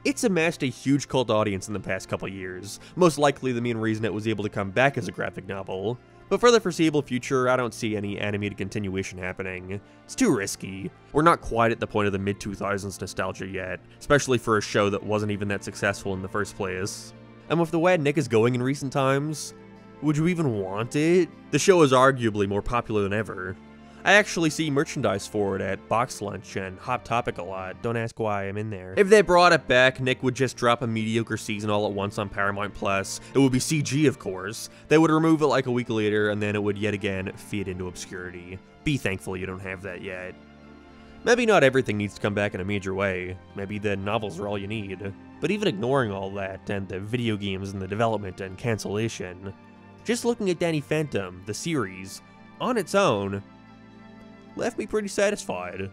It's amassed a huge cult audience in the past couple years, most likely the main reason it was able to come back as a graphic novel. But for the foreseeable future, I don't see any animated continuation happening. It's too risky. We're not quite at the point of the mid-2000s nostalgia yet, especially for a show that wasn't even that successful in the first place. And with the way Nick is going in recent times, would you even want it? The show is arguably more popular than ever. I actually see merchandise for it at Box Lunch and Hot Topic a lot, don't ask why I'm in there. If they brought it back, Nick would just drop a mediocre season all at once on Paramount+. It would be CG, of course. They would remove it like a week later, and then it would yet again fade into obscurity. Be thankful you don't have that yet. Maybe not everything needs to come back in a major way. Maybe the novels are all you need. But even ignoring all that, and the video games and the development and cancellation, just looking at Danny Phantom, the series, on its own, left me pretty satisfied.